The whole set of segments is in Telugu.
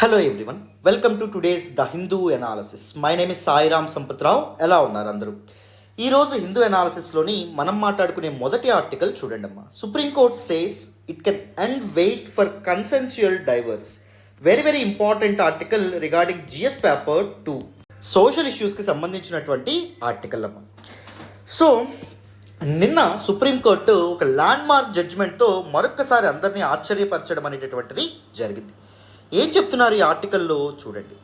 Hello everyone, welcome to today's The Hindu Analysis. My name is Sairam Sampatirao. ఎలా ఉన్నారు అందరూ? ఈరోజు హిందూ అనాలిసిస్లోని మనం మాట్లాడుకునే మొదటి ఆర్టికల్ చూడండి అమ్మా. Supreme Court says it can end wait for consensual divorce. Very important article regarding GS paper 2 social ఇష్యూస్కి సంబంధించినటువంటి ఆర్టికల్ అమ్మా. సో నిన్న సుప్రీంకోర్టు ఒక ల్యాండ్ మార్క్ జడ్జిమెంట్తో మరొక్కసారి అందరినీ ఆశ్చర్యపరచడం అనేటటువంటిది జరిగింది. ఏం చెప్తున్నారు ఈ ఆర్టికల్లో చూడండి.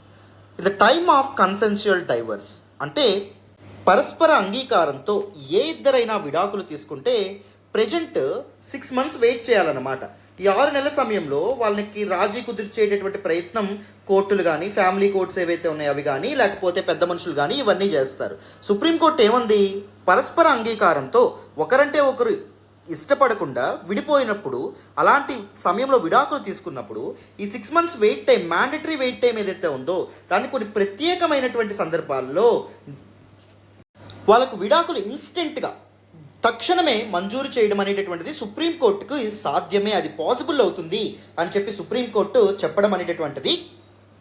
In the time of consensual divorce అంటే పరస్పర అంగీకారంతో ఏ ఇద్దరైనా విడాకులు తీసుకుంటే ప్రజెంట్ 6 months వెయిట్ చేయాలన్నమాట. ఈ 6 నెలల సమయంలో వాళ్ళకి రాజీ కుదిర్చేటటువంటి ప్రయత్నం కోర్టులు కానీ ఫ్యామిలీ కోర్ట్స్ ఏవైతే ఉన్నాయో అవి కానీ లేకపోతే పెద్ద మనుషులు కానీ ఇవన్నీ చేస్తారు. సుప్రీంకోర్టు ఏమంది, పరస్పర అంగీకారంతో ఒకరంటే ఒకరు ఇష్టపడకుండా విడిపోయినప్పుడు అలాంటి సమయంలో విడాకులు తీసుకున్నప్పుడు ఈ 6 months wait time, mandatory wait time ఏదైతే ఉందో దాన్ని కొన్ని ప్రత్యేకమైనటువంటి సందర్భాల్లో వాళ్ళకు విడాకులు ఇన్స్టెంట్గా తక్షణమే మంజూరు చేయడం అనేటటువంటిది సుప్రీంకోర్టుకు సాధ్యమే, అది పాసిబుల్ అవుతుంది అని చెప్పి సుప్రీంకోర్టు చెప్పడం అనేటటువంటిది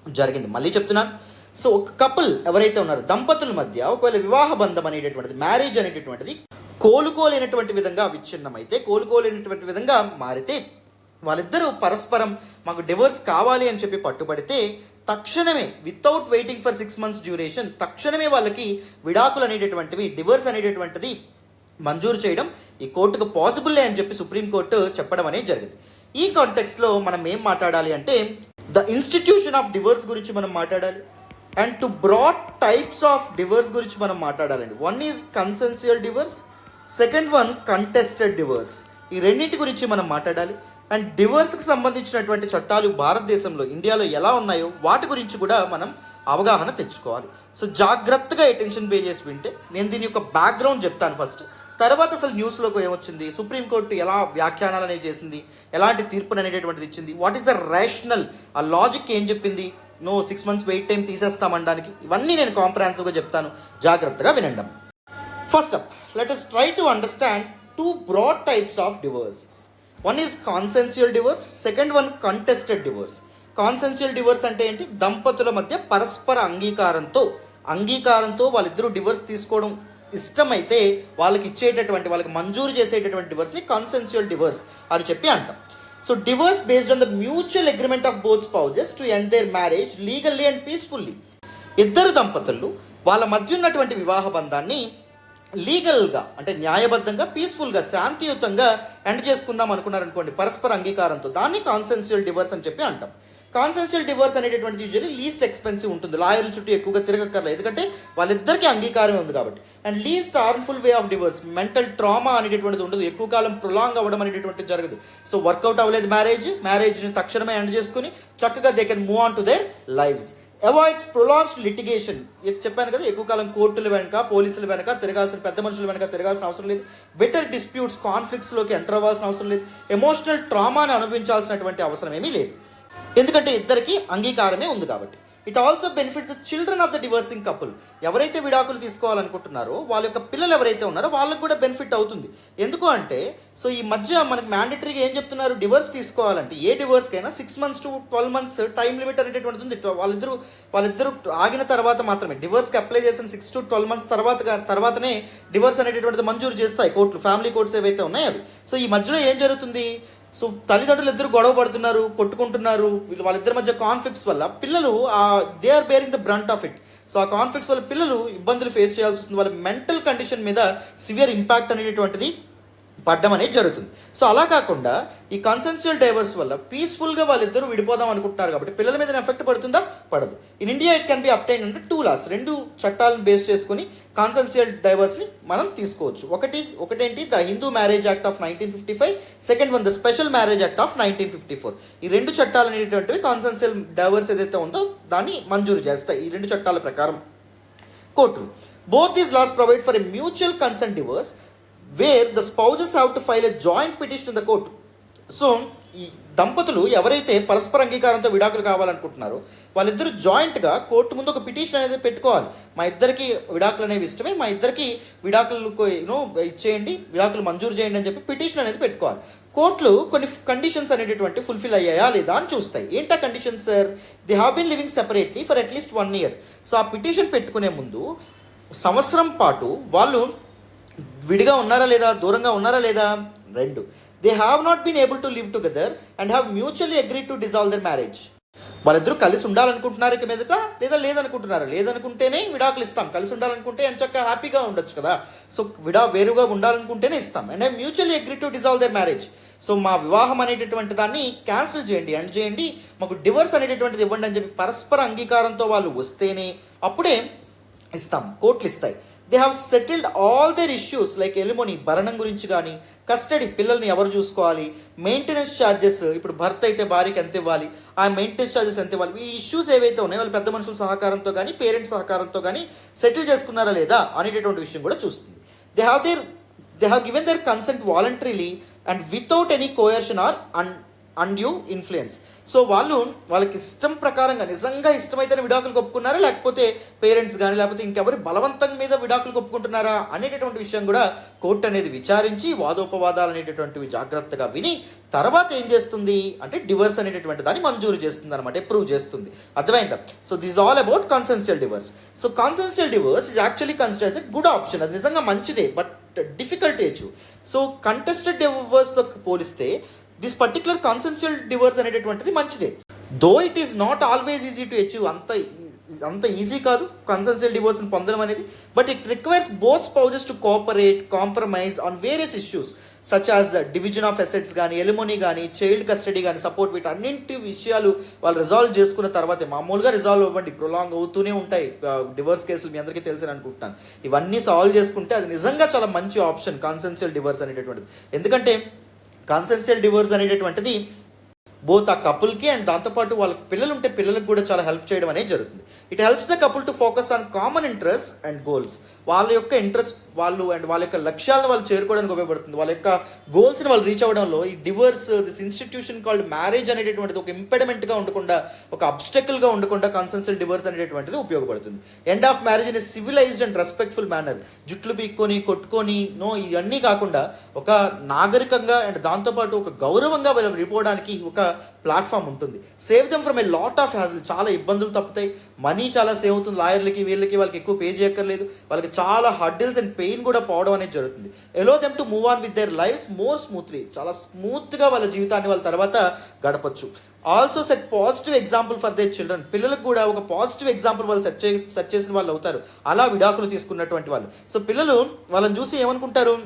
జరిగింది. మళ్ళీ చెప్తున్నాను. సో ఒక కపుల్ ఎవరైతే ఉన్నారో దంపతుల మధ్య ఒకవేళ వివాహ బంధం అనేటటువంటిది, మ్యారేజ్ అనేటటువంటిది కోలుకోలేనటువంటి విధంగా విచ్ఛిన్నమైతే, కోలుకోలేనటువంటి విధంగా మారితే, వాళ్ళిద్దరూ పరస్పరం మాకు డివోర్స్ కావాలి అని చెప్పి పట్టుబడితే తక్షణమే without waiting for 6 months duration తక్షణమే వాళ్ళకి విడాకులు అనేటటువంటివి, డివోర్స్ అనేటటువంటిది మంజూరు చేయడం ఈ కోర్టుకు పాసిబుల్లే అని చెప్పి సుప్రీంకోర్టు చెప్పడం అనేది జరిగింది. ఈ కాంటెక్స్లో మనం ఏం మాట్లాడాలి అంటే ద ఇన్స్టిట్యూషన్ ఆఫ్ డివోర్స్ గురించి మనం మాట్లాడాలి and two broad types of divorce గురించి మనం మాట్లాడాలండి. One is consensual divorce, second one contested divorce. ఈ రెండింటి గురించి మనం మాట్లాడాలి. అండ్ డివోర్స్కి సంబంధించినటువంటి చట్టాలు భారతదేశంలో, ఇండియాలో ఎలా ఉన్నాయో వాటి గురించి కూడా మనం అవగాహన తెచ్చుకోవాలి. సో జాగ్రత్తగా అటెన్షన్ పే చేసి వింటే నేను దీని యొక్క బ్యాక్గ్రౌండ్ చెప్తాను ఫస్ట్, తర్వాత అసలు న్యూస్లోకి ఏమొచ్చింది, సుప్రీంకోర్టు ఎలా వ్యాఖ్యానాలు అనేవి చేసింది, ఎలాంటి తీర్పును అనేటటువంటిది ఇచ్చింది, వాట్ ఈస్ ద రేషనల్, ఆ లాజిక్ ఏం చెప్పింది, నో 6 months వెయిట్ టైం తీసేస్తామనడానికి, ఇవన్నీ నేను కాంప్రహెన్సివ్గా చెప్తాను, జాగ్రత్తగా వినండి. First up, let us try to understand two broad types of divorce. One is consensual divorce, second one contested divorce. Consensual divorce అంటే ఏంటి, దంపతుల మధ్య పరస్పర అంగీకారంతో వాళ్ళిద్దరూ డివోర్స్ తీసుకోవడం ఇష్టమైతే వాళ్ళకి ఇచ్చేటటువంటి, వాళ్ళకి మంజూరు చేసేటటువంటి డివోర్స్ని కన్సెన్షువల్ డివోర్స్ అని చెప్పి అంటాం. So divorce based on the mutual agreement of both spouses to end their marriage legally and peacefully. ఇద్దరు దంపతులు వాళ్ళ మధ్య ఉన్నటువంటి వివాహ బంధాన్ని లీగల్గా అంటే న్యాయబద్ధంగా, పీస్ఫుల్గా, శాంతియుతంగా ఎండ్ చేసుకుందాం అనుకున్నారనుకోండి పరస్పర అంగీకారంతో, దాన్ని కాన్సెన్షువల్ డివోర్స్ అని చెప్పి అంటాం. కాన్సెన్షువల్ డివోర్స్ అనేటటువంటి యూజువల్లీ లీస్ట్ ఎక్స్పెన్సివ్ ఉంటుంది, లాయర్ల చుట్టూ ఎక్కువగా తిరగక్కర్లేదు, ఎందుకంటే వాళ్ళిద్దరికీ అంగీకారం ఉంది కాబట్టి. And least harmful way of divorce, mental trauma అనేటటువంటిది ఉండదు, ఎక్కువ కాలం ప్రొలాంగ్ అవ్వడం అనేటటువంటిది జరగదు. సో వర్కౌట్ అవ్వలేదు మ్యారేజ్ని తక్షణమే ఎండ్ చేసుకుని చక్కగా they can move on to their lifes. Avoids prolonged litigation, చెప్పాను కదా, ఎక్కువ కాలం కోర్టుల వెనక, పోలీసుల వెనక తిరగాల్సిన, పెద్ద మనుషుల వెనక తిరగాల్సిన అవసరం లేదు. బెటర్ డిస్ప్యూట్స్, కాన్ఫ్లిక్ట్స్లోకి ఎంటర్ అవ్వాల్సిన అవసరం లేదు. ఎమోషనల్ ట్రామాని అనుభవించాల్సినటువంటి అవసరం ఏమీ లేదు, ఎందుకంటే ఇద్దరికి అంగీకారమే ఉంది కాబట్టి. It also benefits the children of the divorcing couple. ఎవరైతే విడాకులు తీసుకోవాలనుకుంటున్నారో వాళ్ళ యొక్క పిల్లలు ఎవరైతే ఉన్నారో వాళ్ళకు కూడా బెనిఫిట్ అవుతుంది. ఎందుకు అంటే, సో ఈ మధ్య మనకి మ్యాండేటరీగా ఏం చెప్తున్నారు, డివోర్స్ తీసుకోవాలంటే ఏ డివోర్స్కైనా 6 months to 12 months time limit అనేటటువంటిది ఉంది. వాళ్ళిద్దరూ ఆగిన తర్వాత మాత్రమే, డివోర్స్కి అప్లై చేసిన 6 to 12 months తర్వాతనే డివోర్స్ అనేటటువంటిది మంజూరు చేస్తాయి కోర్టులు, ఫ్యామిలీ కోర్ట్స్ ఏవైతే ఉన్నాయో అవి. సో ఈ మధ్యలో ఏం జరుగుతుంది, సో తల్లిదండ్రులు ఇద్దరు గొడవ పడుతున్నారు, కొట్టుకుంటున్నారు, వాళ్ళిద్దరి మధ్య కాన్ఫ్లిక్ట్స్ వల్ల పిల్లలు they are bearing the brunt of it. So ఆ కాన్ఫ్లిక్ట్స్ వల్ల పిల్లలు ఇబ్బందులు ఫేస్ చేయాల్సి వస్తుంది, వాళ్ళ మెంటల్ కండిషన్ మీద సివియర్ ఇంపాక్ట్ అనేటటువంటిది పడ్డం అనేది జరుగుతుంది. సో అలా కాకుండా ఈ కన్సెన్షువల్ డైవర్స్ వల్ల పీస్ఫుల్గా వాళ్ళిద్దరూ విడిపోదాం అనుకుంటున్నారు కాబట్టి పిల్లల మీద ఎఫెక్ట్ పడుతుందా, పడదు. In India it can be obtain అంటే 2 laws, 2 చట్టాలను బేస్ చేసుకుని కన్సెన్షువల్ డైవర్స్ని మనం తీసుకోవచ్చు. ఒకటేంటి the Hindu Marriage act of 1955, second one the Special marriage act of 1954. ఈ 2 చట్టాలు అనేటువంటివి కన్సెన్షువల్ డైవర్స్ ఏదైతే ఉందో దాన్ని మంజూరు చేస్తాయి. ఈ 2 చట్టాల ప్రకారం కోర్టులు. Both these laws provide for a mutual consent divorce where the spouses have to file a joint petition in the court. So ఈ దంపతులు ఎవరైతే పరస్పర అంగీకారంతో విడాకులు కావాలనుకుంటున్నారో వాళ్ళిద్దరూ జాయింట్గా కోర్టు ముందు ఒక పిటిషన్ అనేది పెట్టుకోవాలి. మా ఇద్దరికి విడాకులు అనేవి ఇష్టమే, మా ఇద్దరికి విడాకులకు ఇచ్చేయండి, విడాకులు మంజూరు చేయండి అని చెప్పి పిటిషన్ అనేది పెట్టుకోవాలి. కోర్టులు కొన్ని కండిషన్స్ అనేటటువంటి ఫుల్ఫిల్ అయ్యాయా లేదా అని చూస్తాయి. ఏంటా conditions sir? They have been living separately for at least 1 year. So ఆ పిటిషన్ పెట్టుకునే ముందు సంవత్సరం పాటు వాళ్ళు విడిగా ఉన్నారా లేదా, దూరంగా ఉన్నారా లేదా. 2, they have not been able to live together and have mutually agreed to dissolve their marriage. వాళ్ళిద్దరూ కలిసి ఉండాలనుకుంటున్నారు ఇక మీదట, లేదా లేదనుకుంటున్నారు. లేదనుకుంటేనే విడాకులు ఇస్తాం, కలిసి ఉండాలనుకుంటే ఎంచక్క హ్యాపీగా ఉండొచ్చు కదా. సో వేరుగా ఉండాలనుకుంటేనే ఇస్తాం. And I mutually agree to dissolve their marriage. So మా వివాహం అనేటటువంటి దాన్ని క్యాన్సిల్ చేయండి, ఎండ్ చేయండి, మాకు డివోర్స్ అనేటటువంటిది ఇవ్వండి అని చెప్పి పరస్పర అంగీకారంతో వాళ్ళు వస్తేనే అప్పుడే ఇస్తాం, కోర్టులు ఇస్తాయి. They have settled all their issues like alimony, భరణం గురించి కానీ, కస్టడీ, పిల్లల్ని ఎవరు చూసుకోవాలి, మెయింటెనెన్స్ ఛార్జెస్, ఇప్పుడు భర్త అయితే భార్యకి ఎంత ఇవ్వాలి, ఆ మెయింటెనెన్స్ ఛార్జెస్ ఎంత ఇవ్వాలి, ఈ ఇష్యూస్ ఏవైతే ఉన్నాయో వాళ్ళు పెద్ద మనుషుల సహకారంతో కానీ పేరెంట్స్ సహకారంతో కానీ సెటిల్ చేసుకున్నారా లేదా అనేటటువంటి విషయం కూడా చూస్తుంది. They have given their consent voluntarily and without any coercion or undue influence. So వాళ్ళకి ఇష్టం ప్రకారంగా నిజంగా ఇష్టమైతేనే విడాకులు ఒప్పుకున్నారా, లేకపోతే పేరెంట్స్ కానీ లేకపోతే ఇంకెవరి బలవంతం మీద విడాకులు ఒప్పుకుంటున్నారా అనేటటువంటి విషయం కూడా కోర్టు అనేది విచారించి వాదోపవాదాలు అనేటటువంటివి జాగ్రత్తగా విని తర్వాత ఏం చేస్తుంది అంటే డివోర్స్ అనేటటువంటి దాన్ని మంజూరు చేస్తుంది అనమాట, అప్రూవ్ చేస్తుంది. అర్థమైందా? So this all about consensual divorce. So consensual divorce is actually considers a good option. అది నిజంగా మంచిదే, but difficult to. So contested డివోర్స్తో పోలిస్తే దిస్ పర్టికులర్ కన్సెన్షియల్ డివోర్స్ అనేటటువంటిది మంచిదే. Though it is not always easy to achieve. అంత ఈజీ కాదు కన్సెన్షియల్ డివోర్స్ని పొందడం అనేది. But it requires both spouses to cooperate, compromise on various issues such as division of assets కానీ, ఎలిమోనీ కానీ, చైల్డ్ కస్టడీ కానీ, సపోర్ట్, వీటన్నింటి విషయాలు వాళ్ళు రిజాల్వ్ చేసుకున్న తర్వాతే. మామూలుగా రిజాల్వ్ అవ్వండి, ప్రొలాంగ్ అవుతూనే ఉంటాయి డివోర్స్ కేసులు, మీ అందరికీ తెలుసు అనుకుంటున్నాను. ఇవన్నీ సాల్వ్ చేసుకుంటే అది నిజంగా చాలా మంచి ఆప్షన్ కన్సెన్షియల్ డివోర్స్ అనేటటువంటిది. ఎందుకంటే కన్సెన్షియల్ డివోర్స్ అనేటటువంటిది బోత్ ఆ కపుల్కి అండ్ దాంతోపాటు వాళ్ళకి పిల్లలు ఉంటే పిల్లలకు కూడా చాలా హెల్ప్ చేయడం అనేది జరుగుతుంది. It helps the couple to focus on common interest and goals. వాళ్ళ యొక్క ఇంట్రెస్ట్ వాళ్ళ యొక్క లక్ష్యాలను వాళ్ళు చేరుకోవడానికి ఉపయోగపడుతుంది. వాళ్ళ యొక్క గోల్స్ని వాళ్ళు రీచ్ అవ్వడంలో ఈ divorce, this institution called marriage అనేటటువంటిది ఒక ఇంపెడిమెంట్గా ఉండకుండా, ఒక అబ్స్టెకల్గా ఉండకుండా కన్సెన్షియల్ డివోర్స్ అనేటటువంటిది ఉపయోగపడుతుంది. End of marriage in a civilized and respectful manner. జుట్లు పీక్కొని కొట్టుకొని ఇవన్నీ కాకుండా ఒక నాగరికంగా అండ్ దాంతోపాటు ఒక గౌరవంగా వాళ్ళు విడిపోవడానికి ఒక ప్లాట్ఫామ్ ఉంటుంది. Save them from a lot of hassle. చాలా ఇబ్బందులు తప్పుతాయి, మనీ చాలా సేవ్ అవుతుంది, లాయర్లకి వాళ్ళకి ఎక్కువ పే చేయక్కర్లేదు, వాళ్ళకి చాలా హర్డిల్స్ అండ్ పెయిన్ కూడా పోవడం అనేది జరుగుతుంది. Allow them to move on with their lives more smoothly. చాలా స్మూత్గా వాళ్ళ జీవితాన్ని వాళ్ళ తర్వాత గడపచ్చు. Also set positive example for their children. పిల్లలకు కూడా ఒక పాజిటివ్ ఎగ్జాంపుల్ వాళ్ళు సెట్ చేసిన వాళ్ళు అవుతారు అలా విడాకులు తీసుకున్నటువంటి వాళ్ళు. సో పిల్లలు వాళ్ళని చూసి ఏమనుకుంటారు,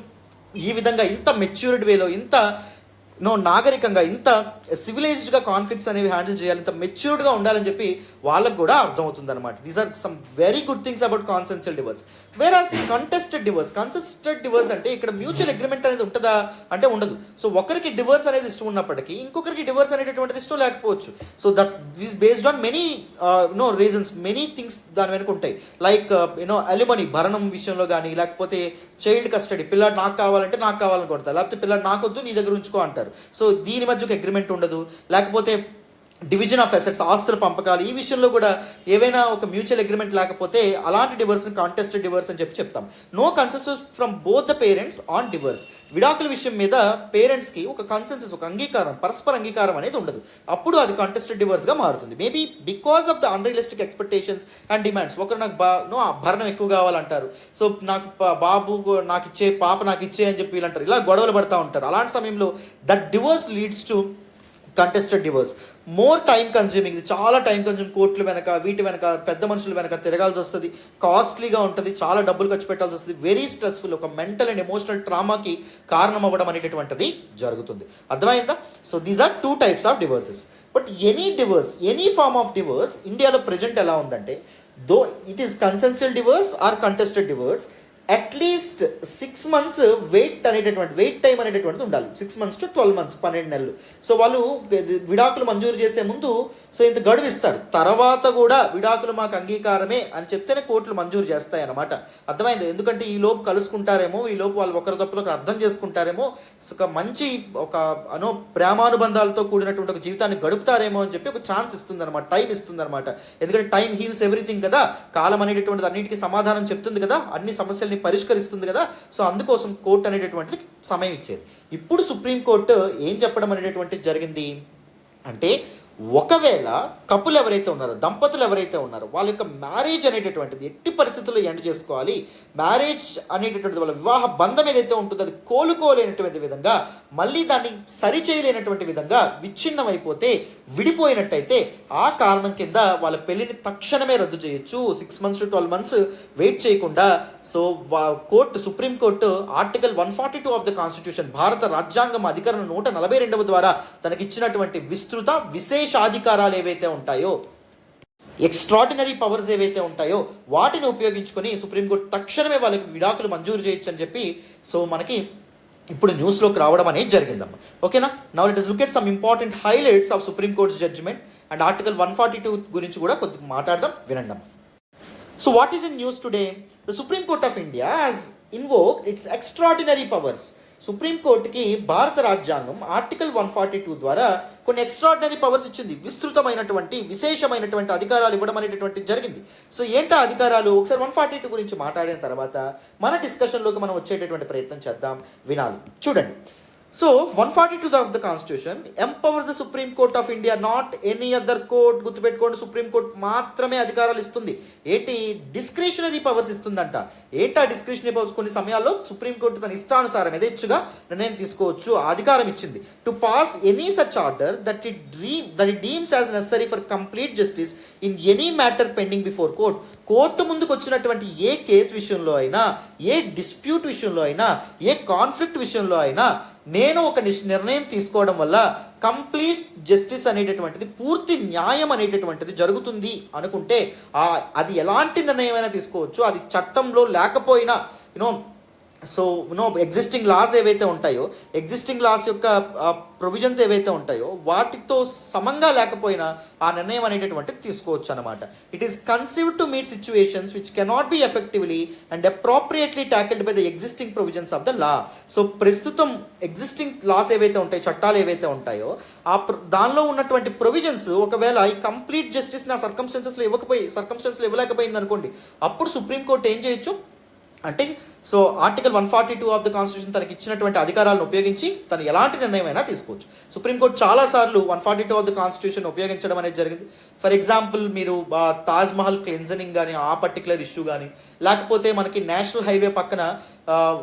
ఈ విధంగా ఇంత మెచ్యూర్డ్ వేలో, ఇంత నాగరికంగా, ఇంత సివిలైజ్డ్గా కాన్ఫ్లిక్ట్స్ అనేవి హ్యాండిల్ చేయాలి, ఇంత మెచ్యూర్డ్గా ఉండాలని చెప్పి వాళ్ళకు కూడా అర్థమవుతుంది అనమాట. These are some very good things about consensual divorce. Whereas contested divorce అంటే ఇక్కడ మ్యూచువల్ అగ్రిమెంట్ అనేది ఉంటుందా అంటే ఉండదు. సో ఒకరికి డివోర్స్ అనేది ఇష్టం ఉన్నప్పటికీ ఇంకొకరికి డివోర్స్ అనేటటువంటిది ఇష్టం లేకపోవచ్చు. So that is based on many reasons, many things దాని వెనుక ఉంటాయి. లైక్ అలిమనీ, భరణం విషయంలో కానీ, లేకపోతే చైల్డ్ కస్టడీ, పిల్లాడు నాకు కావాలంటే నాకు కావాలని కొడతారు, లేకపోతే పిల్లాడు నాకొద్దు నీ దగ్గర ఉంచుకో అంటారు. సో దీని మధ్య ఒక అగ్రిమెంట్ ఉండదు. లేకపోతే డివిజన్ ఆఫ్ అసెట్స్, ఆస్తుల పంపకాలు, ఈ విషయంలో కూడా ఏవైనా ఒక మ్యూచువల్ అగ్రిమెంట్ లేకపోతే అలాంటి డివోర్స్ని కాంటెస్టెడ్ డివోర్స్ అని చెప్తాం. No consensus from both the parents on divorce. విడాకుల విషయం మీద పేరెంట్స్కి ఒక కన్సెన్సస్, ఒక అంగీకారం, పరస్పర అంగీకారం అనేది ఉండదు. అప్పుడు అది కాంటెస్టెడ్ డివోర్స్గా మారుతుంది. Maybe because of the unrealistic expectations and demands. ఒకరు నాకు భరణం ఎక్కువ కావాలంటారు, సో నాకు బాబు నాకు ఇచ్చే, పాప నాకు ఇచ్చే అని చెప్పి వీళ్ళంటారు, ఇలా గొడవలు పడతా ఉంటారు. అలాంటి సమయంలో that divorce leads to contested divorce. More time consuming. ఇది చాలా టైం కన్స్యూమింగ్. కోర్టుల వెనక, వీటి వెనక, పెద్ద మనుషుల వెనక తిరగాల్సి వస్తుంది, కాస్ట్లీగా ఉంటుంది, చాలా డబ్బులు ఖర్చు పెట్టాల్సి వస్తుంది, వెరీ స్ట్రెస్ఫుల్, ఒక మెంటల్ అండ్ ఎమోషనల్ ట్రామాకి కారణం అవ్వడం అనేటటువంటిది జరుగుతుంది. అర్థమైందా? So these are 2 types of divorces. But any form of divorce ఇండియాలో ప్రెజెంట్ ఎలా ఉందంటే, though it is consensual divorce or contested divorce, at least 6 months wait time అనేటటువంటిది ఉండాలి. 6 months to 12 months, 12 నెలలు. సో వాళ్ళు విడాకులు మంజూరు చేసే ముందు సో ఇంత గడువు ఇస్తారు, తర్వాత కూడా విడాకులు మాకు అంగీకారమే అని చెప్తేనే కోర్టులు మంజూరు చేస్తాయి అన్నమాట. అర్థమైంది? ఎందుకంటే ఈ లోపు కలుసుకుంటారేమో, ఈ లోపు వాళ్ళు ఒకరి తప్పులు అర్థం చేసుకుంటారేమో, ఒక మంచి ఒక ప్రేమానుబంధాలతో కూడినటువంటి ఒక జీవితాన్ని గడుపుతారేమో అని చెప్పి ఒక ఛాన్స్ ఇస్తుంది అనమాట, టైం ఇస్తుంది అనమాట. ఎందుకంటే టైం హీల్స్ ఎవ్రీథింగ్ కదా, కాలం అనేటటువంటిది అన్నిటికీ సమాధానం చెప్తుంది కదా, అన్ని సమస్యల్ని పరిష్కరిస్తుంది కదా. సో అందుకోసం కోర్టు అనేటటువంటిది సమయం ఇచ్చేది. ఇప్పుడు సుప్రీంకోర్టు ఏం చెప్పడం అనేటటువంటిది జరిగింది అంటే, ఒకవేళ కపుల్ ఎవరైతే ఉన్నారో, దంపతులు ఎవరైతే ఉన్నారో, వాళ్ళ యొక్క మ్యారేజ్ అనేటటువంటిది ఎట్టి పరిస్థితుల్లో ఎండ్ చేసుకోవాలి. మ్యారేజ్ అనేటటువంటిది, వాళ్ళ వివాహ బంధం ఏదైతే ఉంటుందో అది కోలుకోలేనటువంటి విధంగా, మళ్ళీ దాన్ని సరిచేయలేనటువంటి విధంగా విచ్ఛిన్నమైపోతే, విడిపోయినట్టయితే ఆ కారణం కింద వాళ్ళ పెళ్లిని తక్షణమే రద్దు చేయొచ్చు. 6 months to 12 months వెయిట్ చేయకుండా. So supreme court article 142 of the constitution, భారత రాజ్యాంగం అధికరణ 142 ద్వారా తనకిచ్చినటువంటి విస్తృత విశేషాధికారాలు ఏవైతే ఉంటాయో, ఎక్స్ట్రాడినరీ పవర్స్ ఏవైతే ఉంటాయో వాటిని ఉపయోగించుకొని సుప్రీంకోర్టు తక్షణమే వాళ్ళకి విడాకులు మంజూరు చేయొచ్చు అని చెప్పి సో మనకి ఇప్పుడు న్యూస్లోకి రావడం అనేది జరిగిందమ్మా. ఓకేనా? Now let us look at some important highlights of Supreme Court's judgment and Article 142 గురించి కూడా కొద్దిగా మాట్లాడదాం, వినండి. So what is in news today? The Supreme Court of India has invoked its extraordinary powers. సుప్రీంకోర్టుకి భారత రాజ్యాంగం ఆర్టికల్ 142 ద్వారా కొన్ని ఎక్స్ట్రాడినరీ పవర్స్ ఇచ్చింది, విస్తృతమైనటువంటి విశేషమైనటువంటి అధికారాలు ఇవ్వడం అనేటటువంటి జరిగింది. సో ఏంటా అధికారాలు? ఒకసారి 142 గురించి మాట్లాడిన తర్వాత మన డిస్కషన్లోకి మనం వచ్చేటటువంటి ప్రయత్నం చేద్దాం, వినాలి. చూడండి. So 142 of the constitution empowers the supreme court of India, not any other court. గుర్తుపెట్టుకోండి, సుప్రీంకోర్టు మాత్రమే అధికారాలు ఇస్తుంది. ఏంటి? డిస్క్రిషనరీ పవర్స్ ఇస్తుందంట. ఏంటా డిస్క్రిషనరీ పవర్స్? కొన్ని సమయాల్లో సుప్రీంకోర్టు తన ఇష్టానుసారం యథేచ్ఛగా నిర్ణయం తీసుకోవచ్చు, ఆ అధికారం ఇచ్చింది. To pass any such order that it deems as necessary for complete justice in any matter pending before court. Court ముందుకు వచ్చినటువంటి ఏ కేసు విషయంలో అయినా, ఏ డిస్ప్యూట్ విషయంలో అయినా, ఏ కాన్ఫ్లిక్ట్ విషయంలో అయినా నేను ఒక నిర్ణయం తీసుకోవడం వల్ల కంప్లీట్ జస్టిస్ అనేటటువంటిది, పూర్తి న్యాయం అనేటటువంటిది జరుగుతుంది అనుకుంటే అది ఎలాంటి నిర్ణయమైనా తీసుకోవచ్చు. అది చట్టంలో లేకపోయినా ఎగ్జిస్టింగ్ లాస్ ఏవైతే ఉంటాయో, ఎగ్జిస్టింగ్ లాస్ యొక్క ప్రొవిజన్స్ ఏవైతే ఉంటాయో వాటితో సమంగా లేకపోయినా ఆ నిర్ణయం అనేటటువంటిది తీసుకోవచ్చు అనమాట. It is conceived to meet situations which cannot be effectively and appropriately tackled by the existing provisions of the law. So ప్రస్తుతం ఎగ్జిస్టింగ్ లాస్ ఏవైతే ఉంటాయో, చట్టాలు ఏవైతే ఉంటాయో దానిలో ఉన్నటువంటి ప్రొవిజన్స్ ఒకవేళ ఈ కంప్లీట్ జస్టిస్ నా సర్కమ్స్టెన్సెస్లో ఇవ్వలేకపోయింది అనుకోండి, అప్పుడు సుప్రీంకోర్టు ఏం చేయొచ్చు అంటే, so article 142 of the constitution తనకి ఇచ్చినటువంటి అధికారాలను ఉపయోగించి తను ఎలాంటి నిర్ణయం అయినా తీసుకోవచ్చు. సుప్రీంకోర్టు చాలాసార్లు 142 ఆఫ్ ద కాన్స్టిట్యూషన్ ఉపయోగించడం అనేది జరిగింది. ఫర్ ఎగ్జాంపుల్, మీరు తాజ్ మహల్ క్లెన్జనింగ్ కానీ ఆ పర్టికులర్ ఇష్యూ కానీ, లేకపోతే మనకి నేషనల్ హైవే పక్కన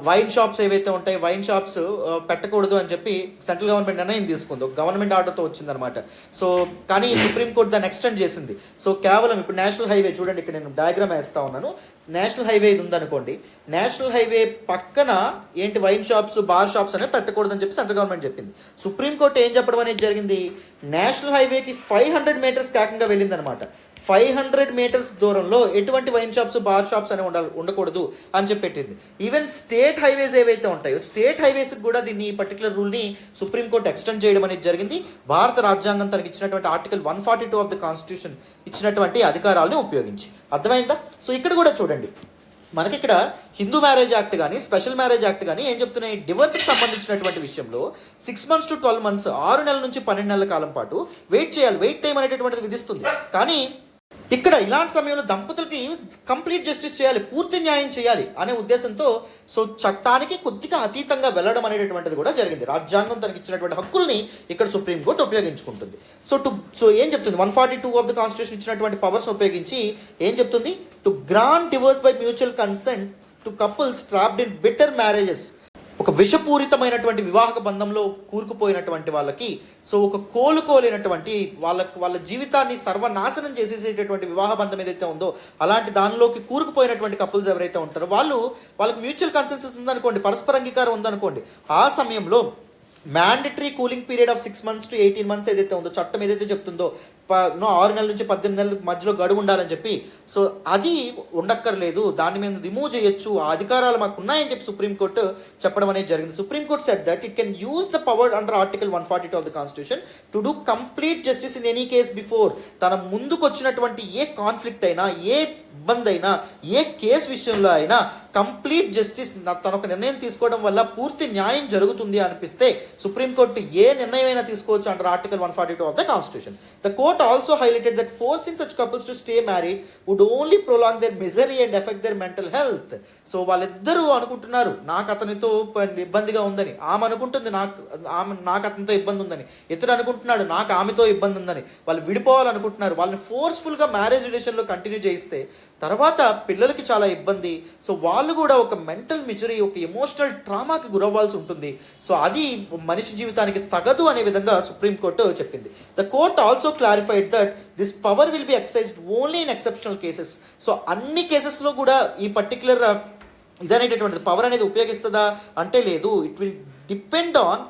వైన్ షాప్స్ ఏవైతే ఉంటాయి, వైన్ షాప్స్ పెట్టకూడదు అని చెప్పి సెంట్రల్ గవర్నమెంట్ నిర్ణయం తీసుకుంది, ఒక గవర్నమెంట్ ఆర్డర్తో వచ్చిందనమాట. సో కానీ సుప్రీంకోర్టు దాన్ని ఎక్స్టెండ్ చేసింది. సో కేవలం ఇప్పుడు నేషనల్ హైవే చూడండి, ఇక్కడ నేను డయాగ్రామ్ వేస్తా ఉన్నాను. నేషనల్ హైవే ఇది ఉందనుకోండి, నేషనల్ హైవే పక్కన ఏంటి వైన్ షాప్స్, బార్ షాప్స్ అనేవి పెట్టకూడదని చెప్పి సెంట్రల్ గవర్నమెంట్ చెప్పింది. సుప్రీంకోర్టు ఏం చెప్పడం అనేది జరిగింది, నేషనల్ హైవేకి 500 meters ఏకంగా వెళ్ళిందనమాట. 500 meters దూరంలో ఎటువంటి వైన్ షాప్స్, బార్ షాప్స్ అనేవి ఉండకూడదు అని చెప్పి పెట్టింది. ఈవెన్ స్టేట్ హైవేస్ ఏవైతే ఉంటాయో, స్టేట్ హైవేస్కి కూడా దీన్ని పర్టికులర్ రూల్ని సుప్రీంకోర్టు ఎక్స్టెండ్ చేయడం అనేది జరిగింది. భారత రాజ్యాంగం తనకి ఇచ్చినటువంటి ఆర్టికల్ 142 ఆఫ్ ద కాన్స్టిట్యూషన్ ఇచ్చినటువంటి అధికారాలను ఉపయోగించి. అర్థమైందా? సో ఇక్కడ కూడా చూడండి, మనకి ఇక్కడ హిందూ మ్యారేజ్ యాక్ట్ కానీ, స్పెషల్ మ్యారేజ్ యాక్ట్ కానీ ఏం చెప్తున్నాయి, డివోర్స్కి సంబంధించినటువంటి విషయంలో 6 months to 12 months, 6 నెలల నుంచి 12 నెలల కాలం పాటు వెయిట్ చేయాలి, వెయిట్ టైం అనేటటువంటిది విధిస్తుంది. కానీ ఇక్కడ ఇలాంటి సమయంలో దంపతులకి కంప్లీట్ జస్టిస్ చేయాలి, పూర్తి న్యాయం చేయాలి అనే ఉద్దేశంతో సో చట్టానికి కొద్దిగా అతీతంగా వెళ్ళడం అనేటటువంటిది కూడా జరిగింది. రాజ్యాంగం తనకి ఇచ్చినటువంటి హక్కుల్ని ఇక్కడ సుప్రీంకోర్టు ఉపయోగించుకుంటుంది. సో ఏం చెప్తుంది, 142 ఆఫ్ ద కాన్స్టిట్యూషన్ ఇచ్చినటువంటి పవర్స్ ఉపయోగించి ఏం చెప్తుంది, to grant divorce by mutual consent to couples trapped in bitter marriages. ఒక విషపూరితమైనటువంటి వివాహక బంధంలో కూరుకుపోయినటువంటి వాళ్ళకి, సో ఒక కోలుకోలేనటువంటి వాళ్ళ జీవితాన్ని సర్వనాశనం చేసేసేటటువంటి వివాహ బంధం ఏదైతే ఉందో, అలాంటి దానిలోకి కూరుకుపోయినటువంటి కపుల్స్ ఎవరైతే ఉంటారో వాళ్ళకి మ్యూచువల్ కన్సెన్సస్ ఉందనుకోండి, పరస్పర అంగీకారం ఉందనుకోండి, ఆ సమయంలో mandatory cooling period of 6 months to 18 months ఏదైతే ఉందో, చట్టం ఏదైతే చెప్తుందో 6 నెలల నుంచి 18 నెలల మధ్యలో గడువు ఉండాలని చెప్పి. సో అది ఉండక్కర్లేదు, దాన్ని మేము రిమూవ్ చేయొచ్చు, ఆ అధికారాలు మాకు ఉన్నాయని చెప్పి సుప్రీంకోర్టు చెప్పడం అనేది జరిగింది. Supreme court said that it can use the power under article 142 of the constitution to do complete justice in any case before. తన ముందుకు వచ్చినటువంటి ఏ కాన్ఫ్లిక్ట్ అయినా, ఏ ఇబ్బంది అయినా, ఏ కేసు విషయంలో అయినా కంప్లీట్ జస్టిస్, తన ఒక నిర్ణయం తీసుకోవడం వల్ల పూర్తి న్యాయం జరుగుతుంది అనిపిస్తే సుప్రీంకోర్టు ఏ నిర్ణయం అయినా తీసుకోవచ్చు under article 142 of the constitution. The court also highlighted that forcing such couples to stay married would only prolong their misery and affect their mental health. So వాళ్ళిద్దరూ అనుకుంటున్నారు నాకు అతనితో ఇబ్బందిగా ఉందని, ఆమె అనుకుంటుంది నాకు అతనితో ఇబ్బంది ఉందని, ఇతడు అనుకుంటున్నాడు నాకు ఆమెతో ఇబ్బంది ఉందని, వాళ్ళు విడిపోవాలనుకుంటున్నారు. వాళ్ళని ఫోర్స్ఫుల్గా మ్యారేజ్ రిలేషన్లో కంటిన్యూ చేయిస్తే తర్వాత పిల్లలకి చాలా ఇబ్బంది. సో వాళ్ళు కూడా ఒక మెంటల్ మిజరీ, ఒక ఎమోషనల్ ట్రామాకి గురవ్వాల్సి ఉంటుంది. సో అది మనిషి జీవితానికి తగదు అనే విధంగా సుప్రీంకోర్టు చెప్పింది. The court also clarified that this power will be excised only in exceptional cases. So అన్ని కేసెస్లో కూడా ఈ పర్టికులర్ ఇదనేటటువంటిది పవర్ అనేది ఉపయోగిస్తుందా అంటే లేదు. It will depend on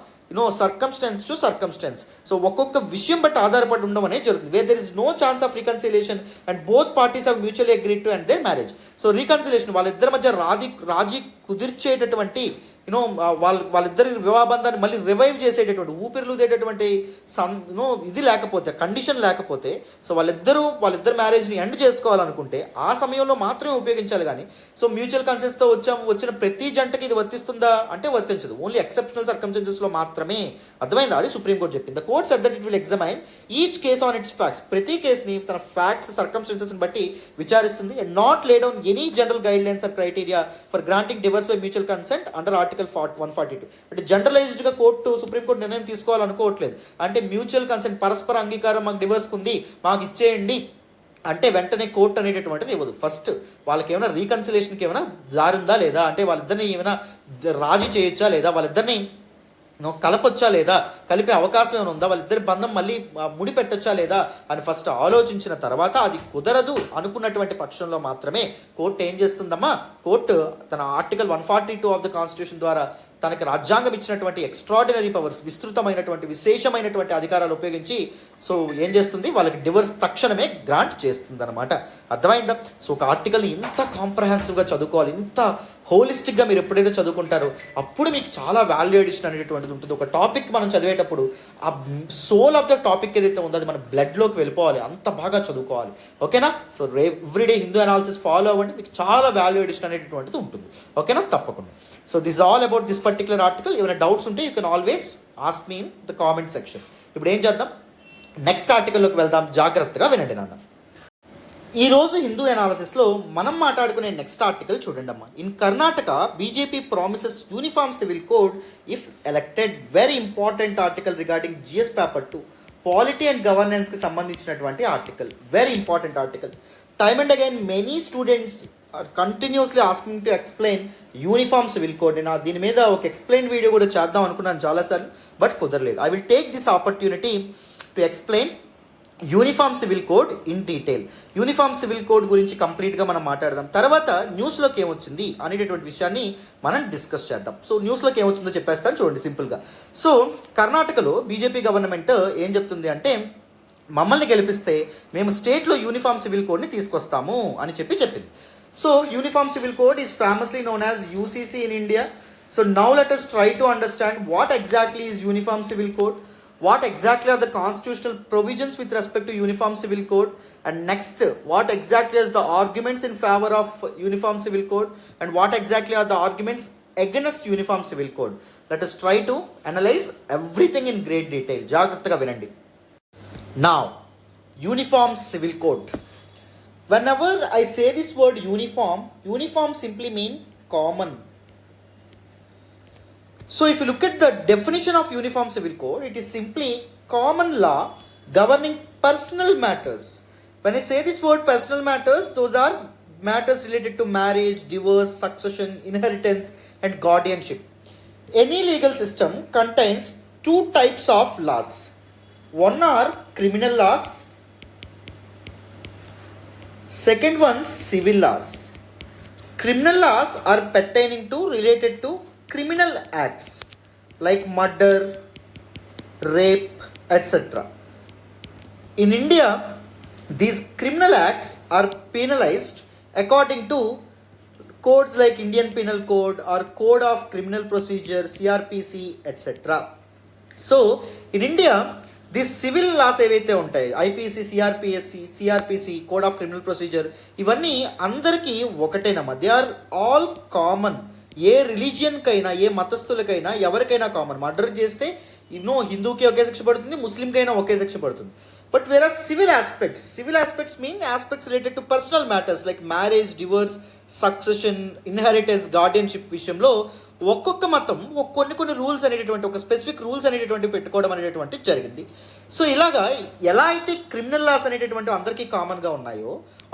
circumstance to circumstance. So ఒక్కొక్క విషయం బట్టి ఆధారపడి ఉండడం అనేది జరుగుతుంది. Where there is no chance of reconciliation and both parties have mutually agreed to end their marriage. So reconciliation వాళ్ళిద్దరి మధ్య రాజీ కుదిర్చేటటువంటి వాళ్ళిద్దరి వివాహబంధాన్ని మళ్ళీ రివైవ్ చేసేటటువంటి, ఊపిరిలుదేటటువంటి ఇది లేకపోతే, కండిషన్ లేకపోతే, సో వాళ్ళిద్దరు మ్యారేజ్ని ఎండ్ చేసుకోవాలనుకుంటే ఆ సమయంలో మాత్రమే ఉపయోగించాలి. కానీ సో మ్యూచువల్ కన్సెన్స్తో వచ్చిన ప్రతి జంటకి ఇది వర్తిస్తుందా అంటే వర్తించదు. ఓన్లీ ఎక్సెప్షనల్ సర్కమ్స్టెన్సెస్లో మాత్రమే. అర్థమైందా? అది సుప్రీంకోర్టు చెప్పింది. The court said that it will examine each case on its facts. ప్రతి కేసుని తన ఫ్యాక్ట్స్, సర్కమ్స్టెన్సెస్ని బట్టి విచారిస్తుంది. And not lay down any general guide lines or criteria for granting divorce by mutual consent under article 142. అంటే జనరలైజ్డ్గా సుప్రీంకోర్టు నిర్ణయం తీసుకోవాలనుకోవట్లేదు. అంటే మ్యూచువల్ కన్సెంట్, పరస్పర అంగీకారం, మాకు డివర్స్కి ఉంది మాకు ఇచ్చేయండి అంటే వెంటనే కోర్టు అనేటటువంటిది ఇవ్వదు. ఫస్ట్ వాళ్ళకి ఏమైనా రీకన్సిలేషన్కి ఏమైనా దారి ఉందా లేదా, అంటే వాళ్ళిద్దరిని ఏమైనా రాజీ చేయొచ్చా లేదా, వాళ్ళిద్దరిని కలపొచ్చా లేదా, కలిపే అవకాశం ఏమైనా ఉందా, వాళ్ళిద్దరి బంధం మళ్ళీ ముడిపెట్టొచ్చా లేదా అని ఫస్ట్ ఆలోచించిన తర్వాత అది కుదరదు అనుకున్నటువంటి పక్షంలో మాత్రమే కోర్టు ఏం చేస్తుందమ్మా, కోర్టు తన ఆర్టికల్ 142 ఆఫ్ ద కాన్స్టిట్యూషన్ ద్వారా తనకి రాజ్యాంగం ఇచ్చినటువంటి ఎక్స్ట్రాడినరీ పవర్స్, విస్తృతమైనటువంటి విశేషమైనటువంటి అధికారాలు ఉపయోగించి సో ఏం చేస్తుంది, వాళ్ళకి డివర్స్ తక్షణమే గ్రాంట్ చేస్తుంది అనమాట. అర్థమైందా? సో ఒక ఆర్టికల్ ఇంత కాంప్రహెన్సివ్గా చదువుకోవాలి, ఇంత హోలిస్టిక్గా మీరు ఎప్పుడైతే చదువుకుంటారో అప్పుడు మీకు చాలా వాల్యూ ఎడిషన్ అనేటువంటిది ఉంటుంది. ఒక టాపిక్ మనం చదివేటప్పుడు ఆ సోల్ ఆఫ్ ద టాపిక్ ఏదైతే ఉందో అది మన బ్లడ్లోకి వెళ్ళిపోవాలి, అంత బాగా చదువుకోవాలి. ఓకేనా? So everyday Hindu analysis follow అవ్వండి, మీకు చాలా వాల్యూ ఎడిషన్ అనేటువంటిది ఉంటుంది. ఓకేనా? తప్పకుండా. So this all about this particular article. ఏమైనా డౌట్స్ ఉంటే you can always ask me in the comment section. ఇప్పుడు ఏం చేద్దాం, నెక్స్ట్ ఆర్టికల్లోకి వెళ్దాం. జాగ్రత్తగా వినండి నాన్న. ఈరోజు హిందూ అనాలిసిస్లో మనం మాట్లాడుకునే నెక్స్ట్ ఆర్టికల్ చూడండి అమ్మా. In Karnataka BJP promises uniform civil code if elected. Very important article regarding GS paper 2 polity and గవర్నెన్స్కి సంబంధించినటువంటి article. Very important article. Time and again many students are continuously asking to explain uniform civil code. నేను దీని మీద ఒక ఎక్స్ప్లెయిన్ వీడియో కూడా చేద్దాం అనుకున్నాను చాలాసార్లు, బట్ కుదరలేదు. I will take this opportunity to explain uniform civil code in detail. Uniform civil code గురించి కంప్లీట్గా మనం మాట్లాడదాం. తర్వాత న్యూస్లోకి ఏమొచ్చింది అనేటటువంటి విషయాన్ని మనం డిస్కస్ చేద్దాం. సో న్యూస్లోకి ఏమొచ్చిందో చెప్పేస్తాను చూడండి సింపుల్గా. సో కర్ణాటకలో బీజేపీ గవర్నమెంట్ ఏం చెప్తుంది అంటే, మమ్మల్ని గెలిపిస్తే మేము స్టేట్లో యూనిఫామ్ సివిల్ కోడ్ని తీసుకొస్తాము అని చెప్పింది. So uniform civil code is famously known as UCC in India. So now let us try to understand what exactly is uniform civil code, what exactly are the constitutional provisions with respect to uniform civil code, and next what exactly is the arguments in favor of uniform civil code and what exactly are the arguments against uniform civil code. Let us try to analyze everything in great detail. జాగ్రత్తగా వినండి. Now uniform civil code. Whenever I say this word uniform simply mean common. So if you look at the definition of uniform civil code, it is simply common law governing personal matters. When I say this word personal matters, those are matters related to marriage, divorce, succession, inheritance and guardianship. Any legal system contains two types of laws. One are criminal laws, second one civil laws. Criminal laws are pertaining to, related to criminal acts like murder, rape, etc. In India, these criminal acts are penalized according to codes like Indian Penal Code or Code of Criminal Procedure, CRPC, etc. So in India, this civil laws ఏవైతే ఉంటాయి, IPC, CrPC, code of criminal procedure, ఇవన్నీ అందరికీ ఒకటేనమ్మా. They are all common. ఏ రిలీజియన్కైనా, ఏ మతస్థులకైనా, ఎవరికైనా కామన్. మర్డర్ చేస్తే హిందూకి ఒకే శిక్ష పడుతుంది, ముస్లింకైనా ఒకే శిక్ష పడుతుంది. But where are civil aspects mean aspects related to personal matters like marriage, divorce, succession, inheritance, guardianship విషయంలో ఒక్కొక్క మతం కొన్ని రూల్స్ అనేటటువంటి, ఒక స్పెసిఫిక్ రూల్స్ అనేటటువంటి పెట్టుకోవడం అనేటటువంటి జరిగింది. సో ఇలాగా ఎలా అయితే క్రిమినల్ లాస్ అనేటటువంటి అందరికీ కామన్గా ఉన్నాయో,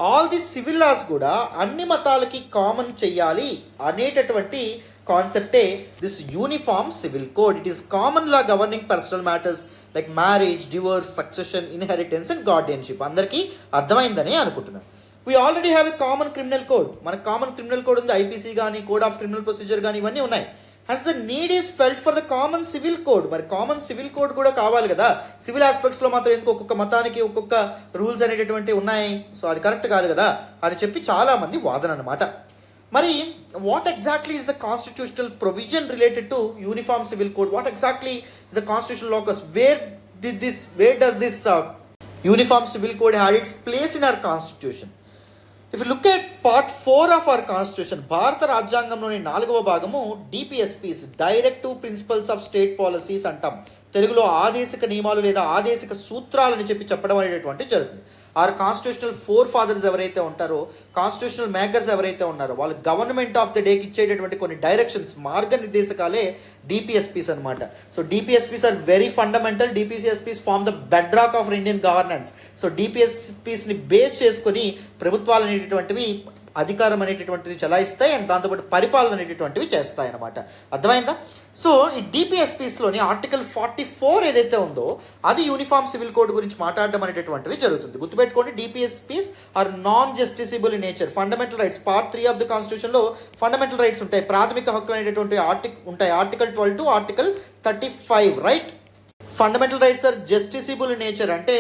ఆల్ ది సివిల్ లాస్ కూడా అన్ని మతాలకి కామన్ చెయ్యాలి అనేటటువంటి కాన్సెప్టే this uniform civil code. It is common law governing personal matters like marriage, divorce, succession, inheritance and guardianship. అందరికీ అర్థమైందని అనుకుంటున్నాను. We already have a common criminal code. మనకు కామన్ క్రిమినల్ కోడ్ ఉంది, ఐపీసీ కానీ, కోడ్ ఆఫ్ క్రిమినల్ ప్రొసీజర్ కానీ, ఇవన్నీ ఉన్నాయి. Has the need is felt for the common civil code. మరి కామన్ సివిల్ కోడ్ కూడా కావాలి కదా. సివిల్ ఆస్పెక్ట్స్లో మాత్రం ఎందుకు ఒక్కొక్క మతానికి ఒక్కొక్క రూల్స్ అనేటటువంటి ఉన్నాయి? సో అది కరెక్ట్ కాదు కదా అని చెప్పి చాలామంది వాదన అనమాట. మరి what exactly is the constitutional provision related to uniform civil code? What exactly is the constitutional locus? Where does this uniform civil code had its place in our constitution? If you look at part 4 of our constitution, భారత రాజ్యాంగంలోని 4వ భాగము DPSPs, directive principles of state policies అంటాం. తెలుగులో ఆదేశిక నియమాలు లేదా ఆదేశిక సూత్రాలని చెప్పడం అనేటటువంటి జరుగుతుంది. ఆర్ కాన్స్టిట్యూషనల్ ఫోర్ ఫాదర్స్ ఎవరైతే ఉంటారో, కాన్స్టిట్యూషనల్ మేకర్స్ ఎవరైతే ఉన్నారో, వాళ్ళు గవర్నమెంట్ ఆఫ్ ద డేకి ఇచ్చేటటువంటి కొన్ని డైరెక్షన్స్, మార్గనిర్దేశకాలే డిపిఎస్పీస్ అనమాట. So DPSPs are very fundamental. DPSPs form the bedrock of Indian governance. So డిపిఎస్పీస్ని బేస్ చేసుకొని ప్రభుత్వాలు అనేటటువంటివి అధికారం అనేటటువంటిది చలాయిస్తాయి అండ్ దాంతోపాటు పరిపాలన అనేటటువంటివి చేస్తాయి అన్నమాట. అర్థమైందా? సో ఈ డిపిఎస్పీస్లోని ఆర్టికల్ 44 ఏదైతే ఉందో అది యూనిఫామ్ సివిల్ కోడ్ గురించి మాట్లాడడం అనేటటువంటిది జరుగుతుంది. గుర్తుపెట్టుకోండి, DPSPs are non justiciable in nature. Fundamental rights part 3 of the కాన్స్టిట్యూషన్లో ఫండమెంటల్ రైట్స్ ఉంటాయి, ప్రాథమిక హక్కులు అనేటటువంటి ఉంటాయి. Article 12 to article 35, right? Fundamental rights are justiciable in nature అంటే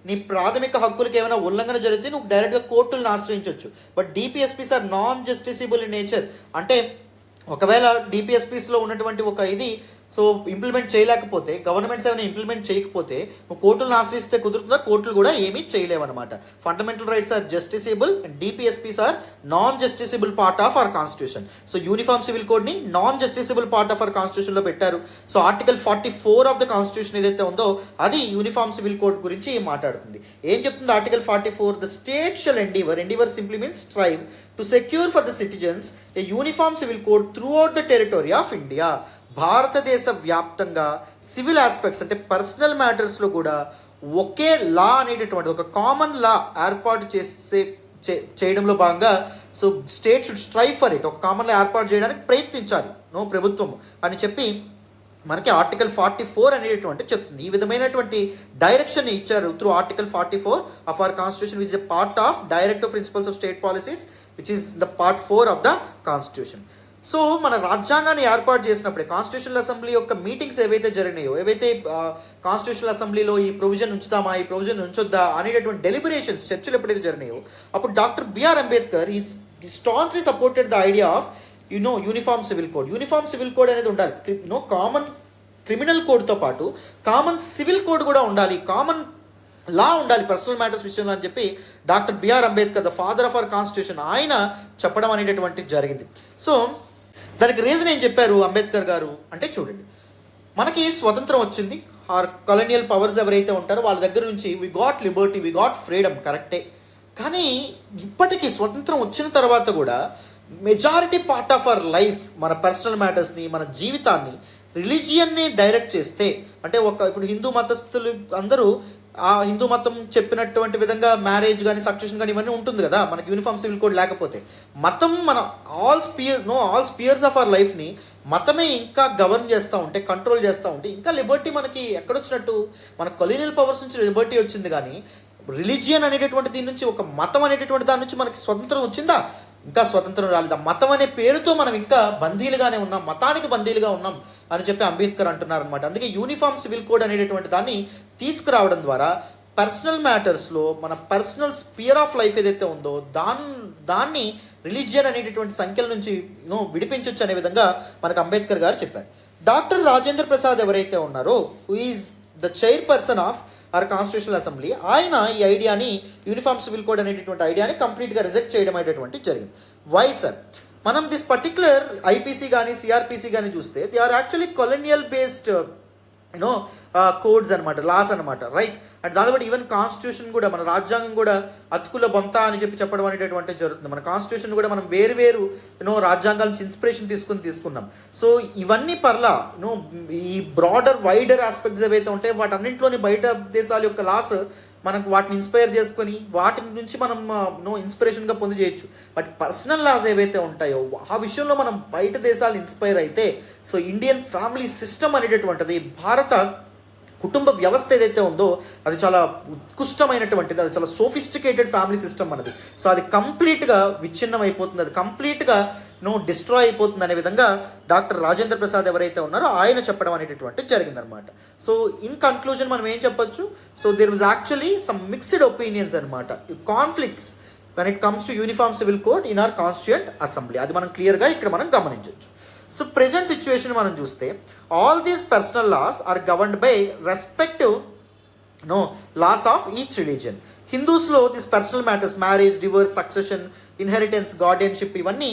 నీ ప్రాథమిక హక్కులకు ఏమైనా ఉల్లంఘన జరిగితే నువ్వు డైరెక్ట్గా కోర్టులను ఆశ్రయించవచ్చు. But DPSPs are non justiciable in nature అంటే ఒకవేళ డిపిఎస్పీస్లో ఉన్నటువంటి ఒక ఇది ఇంప్లిమెంట్ చేయలేకపోతే, గవర్నమెంట్స్ ఏమైనా ఇంప్లిమెంట్ చేయకపోతే నువ్వు కోర్టులను ఆశ్రయిస్తే కుదురుతుందా? కోర్టులు కూడా ఏమీ చేయలేవన్నమాట. Fundamental rights are justiciable and DPSPs are non justiciable part of our constitution. So uniform civil కోడ్ని non justiciable part of our కాన్స్టిట్యూషన్లో పెట్టారు. So article 44 of the constitution ఏదైతే ఉందో అది యూనిఫామ్ సివిల్ కోడ్ గురించి మాట్లాడుతుంది. ఏం చెప్తుంది article 44? The state shall endeavour simply means strive to secure for the citizens a uniform civil code through out the territory of India. భారతదేశ వ్యాప్తంగా సివిల్ ఆస్పెక్ట్స్ అంటే పర్సనల్ మ్యాటర్స్లో కూడా ఒకే లా అనేటటువంటి ఒక కామన్ లా ఏర్పాటు చేయడంలో భాగంగా so state should strive for it. ఒక కామన్ లా ఏర్పాటు చేయడానికి ప్రయత్నించాలి ప్రభుత్వం అని చెప్పి మనకి ఆర్టికల్ 44 అనేటటువంటి చెప్తుంది. ఈ విధమైనటువంటి డైరెక్షన్ ఇచ్చారు through article 44 of our constitution which is a part of directive principles of state policies which is the part 4 of the constitution. So మన రాజ్యాంగాన్ని ఏర్పాటు చేసినప్పుడే కాన్స్టిట్యూషనల్ అసెంబ్లీ యొక్క మీటింగ్స్ ఏవైతే జరిగినాయో, ఏవైతే కాన్స్టిట్యూషనల్ అసెంబ్లీలో ఈ ప్రొవిజన్ ఉంచుతామా, ఈ ప్రొవిజన్ ఉంచొద్దా అనేటటువంటి డెలిబరేషన్స్, చర్చలు ఎప్పుడైతే జరిగినాయో అప్పుడు డాక్టర్ బిఆర్ అంబేద్కర్ ఈ strongly supported the idea of uniform civil code. Uniform civil code అనేది ఉండాలి. కామన్ క్రిమినల్ కోడ్తో పాటు కామన్ సివిల్ కోడ్ కూడా ఉండాలి, కామన్ లా ఉండాలి పర్సనల్ మ్యాటర్స్ విషయంలో అని చెప్పి doctor B R Ambedkar the father of our constitution ఆయన చెప్పడం అనేటటువంటి జరిగింది. సో దానికి రీజన్ ఏం చెప్పారు అంబేద్కర్ గారు అంటే, చూడండి, మనకి స్వతంత్రం వచ్చింది. ఆర్ కొలోనియల్ పవర్స్ ఎవరైతే ఉంటారో వాళ్ళ దగ్గర నుంచి we got liberty, we got freedom, కరెక్టే. కానీ ఇప్పటికీ స్వతంత్రం వచ్చిన తర్వాత కూడా majority part of our life, మన పర్సనల్ మ్యాటర్స్ని, మన జీవితాన్ని రిలీజియన్ని డైరెక్ట్ చేస్తే, అంటే ఇప్పుడు హిందూ మతస్థులు అందరూ ఆ హిందూ మతం చెప్పినటువంటి విధంగా మ్యారేజ్ కానీ సక్సెషన్ కానీ ఇవన్నీ ఉంటుంది కదా. మనకి యూనిఫామ్ సివిల్ కోడ్ లేకపోతే మతం మన ఆల్ స్పియర్స్ ఆఫ్ అవర్ లైఫ్ని మతమే ఇంకా గవర్న్ చేస్తూ ఉంటే, కంట్రోల్ చేస్తూ ఉంటే ఇంకా లిబర్టీ మనకి ఎక్కడొచ్చినట్టు? మన కొలోనియల్ పవర్స్ నుంచి లిబర్టీ వచ్చింది కానీ రిలీజియన్ అనేటటువంటి దీని నుంచి, ఒక మతం అనేటటువంటి దాని నుంచి మనకి స్వతంత్రం వచ్చిందా? ఇంకా స్వతంత్రం రాలేదు. మతం అనే పేరుతో మనం ఇంకా బందీలుగానే ఉన్నాం, మతానికి బందీలుగా ఉన్నాం అని చెప్పి అంబేద్కర్ అంటున్నారు అనమాట. అందుకే యూనిఫామ్ సివిల్ కోడ్ అనేటటువంటి దాన్ని తీసుకురావడం ద్వారా పర్సనల్ మ్యాటర్స్లో మన పర్సనల్ స్పియర్ ఆఫ్ లైఫ్ ఏదైతే ఉందో దాన్ని రిలీజియన్ అనేటటువంటి సంఖ్యల నుంచి విడిపించవచ్చు అనే విధంగా మనకు అంబేద్కర్ గారు చెప్పారు. డాక్టర్ రాజేంద్ర ప్రసాద్ ఎవరైతే ఉన్నారో, who is the chairperson of our constitutional assembly, ఆయన ఈ ఐడియాని యూనిఫామ్ సివిల్ కోడ్ అనేటటువంటి ఐడియాని కంప్లీట్గా రిజెక్ట్ చేయడం అనేటువంటి జరిగింది. Why sir? మనం దిస్ పర్టిక్యులర్ ఐపీసీ కానీ సిఆర్పిసి కానీ చూస్తే they are actually colonial based codes అనమాట, లాస్ అనమాట, రైట్? అండ్ దాదాపు ఈవెన్ కాన్స్టిట్యూషన్ కూడా, మన రాజ్యాంగం కూడా అతుకుల బొంత అని చెప్పడం అనేటటువంటి జరుగుతుంది. మన కాన్స్టిట్యూషన్ కూడా మనం వేరు రాజ్యాంగాల నుంచి ఇన్స్పిరేషన్ తీసుకున్నాం. సో ఇవన్నీ పర్లా ఈ బ్రాడర్ వైడర్ ఆస్పెక్ట్స్ ఏవైతే ఉంటాయో వాటన్నింటిలోని బయట దేశాల యొక్క లాస్ మనకు వాటిని ఇన్స్పైర్ చేసుకొని వాటి నుంచి మనం ఇన్స్పిరేషన్గా పొంది చేయొచ్చు. బట్ పర్సనల్ లాస్ ఏవైతే ఉంటాయో ఆ విషయంలో మనం బయట దేశాలు ఇన్స్పైర్ అయితే, సో ఇండియన్ ఫ్యామిలీ సిస్టమ్ అనేటటువంటిది, భారత కుటుంబ వ్యవస్థ ఏదైతే ఉందో అది చాలా ఉత్కృష్టమైనటువంటిది, అది చాలా సోఫిస్టికేటెడ్ ఫ్యామిలీ సిస్టమ్ అన్నది. సో అది కంప్లీట్గా విచ్ఛిన్నం అయిపోతుంది, అది కంప్లీట్గా డిస్ట్రాయ్ అయిపోతుంది అనే విధంగా డాక్టర్ రాజేంద్ర ప్రసాద్ ఎవరైతే ఉన్నారో ఆయన చెప్పడం అనేటటువంటి జరిగిందనమాట. సో ఇన్ కన్క్లూజన్ మనం ఏం చెప్పొచ్చు? So there was actually some mixed opinions అనమాట, conflicts when it comes to uniform civil code in our constituent assembly. అది మనం క్లియర్గా ఇక్కడ మనం గమనించవచ్చు. సో ప్రెజెంట్ సిచ్యువేషన్ మనం చూస్తే all these personal laws are governed by respective laws of each religion. హిందూస్లో this personal matters, marriage, divorce, succession, inheritance, guardianship, ఇవన్నీ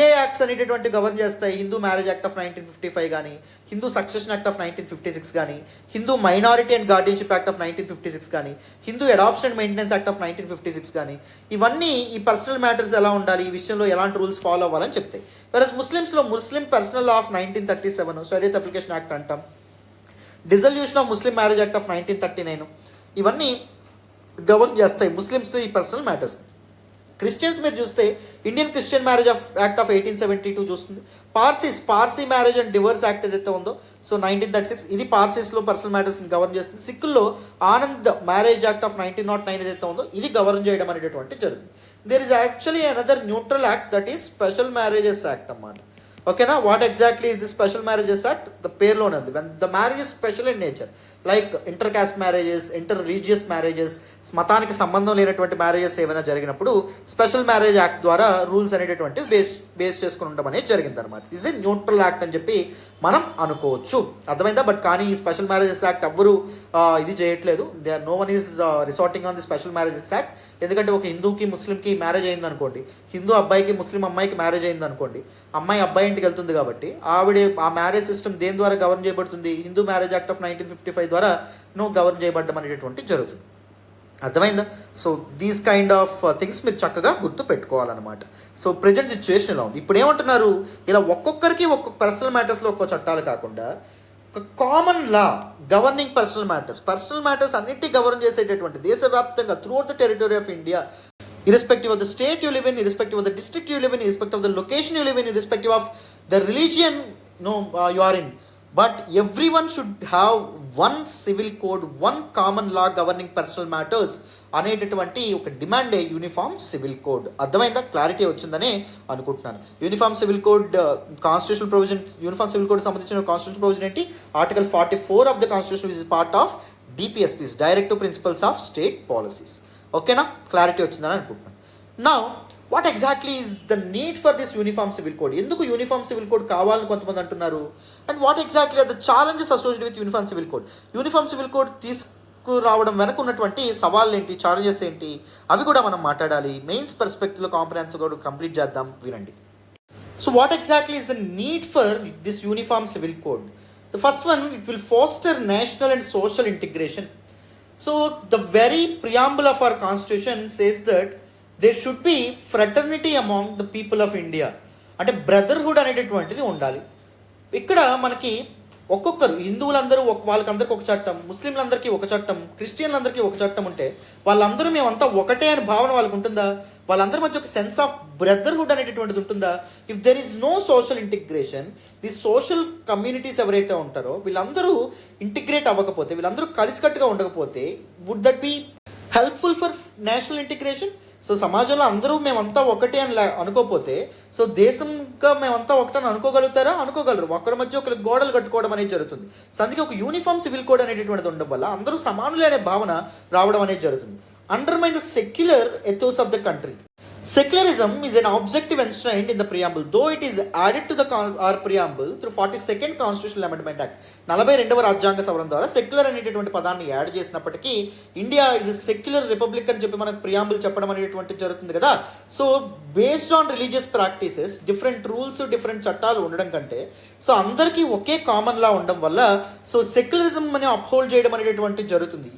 ఏ యాక్ట్స్ అనేటటువంటి గవర్న్ చేస్తాయి? హిందూ మ్యారేజ్ యాక్ట్ ఆఫ్ 1955 కానీ, హిందూ సక్సెషన్ యాక్ట్ ఆఫ్ 1956 కానీ, Hindu minority and guardianship act of 1956 కానీ, Hindu adoption and maintenance act of 1956 కానీ, ఇవన్నీ ఈ పర్సనల్ మ్యాటర్స్ ఎలా ఉండాలి, ఈ విషయంలో ఎలాంటి రూల్స్ ఫాలో అవ్వాలని చెప్తాయి. వెరస్ ముస్లిమ్స్లో Muslim personal law of 1937, Shariat application act అంటాం, dissolution of Muslim marriage act of 1939, ఇవన్నీ గవర్న్ చేస్తాయి ముస్లిమ్స్లో ఈ పర్సనల్ మ్యాటర్స్. క్రిస్టియన్స్ మీరు చూస్తే Indian Christian marriage act of 1872 చూస్తుంది. Parsi marriage and divorce act ఏదైతే ఉందో, సో 1936, ఇది పార్సీస్లో పర్సనల్ మ్యాటర్స్ని గవర్న్ చేస్తుంది. సిక్కుల్లో ఆనంద్ మ్యారేజ్ యాక్ట్ ఆఫ్ 1909 ఏదైతే ఉందో ఇది గవర్న్ చేయడం అనేటటువంటి జరుగుతుంది. There is actually another neutral act, that is special marriages act అన్నమాట. ఓకేనా? What exactly is the special marriages act? The పేరులోనే ఉంది, when the marriage is special in nature, like inter caste marriages, inter religious marriages, మతానికి సంబంధం లేనటువంటి మ్యారేజెస్ ఏమైనా జరిగినప్పుడు స్పెషల్ మ్యారేజ్ యాక్ట్ ద్వారా రూల్స్ అనేటటువంటి బేస్ చేసుకుని ఉండడం అనేది జరిగిందనమాట. ఇది న్యూట్రల్ యాక్ట్ అని చెప్పి మనం అనుకోవచ్చు. అర్థమైందా? బట్ కానీ ఈ స్పెషల్ మ్యారేజెస్ యాక్ట్ ఎవ్వరు ఇది చేయట్లేదు. No one is resorting on the special marriages act. ఎందుకంటే ఒక హిందూకి ముస్లింకి మ్యారేజ్ అయింది అనుకోండి, హిందూ అబ్బాయికి ముస్లిం అమ్మాయికి మ్యారేజ్ అయింది అనుకోండి, అమ్మాయి అబ్బాయి ఇంటికి వెళ్తుంది కాబట్టి ఆ మ్యారేజ్ సిస్టమ్ దేని ద్వారా గవర్న్ చేయబడుతుంది? హిందూ మ్యారేజ్ యాక్ట్ ఆఫ్ 1955 ద్వారా గవర్న్ చేయబడ్డం అనేటటువంటి జరుగుతుంది. అర్థమైందా? So these kind of things మీరు చక్కగా గుర్తు పెట్టుకోవాలన్నమాట. సో ప్రజెంట్ సిచ్యువేషన్ ఎలా ఉంది? ఇప్పుడు ఏమంటున్నారు, ఇలా ఒక్కొక్కరికి ఒక్కొక్క పర్సనల్ మ్యాటర్స్లో ఒక్కో చట్టాలు కాకుండా ఒక common law governing personal matters అన్నిటి గవర్న్ చేసేటటువంటి దేశవ్యాప్తంగా throughout the territory of India, irrespective of the state you live in, irrespective of the district you live in, irrespective of the location you live in, irrespective of the religion you are in, but everyone should have one civil code, one common law governing personal matters అనేటటువంటి ఒక డిమాండే యూనిఫామ్ సివిల్ కోడ్. అర్థమైందా? క్లారిటీ వచ్చిందని అనుకుంటున్నాను. Uniform civil code constitutional provision, uniform civil code సంబంధించిన కాన్స్టిట్యూషనల్ ప్రొవిజన్ ఏంటి? Article 44 of the constitution which is part of DPSPs, directive principles of state policies. ఓకేనా? క్లారిటీ వచ్చిందని అనుకుంటున్నాను. Now what exactly is the need for this uniform civil code? ఎందుకు యూనిఫామ్ సివిల్ కోడ్ కావాలని కొంతమంది అంటున్నారు. And what exactly are the challenges associated with uniform civil code? Uniform civil code తీసుకురావడం వెనక ఉన్నటువంటి సవాళ్ళు ఏంటి, ఛాలెంజెస్ ఏంటి, అవి కూడా మనం మాట్లాడాలి. మెయిన్స్ పర్స్పెక్టివ్లో కాంప్రహెన్సివ్ కూడా కంప్లీట్ చేద్దాం, వినండి. So what exactly is the need for this uniform civil code? The first one, it will foster national and social integration. So the very preamble of our constitution says that there should be fraternity among the people of India. అంటే బ్రదర్హుడ్ అనేటటువంటిది ఉండాలి. ఇక్కడ మనకి ఒక్కొక్కరు హిందువులందరూ వాళ్ళకందరికీ ఒక చట్టం, ముస్లింలందరికీ ఒక చట్టం, క్రిస్టియన్లందరికీ ఒక చట్టం ఉంటే వాళ్ళందరూ మేమంతా ఒకటే అనే భావన వాళ్ళకు ఉంటుందా? వాళ్ళందరి మధ్య ఒక సెన్స్ ఆఫ్ బ్రదర్హుడ్ అనేటటువంటిది ఉంటుందా? If there is no social integration, the social communities ఎవరైతే ఉంటారో వీళ్ళందరూ ఇంటిగ్రేట్ అవ్వకపోతే, వీళ్ళందరూ కలిసికట్టుగా ఉండకపోతే, would that be helpful for national integration? So సమాజంలో అందరూ మేమంతా ఒకటే అని అనుకోపోతే సో దేశంగా మేమంతా ఒకటని అనుకోగలుగుతారా? అనుకోగలరు. ఒకరి మధ్య ఒకరికి గోడలు కట్టుకోవడం అనేది జరుగుతుంది. సో అందుకే ఒక యూనిఫామ్ సివిల్ కోడ్ అనేటటువంటిది ఉండడం వల్ల అందరూ సమానులే అనే భావన రావడం అనేది జరుగుతుంది. Undermine the secular ethos of the country. Secularism is an objective enshrined in the preamble, though it is added to the our preamble through 42nd Constitutional Amendment Act. 42వ రాజ్యాంగ సవరణ ద్వారా సెక్యులర్ అనేటటువంటి పదాన్ని యాడ్ చేసినప్పటికీ India is a secular republic అని చెప్పి మనకు ప్రియాంబుల్ చెప్పడం అనేటువంటి జరుగుతుంది కదా. So based on religious practices different rules different చట్టాలు ఉండడం కంటే సో అందరికీ ఒకే కామన్ లా ఉండడం వల్ల సో సెక్యులరిజం అని అప్హోల్డ్ చేయడం అనేటటువంటి జరుగుతుంది.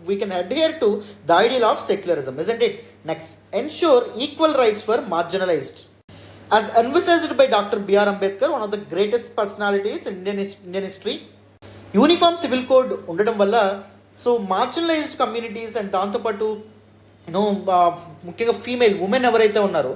We can adhere to the ideal of secularism, isn't it? Next, ensure equal rights for marginalized. As envisaged by Dr. B.R. Ambedkar, one of the greatest personalities in Indian history, uniform civil code ఉండడం వల్ల సో మార్జినలైజ్డ్ కమ్యూనిటీస్ అండ్ దాంతోపాటు ముఖ్యంగా ఫీమేల్ ఉమెన్ ఎవరైతే ఉన్నారో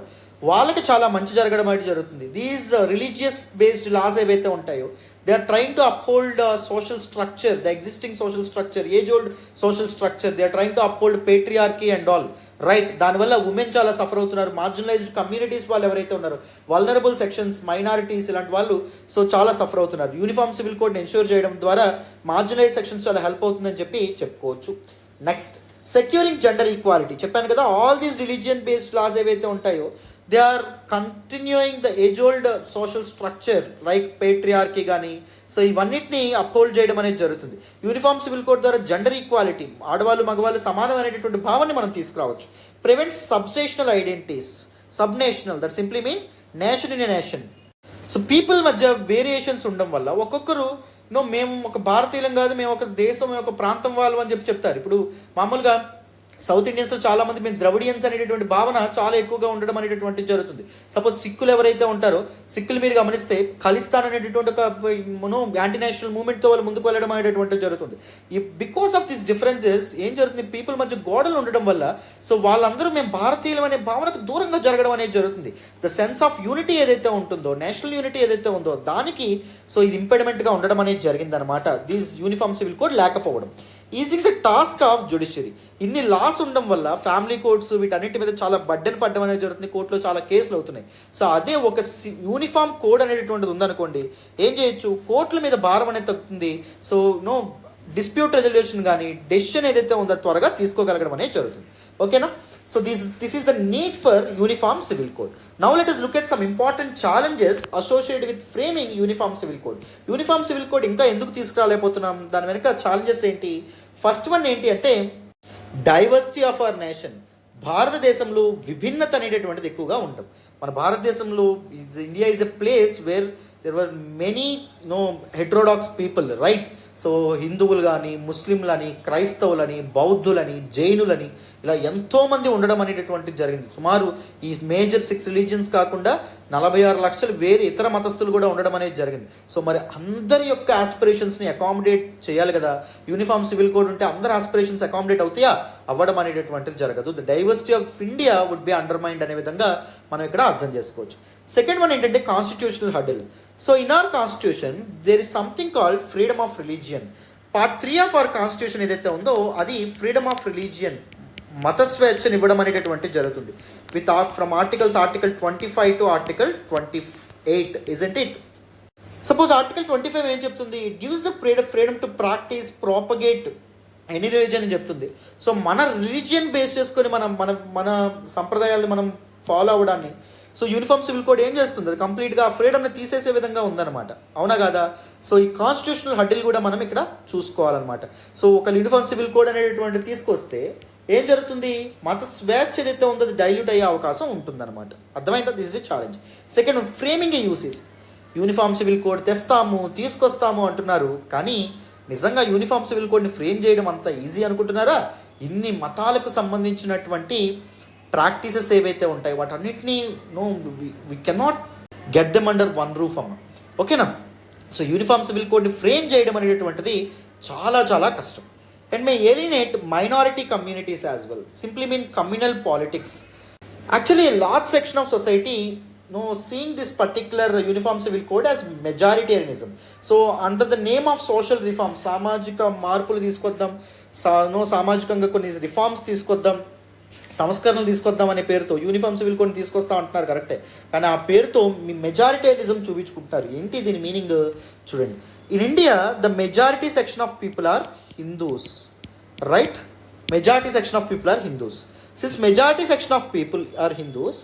వాళ్ళకి చాలా మంచి జరగడం అనేది జరుగుతుంది. దీస్ రిలీజియస్ బేస్డ్ లాస్ ఏవైతే ఉంటాయో they are trying to uphold social structure, the existing social structure, age old social structure. They are trying to uphold patriarchy and all, right? దానివల్ల ఉమెన్ చాలా సఫర్ అవుతున్నారు. మార్జినలైజ్డ్ కమ్యూనిటీస్ వాళ్ళు ఎవరైతే ఉన్నారో, వల్నరబుల్ సెక్షన్స్, మైనారిటీస్, ఇలాంటి వాళ్ళు సో చాలా సఫర్ అవుతున్నారు. యూనిఫామ్ సివిల్ కోడ్ని ఎన్ష్యూర్ చేయడం ద్వారా మార్జినలైజ్డ్ సెక్షన్స్ చాలా హెల్ప్ అవుతుందని చెప్పి చెప్పుకోవచ్చు. Next, securing gender equality. చెప్పాను కదా, all these religion based laws ఏవైతే ఉంటాయో they are continuing the age old social structure like patriarchy కానీ సో ఇవన్నిటిని అప్హోల్డ్ చేయడం అనేది జరుగుతుంది. యూనిఫామ్ సివిల్ కోడ్ ద్వారా జెండర్ ఈక్వాలిటీ, ఆడవాళ్ళు మగవాళ్ళు సమానమైనటువంటి భావాన్ని మనం తీసుకురావచ్చు. Prevents subnational identities. Subnational that simply mean nation in a nation. So people మధ్య వేరియేషన్స్ ఉండడం వల్ల ఒక్కొక్కరు మేము ఒక భారతీయులం కాదు, మేము ఒక దేశం, ఒక ప్రాంతం వాళ్ళు అని చెప్పి చెప్తారు. ఇప్పుడు మామూలుగా సౌత్ ఇండియన్స్లో చాలామంది మేము ద్రవిడియన్స్ అనేటటువంటి భావన చాలా ఎక్కువగా ఉండడం అనేటటువంటిది జరుగుతుంది. సపోజ్ సిక్కులు ఎవరైతే ఉంటారో, సిక్కులు మీరు గమనిస్తే ఖలిస్తాన్ అనేటటువంటి ఒక యాంటీ నేషనల్ మూవ్మెంట్తో వాళ్ళు ముందుకు వెళ్ళడం అనేటటువంటిది జరుగుతుంది. ఈ బికాస్ ఆఫ్ దిస్ డిఫరెన్సెస్ ఏం జరుగుతుంది, పీపుల్ మధ్య గోడలు ఉండడం వల్ల సో వాళ్ళందరూ మేము భారతీయులు అనే భావనకు దూరంగా జరగడం అనేది జరుగుతుంది. ద సెన్స్ ఆఫ్ యూనిటీ ఏదైతే ఉంటుందో, నేషనల్ యూనిటీ ఏదైతే ఉందో దానికి సో ఇది ఇంపెడిమెంట్గా ఉండడం అనేది జరిగిందనమాట. దీస్ యూనిఫామ్ సివిల్ కోడ్ లేకపోవడం. Easing the task of judiciary. ఇన్ని లాస్ ఉండడం వల్ల ఫ్యామిలీ కోర్ట్స్ వీటన్నిటి మీద చాలా బడ్డెన్ పడడం అనేది జరుగుతుంది. కోర్టులో చాలా కేసులు అవుతున్నాయి. సో అదే ఒక యూనిఫామ్ కోడ్ అనేటటువంటిది ఉందనుకోండి, ఏం చేయొచ్చు, కోర్టుల మీద భారం అనేది తగ్గుతుంది. సో డిస్ప్యూట్ రెజల్యూషన్ కానీ డెసిషన్ ఏదైతే ఉందో త్వరగా తీసుకోగలగడం అనేది జరుగుతుంది. ఓకేనా? So this is the need for uniform civil code. Now let us look at some important challenges associated with framing uniform civil code. Uniform civil code ఇంకా ఎందుకు తీసుకురాలేకపోతున్నాం, దాని వెనక ఛాలెంజెస్ ఏంటి? ఫస్ట్ వన్ ఏంటి అంటే డైవర్సిటీ ఆఫ్ అవర్ నేషన్. భారతదేశంలో విభిన్నత అనేటటువంటిది ఎక్కువగా ఉంటాం. మన భారతదేశంలో India is a place where there were many heterodox people, right? So హిందువులు కానీ, ముస్లింలని, క్రైస్తవులని, బౌద్ధులని, జైనులని ఇలా ఎంతోమంది ఉండడం అనేటటువంటిది జరిగింది. సుమారు ఈ మేజర్ 6 రిలీజియన్స్ కాకుండా 46 లక్షలు వేరే ఇతర మతస్థులు కూడా ఉండడం అనేది జరిగింది. సో మరి అందరి యొక్క ఆస్పిరేషన్స్ని అకామిడేట్ చేయాలి కదా. యూనిఫామ్ సివిల్ కోడ్ ఉంటే అందరి ఆస్పిరేషన్స్ అకామిడేట్ అవుతాయా? అవ్వడం అనేటటువంటిది జరగదు. The diversity of India would be undermined అనే విధంగా మనం ఇక్కడ అర్థం చేసుకోవచ్చు. సెకండ్ వన్ ఏంటంటే constitutional hurdle. So in our constitution there is something called freedom of religion. Part 3 of our constitution ఏదైతే ఉందో అది freedom of religion, మత స్వేచ్ఛను ఇవ్వడం అనేటటువంటి జరుగుతుంది. With from article 25 to article 28, isn't it? Suppose article 25 ఏం చెప్తుంది? It gives the freedom to practice, propagate any religion అని చెప్తుంది. సో మన రిలీజియన్ బేస్ చేసుకొని మన సంప్రదాయాలను మనం ఫాలో అవ్వడాన్ని సో యూనిఫామ్ సివిల్ కోడ్ ఏం చేస్తుంది, అది కంప్లీట్గా ఫ్రీడమ్ని తీసేసే విధంగా ఉందన్నమాట. అవునా కాదా? సో ఈ కాన్స్టిట్యూషనల్ హడ్డిల్ కూడా మనం ఇక్కడ చూసుకోవాలన్నమాట. సో ఒక యూనిఫామ్ సివిల్ కోడ్ అనేటువంటిది తీసుకొస్తే ఏం జరుగుతుంది, మత స్వేచ్ఛ ఏదైతే ఉందో అది డైల్యూట్ అయ్యే అవకాశం ఉంటుందన్నమాట. అర్థమైందా? This is challenge. Second, framing A uses. Uniform civil code తీసుకొస్తాము అంటున్నారు, కానీ నిజంగా యూనిఫామ్ సివిల్ కోడ్ని ఫ్రేమ్ చేయడం అంత ఈజీ అనుకుంటున్నారా? ఇన్ని మతాలకు సంబంధించినటువంటి ప్రాక్టీసెస్ ఏవైతే ఉంటాయి వాటన్నిటినీ we cannot get them under one roof అమ్మ. ఓకేనా? సో యూనిఫామ్ సివిల్ కోడ్ని ఫ్రేమ్ చేయడం అనేటటువంటిది చాలా చాలా కష్టం. And may alienate minority communities as well, simply mean communal politics. Actually a large section of society seeing this particular uniform civil code as majoritarianism. So under the name of social reform, సామాజిక మార్పులు తీసుకొద్దాం, సామాజికంగా కొన్ని రిఫార్మ్స్ తీసుకొద్దాం, సంస్కరణలు తీసుకొద్దామనే పేరుతో యూనిఫామ్ సివిల్ కోడ్ తీసుకొస్తా అంటున్నారు కరెక్టే, కానీ ఆ పేరుతో మీ మెజారిటేరిజం చూపించుకుంటారు. ఏంటి దీని మీనింగ్ చూడండి. In India the majority section of people are Hindus, right? Majority section of people are Hindus. Since majority section of people are Hindus,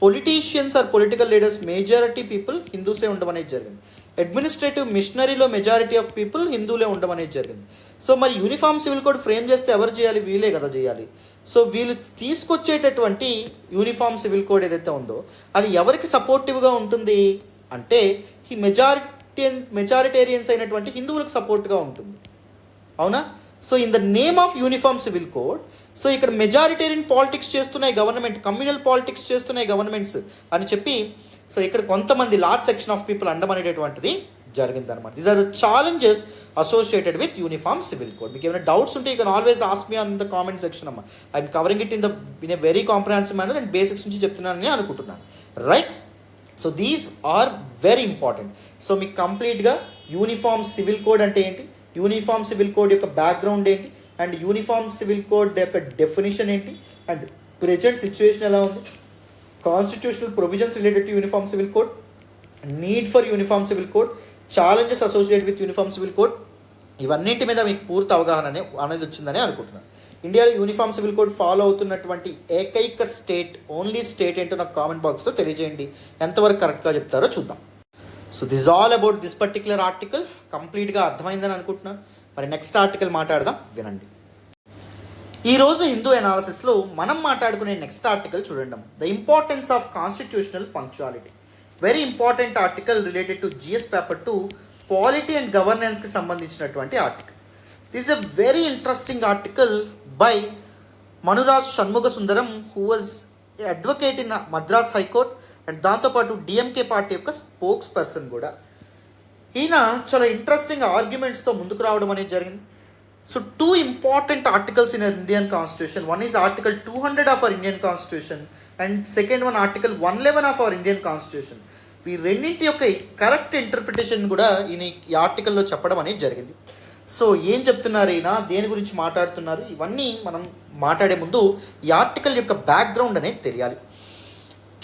politicians or political leaders majority people హిందూసే ఉండడం అనేది జరిగింది. అడ్మినిస్ట్రేటివ్ మిషనరీలో మెజారిటీ ఆఫ్ పీపుల్ హిందూలే ఉండడం అనేది జరిగింది. సో మరి యూనిఫామ్ సివిల్ కోడ్ ఫ్రేమ్ చేస్తే ఎవరు చేయాలి? వీళ్ళే కదా చేయాలి. సో వీళ్ళు తీసుకొచ్చేటటువంటి యూనిఫామ్ సివిల్ కోడ్ ఏదైతే ఉందో అది ఎవరికి సపోర్టివ్గా ఉంటుంది అంటే ఈ మెజారిటేరియన్స్ అయినటువంటి హిందువులకు సపోర్ట్గా ఉంటుంది, అవునా? So in the name of uniform civil code, so ఇక్కడ మెజారిటేరియన్ పాలిటిక్స్ చేస్తున్నాయి గవర్నమెంట్, కమ్యూనల్ పాలిటిక్స్ చేస్తున్నాయి గవర్నమెంట్స్ అని చెప్పి, సో ఇక్కడ కొంతమంది లార్జ్ సెక్షన్ ఆఫ్ పీపుల్ అండమనేటటువంటిది జరిగింది అనమాట. These are the challenges associated with uniform civil code. మీకు ఏమైనా డౌట్స్ ఉంటే you can always ask me on the comment section అమ్మా. I'm covering it in a very comprehensive manner and basics నుంచి చెప్తున్నానని అనుకుంటున్నాను, right? So these are very important. So మీకు కంప్లీట్గా యూనిఫామ్ సివిల్ కోడ్ అంటే ఏంటి, యూనిఫామ్ సివిల్ కోడ్ యొక్క బ్యాక్గ్రౌండ్ ఏంటి, అండ్ యూనిఫామ్ సివిల్ కోడ్ యొక్క డెఫినేషన్ ఏంటి, అండ్ ప్రెజెంట్ సిచ్యువేషన్ ఎలా ఉంది, constitutional provisions related to uniform civil code, need for uniform civil code, challenges associated with uniform civil code, ఇవన్నింటి మీద మీకు పూర్తి అవగాహన అనేది వచ్చిందని అనుకుంటున్నాను. ఇండియాలో యూనిఫామ్ సివిల్ కోడ్ ఫాలో అవుతున్నటువంటి ఏకైక స్టేట్, ఓన్లీ స్టేట్ ఏంటో నాకు కామెంట్ బాక్స్లో తెలియజేయండి. ఎంతవరకు కరెక్ట్గా చెప్తారో చూద్దాం. So this all about this particular article. కంప్లీట్గా అర్థమైందని అనుకుంటున్నాను. మరి నెక్స్ట్ ఆర్టికల్ మాట్లాడదాం, వినండి. ఈరోజు హిందూ అనాలిసిస్లో మనం మాట్లాడుకునే నెక్స్ట్ ఆర్టికల్ చూడండి, the importance of constitutional punctuality. Very important article related to GS paper 2 polity and గవర్నెన్స్కి సంబంధించినటువంటి article. This a very interesting article by Manuraj Shanmuga Sundaram, who was advocate in Madras high court and దాంతోపాటు డిఎంకే పార్టీ యొక్క స్పోక్స్ పర్సన్ కూడా. ఈయన చాలా ఇంట్రెస్టింగ్ ఆర్గ్యుమెంట్స్తో ముందుకు రావడం అనేది జరిగింది. So 2 important articles in our Indian constitution. One is article 200 of our Indian constitution and second one article 111 of our Indian constitution. ఈ రెండింటి యొక్క కరెక్ట్ ఇంటర్ప్రిటేషన్ కూడా ఈ ఆర్టికల్లో చెప్పడం అనేది జరిగింది. సో ఏం చెప్తున్నారు ఈయన, దేని గురించి మాట్లాడుతున్నారు, ఇవన్నీ మనం మాట్లాడే ముందు ఈ ఆర్టికల్ యొక్క బ్యాక్గ్రౌండ్ అనేది తెలియాలి.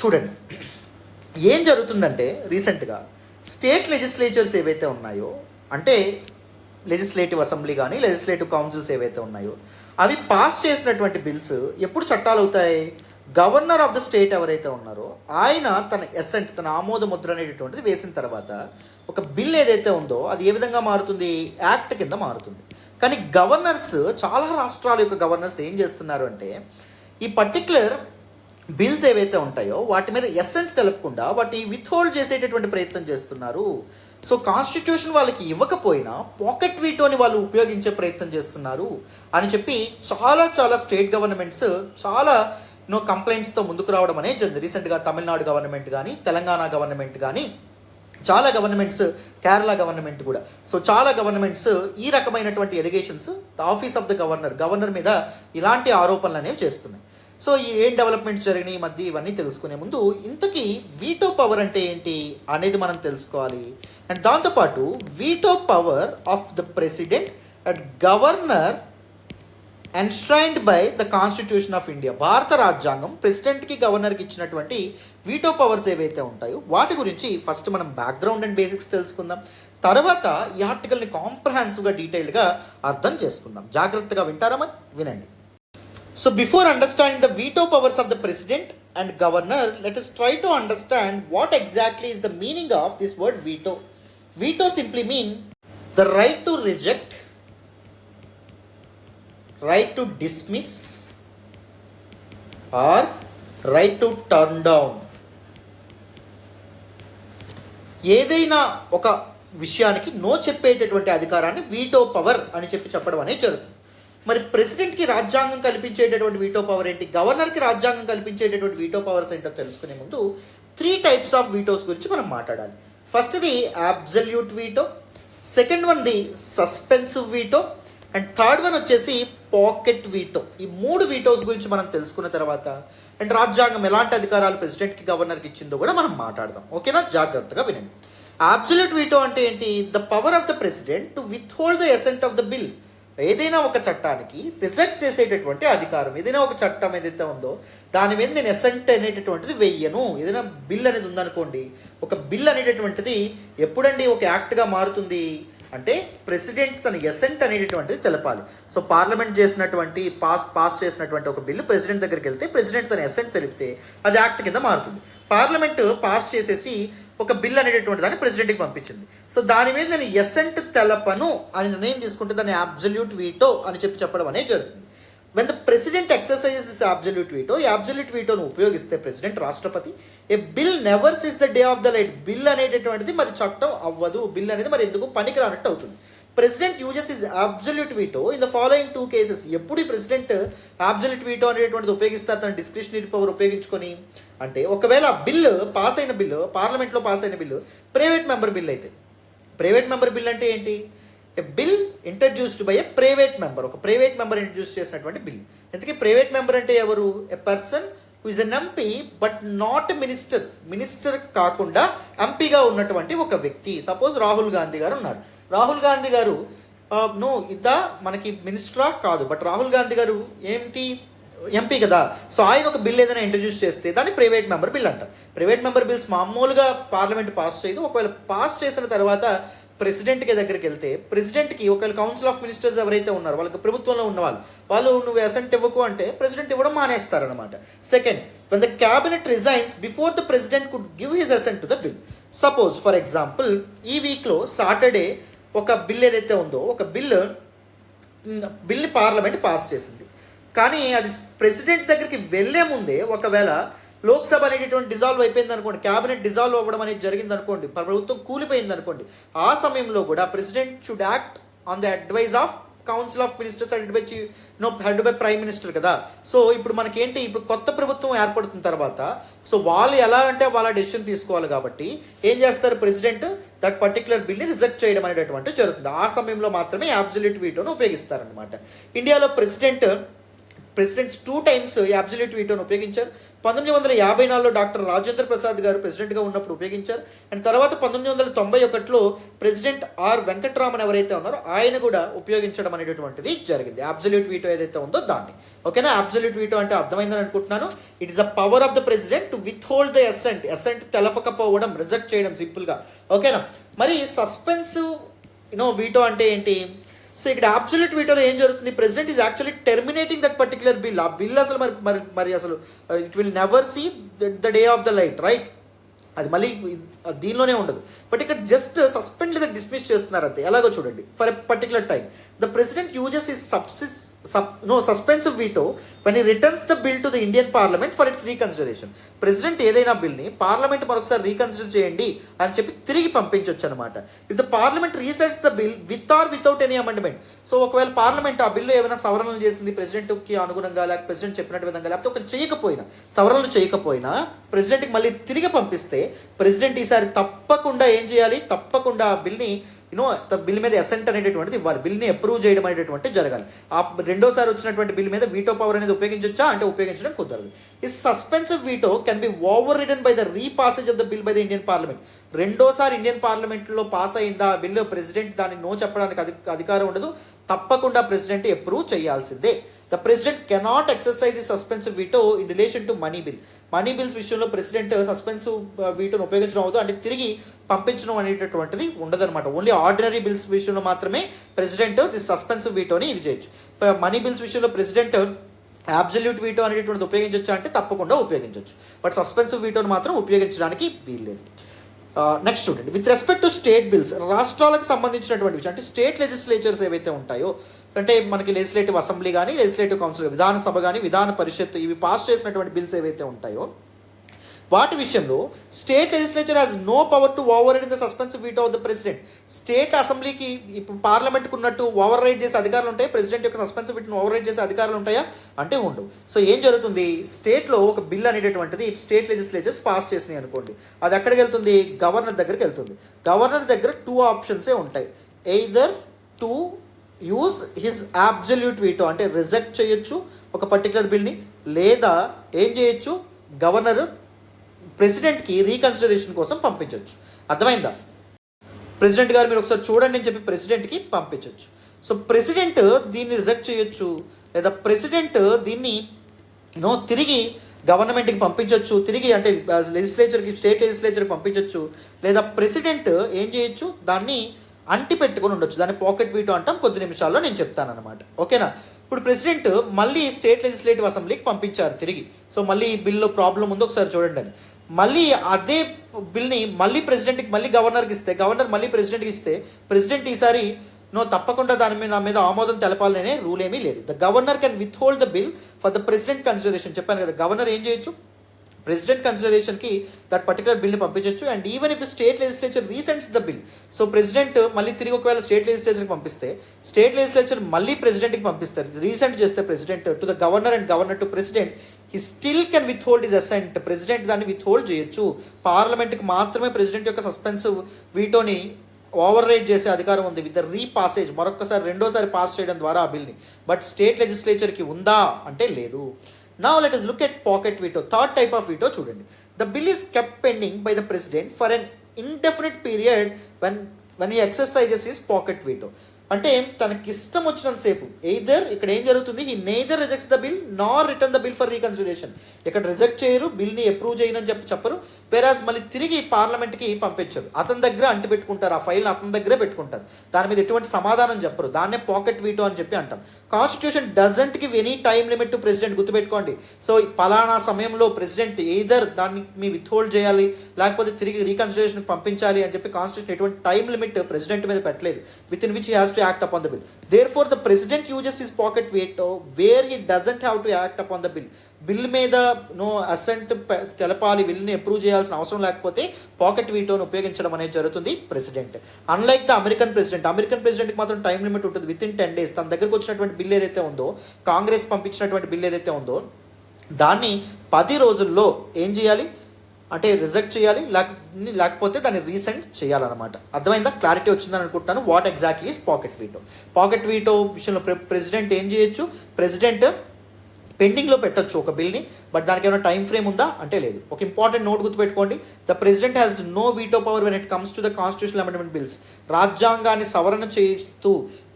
చూడండి, ఏం జరుగుతుందంటే రీసెంట్గా స్టేట్ లెజిస్లేచర్స్ ఏవైతే ఉన్నాయో, అంటే లెజిస్లేటివ్ అసెంబ్లీ కానీ లెజిస్లేటివ్ కౌన్సిల్స్ ఏవైతే ఉన్నాయో అవి పాస్ చేసినటువంటి బిల్స్ ఎప్పుడు చట్టాలు అవుతాయి? గవర్నర్ ఆఫ్ ద స్టేట్ ఎవరైతే ఉన్నారో ఆయన తన ఎసెంట్, తన ఆమోద ముద్ర అనేటటువంటిది వేసిన తర్వాత ఒక బిల్ ఏదైతే ఉందో అది ఏ విధంగా మారుతుంది? యాక్ట్ కింద మారుతుంది. కానీ గవర్నర్స్, చాలా రాష్ట్రాల యొక్క గవర్నర్స్ ఏం చేస్తున్నారు అంటే ఈ పర్టిక్యులర్ బిల్స్ ఏవైతే ఉంటాయో వాటి మీద ఎసెంట్ తెలపకుండా వాటిని విత్హోల్డ్ చేసేటటువంటి ప్రయత్నం చేస్తున్నారు. సో కాన్స్టిట్యూషన్ వాళ్ళకి ఇవ్వకపోయినా పాకెట్ వీటోని వాళ్ళు ఉపయోగించే ప్రయత్నం చేస్తున్నారు అని చెప్పి చాలా స్టేట్ గవర్నమెంట్స్ చాలా కంప్లైంట్స్తో ముందుకు రావడం అనేది జరిగింది. రీసెంట్గా తమిళనాడు గవర్నమెంట్ కానీ, తెలంగాణ గవర్నమెంట్ కానీ, చాలా గవర్నమెంట్స్, కేరళ గవర్నమెంట్ కూడా, సో చాలా గవర్నమెంట్స్ ఈ రకమైనటువంటి allegations office of the governor మీద ఇలాంటి ఆరోపణలు అనేవి చేస్తున్నాయి. సో ఈ ఏం డెవలప్మెంట్స్ జరిగినాయి ఈ మధ్య, ఇవన్నీ తెలుసుకునే ముందు ఇంతకీ వీటో పవర్ అంటే ఏంటి అనేది మనం తెలుసుకోవాలి. అండ్ దాంతోపాటు veto power of the president and governor enshrined by the constitution of India. భారత రాజ్యాంగం ప్రెసిడెంట్కి గవర్నర్కి ఇచ్చినటువంటి వీటో పవర్స్ ఏవైతే ఉంటాయో వాటి గురించి ఫస్ట్ మనం బ్యాక్గ్రౌండ్ అండ్ బేసిక్స్ తెలుసుకుందాం. తర్వాత ఈ ఆర్టికల్ని కాంప్రహెన్సివ్గా డీటెయిల్గా అర్థం చేసుకుందాం. జాగ్రత్తగా వింటారా? మరి వినండి. So before understanding the veto powers of the president and governor, let us try to understand what exactly is the meaning of this word veto. Veto simply means the right to reject, right to dismiss, or right to turn down. ఏదైనా ఒక విషయానికి నో చెప్పేటటువంటి అధికారాన్ని వీటో పవర్ అని చెప్పడం అనేది జరుగుతుంది. మరి ప్రెసిడెంట్కి రాజ్యాంగం కల్పించేటటువంటి వీటో పవర్ ఏంటి, గవర్నర్కి రాజ్యాంగం కల్పించేటటువంటి వీటో పవర్స్ ఏంటో తెలుసుకునే ముందు 3 types ఆఫ్ వీటోస్ గురించి మనం మాట్లాడాలి. ఫస్ట్ది absolute veto, second one the suspensive veto, and third one వచ్చేసి పాకెట్ వీటో. ఈ 3 వీటోస్ గురించి మనం తెలుసుకున్న తర్వాత అండ్ రాజ్యాంగం ఎలాంటి అధికారాలు ప్రెసిడెంట్కి గవర్నర్కి ఇచ్చిందో కూడా మనం మాట్లాడదాం. ఓకేనా? జాగ్రత్తగా వినండి. అబ్సల్యూట్ వీటో అంటే ఏంటి? The power of the president to withhold the Accent of the bill ఏదైనా ఒక చట్టానికి రిజెక్ట్ చేసేటటువంటి అధికారం, ఏదైనా ఒక చట్టం ఏదైతే ఉందో దాని మీద నేను ఎసెంట్ అనేటటువంటిది వెయ్యను. ఏదైనా బిల్ అనేది ఉందనుకోండి, ఒక బిల్ అనేటటువంటిది ఎప్పుడండి ఒక యాక్ట్గా మారుతుంది అంటే ప్రెసిడెంట్ తన ఎసెంట్ అనేటటువంటిది తెలపాలి. సో పార్లమెంట్ చేసినటువంటి పాస్ చేసినటువంటి ఒక బిల్లు ప్రెసిడెంట్ దగ్గరికి వెళ్తే ప్రెసిడెంట్ తన ఎసెంట్ తెలిపితే అది యాక్ట్ కింద మారుతుంది. పార్లమెంట్ పాస్ చేసేసి ఒక బిల్ అనేటటువంటి దాన్ని ప్రెసిడెంట్కి పంపించింది. సో దాని మీద నేను ఎసెంట్ తెలపను అని నిర్ణయం తీసుకుంటే దాన్ని అబ్సల్యూట్ వీటో అని చెప్పడం అనేది జరుగుతుంది. When the president exercises this absolute veto, ఈ అబ్సల్యూట్ వీటోను ఉపయోగిస్తే ప్రెసిడెంట్ రాష్ట్రపతి a bill never sees the day of the light, bill అనేటటువంటిది మరి చట్టం అవ్వదు, బిల్ అనేది మరి ఎందుకు పనికిరానట్టు అవుతుంది. President uses is absolute veto in the following 2 cases. ఎప్పుడు ఈ ప్రెసిడెంట్ అబ్సల్యూట్ వీటో అనేటువంటిది ఉపయోగిస్తారు తన డిస్క్రిషనరీ పవర్ ఉపయోగించుకొని అంటే ఒకవేళ బిల్లు పాస్ అయిన బిల్లు, పార్లమెంట్లో పాస్ అయిన బిల్లు ప్రైవేట్ మెంబర్ బిల్ అయితే, ప్రైవేట్ మెంబర్ బిల్ అంటే ఏంటి, a bill introduced by a private member, ఒక ప్రైవేట్ మెంబర్ ఇంట్రడ్యూస్ చేసినటువంటి బిల్. ఎందుకంటే ప్రైవేట్ మెంబర్ అంటే ఎవరు, a person who is an MP but not minister, minister కాకుండా ఎంపీగా ఉన్నటువంటి ఒక వ్యక్తి. సపోజ్ రాహుల్ గాంధీ గారు ఉన్నారు, రాహుల్ గాంధీ గారు మనకి మినిస్టరా కాదు, బట్ రాహుల్ గాంధీ గారు ఏంటి ఎంపీ కదా. సో ఆయన ఒక బిల్ ఏదైనా ఇంట్రడ్యూస్ చేస్తే దాన్ని ప్రైవేట్ మెంబర్ బిల్ అంటారు. ప్రైవేట్ మెంబర్ బిల్స్ మామూలుగా పార్లమెంట్ పాస్ చేయదు. ఒకవేళ పాస్ చేసిన తర్వాత ప్రెసిడెంట్కి దగ్గరికి వెళ్తే ప్రెసిడెంట్కి ఒకవేళ కౌన్సిల్ ఆఫ్ మినిస్టర్స్ ఎవరైతే ఉన్నారో వాళ్ళకి ప్రభుత్వంలో ఉన్న వాళ్ళు నువ్వు అసెంట్ ఇవ్వకు అంటే ప్రెసిడెంట్ ఇవ్వడం మానేస్తారనమాట. Second, when the cabinet resigns before the president could give his assent to the bill. Suppose for example ఈ వీక్లో సాటర్డే ఒక బిల్ ఏదైతే ఉందో ఒక బిల్ని పార్లమెంట్ పాస్ చేసింది, కానీ అది ప్రెసిడెంట్ దగ్గరికి వెళ్ళే ముందే ఒకవేళ లోక్సభ అనేటటువంటి డిజాల్వ్ అయిపోయింది అనుకోండి, క్యాబినెట్ డిజాల్వ్ అవ్వడం అనేది జరిగింది అనుకోండి, ప్రభుత్వం కూలిపోయింది అనుకోండి, ఆ సమయంలో కూడా president should act on the advice of council of ministers head by prime minister కదా. సో ఇప్పుడు మనకేంటి, ఇప్పుడు కొత్త ప్రభుత్వం ఏర్పడుతున్న తర్వాత సో వాళ్ళు ఎలా అంటే వాళ్ళ డెసిషన్ తీసుకోవాలి కాబట్టి ఏం చేస్తారు, ప్రెసిడెంట్ దట్ పర్టికులర్ బిల్ని రిజెక్ట్ చేయడం అనేటటువంటి జరుగుతుంది. ఆ సమయంలో మాత్రమే అబ్సల్యూట్ వీటోను ఉపయోగిస్తారనమాట. ఇండియాలో ప్రెసిడెంట్స్ 2 times అబ్సల్యూట్ వీటోను ఉపయోగించారు. 1954లో డాక్టర్ రాజేంద్ర ప్రసాద్ గారు ప్రెసిడెంట్గా ఉన్నప్పుడు ఉపయోగించారు. అండ్ తర్వాత 1991లో ప్రెసిడెంట్ ఆర్ వెంకట్రామన్ ఎవరైతే ఉన్నారో ఆయన కూడా ఉపయోగించడం అనేటటువంటిది జరిగింది. అబ్సల్యూట్ వీటో ఏదైతే ఉందో దాన్ని. ఓకేనా, అబ్సల్యూట్ వీటో అంటే అర్థమైందని అనుకుంటున్నాను. It is a power of the president to withhold the assent తెలపకపోవడం, రిజెక్ట్ చేయడం సింపుల్గా. ఓకేనా, మరి సస్పెన్సివ్ వీటో అంటే ఏంటి. సో ఇక్కడ అబ్సల్యూట్ వీటోలో ఏం జరుగుతుంది, president is actually terminating that particular bill. ఆ బిల్ అసలు మరి అసలు it will never see the day of the light, right, అది మళ్ళీ దీనిలోనే ఉండదు. బట్ ఇక్కడ జస్ట్ సస్పెండ్ లేదా డిస్మిస్ చేస్తున్నారు అంతే. ఎలాగో చూడండి, for a particular time the president uses is suspensive veto when he returns the bill to the Indian Parliament for its reconsideration. President ఏదైనా బిల్ని పార్లమెంట్ మరొకసారి రీకన్సిడర్ చేయండి అని చెప్పి తిరిగి పంపించవచ్చు అనమాట. If the parliament resets the bill with or without any amendment. So ఒకవేళ పార్లమెంట్ ఆ బిల్లు ఏమైనా సవరణలు చేసింది ప్రెసిడెంట్కి అనుగుణంగా, లేకపోతే ప్రెసిడెంట్ చెప్పినట్టు విధంగా, లేకపోతే ఒకరు చేయకపోయినా, సవరణలు చేయకపోయినా ప్రెసిడెంట్కి మళ్ళీ తిరిగి పంపిస్తే ప్రెసిడెంట్ ఈసారి తప్పకుండా ఏం చేయాలి, తప్పకుండా ఆ బిల్ని బిల్ మీద అసెంట్ అనేటటువంటిది ఇవ్వాలి, బిల్ని అప్రూవ్ చేయడం అనేటటువంటి జరగాలి. ఆ రెండోసారి వచ్చినటువంటి బిల్ మీద వీటో పవర్ అనేది ఉపయోగించవచ్చా అంటే ఉపయోగించడం కుదరదు. ఈ suspensive veto can be overridden by the repassage of the bill by the Indian parliament. రెండోసారి ఇండియన్ పార్లమెంట్లో పాస్ అయిందా ఆ బిల్లు, ప్రెసిడెంట్ దాన్ని నో చెప్పడానికి అధికారం ఉండదు, తప్పకుండా ప్రెసిడెంట్ అప్రూవ్ చేయాల్సిందే. The president cannot exercise the suspensive veto in relation to money bill. Money bills విషయంలో ప్రెసిడెంట్ సస్పెన్సివ్ వీటోను ఉపయోగించడం అవుతుంది, అంటే తిరిగి పంపించడం అనేటటువంటిది ఉండదన్నమాట. ఓన్లీ ఆర్డినరీ బిల్స్ విషయంలో మాత్రమే ప్రెసిడెంట్ ది సస్పెన్సివ్ వీటోని ఇది చేయొచ్చు. మనీ బిల్స్ విషయంలో ప్రెసిడెంట్ అబ్సల్యూట్ వీటో అనేటటువంటిది ఉపయోగించవచ్చు అంటే తప్పకుండా ఉపయోగించవచ్చు, బట్ సస్పెన్సివ్ వీటోని మాత్రం ఉపయోగించడానికి వీల్లేదు. నెక్స్ట్ చూడండి, with respect to state bills, రాష్ట్రాలకు సంబంధించినటువంటి విషయం అంటే స్టేట్ లెజిస్లేచర్స్ ఏవైతే ఉంటాయో, అంటే మనకి లెజిస్లేటివ్ అసెంబ్లీ కానీ, లెజిస్లేటివ్ కౌన్సిల్, విధానసభ కానీ, విధాన పరిషత్, ఇవి పాస్ చేసినటువంటి బిల్స్ ఏవైతే ఉంటాయో వాటి విషయంలో state legislature has no power to override in the suspensive veto of the president. State అసెంబ్లీకి ఇప్పుడు పార్లమెంట్కి ఉన్నట్టు ఓవర్ రైడ్ చేసే అధికారులు ఉంటాయి, ప్రెసిడెంట్ యొక్క సస్పెన్సివ్ వీటోని ఓవర్ రైడ్ చేసే అధికారులు ఉంటాయా అంటే ఉండవు. సో ఏం జరుగుతుంది, స్టేట్లో ఒక బిల్ అనేటటువంటిది స్టేట్ లెజిస్లేచర్స్ పాస్ చేసినాయి అనుకోండి, అది ఎక్కడికి వెళ్తుంది, గవర్నర్ దగ్గరికి వెళ్తుంది. గవర్నర్ దగ్గర 2 ఆప్షన్సే ఉంటాయి, either to use his absolute veto అంటే రిజెక్ట్ చేయొచ్చు ఒక పర్టికులర్ బిల్ని, లేదా ఏం చేయొచ్చు, గవర్నర్ ప్రెసిడెంట్కి రీకన్సిడరేషన్ కోసం పంపించవచ్చు. అర్థమైందా, ప్రెసిడెంట్ గారు మీరు ఒకసారి చూడండి అని చెప్పి ప్రెసిడెంట్కి పంపించవచ్చు. సో ప్రెసిడెంట్ దీన్ని రిజెక్ట్ చేయొచ్చు, లేదా ప్రెసిడెంట్ దీన్ని తిరిగి గవర్నమెంట్కి పంపించవచ్చు, తిరిగి అంటే లెజిస్లేచర్కి, స్టేట్ లెజిస్లేచర్కి పంపించవచ్చు, లేదా ప్రెసిడెంట్ ఏం చేయొచ్చు, దాన్ని అంటి పెట్టుకొని ఉండొచ్చు. దాన్ని పాకెట్ వీటో అంటాం. కొద్ది నిమిషాల్లో నేను చెప్తానన్నమాట. ఓకేనా? ఇప్పుడు ప్రెసిడెంట్ మళ్ళీ స్టేట్ లెజిస్లేటివ్ అసెంబ్లీకి పంపించారు తిరిగి. సో మళ్ళీ ఈ బిల్లో ప్రాబ్లం ఉందో ఒకసారి చూడండి అని. మళ్ళీ అదే బిల్ని మళ్ళీ ప్రెసిడెంట్కి, మళ్ళీ గవర్నర్కి ఇస్తే, గవర్నర్ మళ్ళీ ప్రెసిడెంట్కి ఇస్తే, ప్రెసిడెంట్ ఈసారి తప్పకుండా దాని మీద నా మీద ఆమోదం తెలపాలనే రూల్ ఏమీ లేదు. The governor can withhold the bill for the president consideration. చెప్పాను కదా, గవర్నర్ ఏం చేయొచ్చు, ప్రెసిడెంట్ కన్సిడరేషన్కి దట్ పర్టికులర్ బిల్ని పంపించవచ్చు. And even if the state legislature recents the bill, so president మళ్ళీ తిరిగి ఒకవేళ స్టేట్ లెజిస్లేచర్కి పంపిస్తే, స్టేట్ లెజిస్లేచర్ మళ్ళీ ప్రెసిడెంట్కి పంపిస్తారు, రీసెంట్ చేస్తే president to the governor and governor to president, he still can withhold is assent. President దాన్ని విత్ హోల్డ్ చేయొచ్చు. పార్లమెంట్కి మాత్రమే ప్రెసిడెంట్ యొక్క సస్పెన్సివ్ వీటోని ఓవర్ రైడ్ చేసే అధికారం ఉంది విత్ ద రీపాసేజ్, మరొకసారి రెండోసారి పాస్ చేయడం ద్వారా ఆ బిల్ని. బట్ స్టేట్ లెజిస్లేచర్కి ఉందా అంటే లేదు. Now let us look at pocket veto. Third type of veto చూడండి. The bill is kept pending by the president for an indefinite period when he exercises his pocket veto. అంటే తనకి ఇష్టం వచ్చినంతసేపు ఎయిదర్ ఇక్కడ ఏం జరుగుతుంది, he neither rejects the bill nor return the bill for reconsideration. ఇక్కడ రిజెక్ట్ చేయరు, బిల్ని అప్రూవ్ చేయనని చెప్పరు, వేరాజ్ మళ్ళీ తిరిగి పార్లమెంట్కి పంపించరు. అతని దగ్గర అంటి పెట్టుకుంటారు, ఆ ఫైల్ అతని దగ్గరే పెట్టుకుంటారు, దాని మీద ఎటువంటి సమాధానం చెప్పరు. దాన్నే పాకెట్ వీటో అని చెప్పి అంటాం. Constitution doesn't give any time limit to president. గుర్తుపెట్టుకోండి. సో పలానా సమయంలో ప్రెసిడెంట్ ఎయిదర్ దాన్ని మీ విత్హోల్డ్ చేయాలి, లేకపోతే తిరిగి రీకన్సిడరేషన్కి పంపించాలి అని చెప్పి కాన్స్టిట్యూషన్ ఎటువంటి టైం లిమిట్ ప్రెసిడెంట్ మీద పెట్టలేదు, with in which he has to act upon the bill. Therefore the president uses his pocket veto where he doesn't have to act upon the bill. Bill మీద అసెంట్ తెలపాలి, బిల్ని అప్రూవ్ చేయాల్సిన అవసరం లేకపోతే పాకెట్ వీటోను ఉపయోగించడం అనేది జరుగుతుంది ప్రెసిడెంట్. అన్లైక్ ద అమెరికన్ ప్రెసిడెంట్కి మాత్రం టైం లిమిట్ ఉంటుంది. విత్ ఇన్ 10 days తన దగ్గరకు వచ్చినటువంటి బిల్ ఏదైతే ఉందో, కాంగ్రెస్ పంపించినటువంటి బిల్ ఏదైతే ఉందో, దాన్ని 10 రోజుల్లో ఏం చేయాలి అంటే రిజెక్ట్ చేయాలి, లేకపోతే దాన్ని రీసెంట్ చేయాలన్నమాట. అర్థమైందా? క్లారిటీ వచ్చిందని అనుకుంటున్నాను. What exactly is pocket veto. Pocket veto విషయంలో ప్రెసిడెంట్ ఏం చేయొచ్చు, ప్రెసిడెంట్ పెండింగ్లో పెట్టొచ్చు ఒక బిల్ని, బట్ దానికి ఏమైనా టైం ఫ్రేమ్ ఉందా అంటే లేదు. ఒక ఇంపార్టెంట్ నోట్ గుర్తుపెట్టుకోండి, the president has no veto power when it comes to the constitutional amendment bills. రాజ్యాంగాన్ని సవరణ చేస్తూ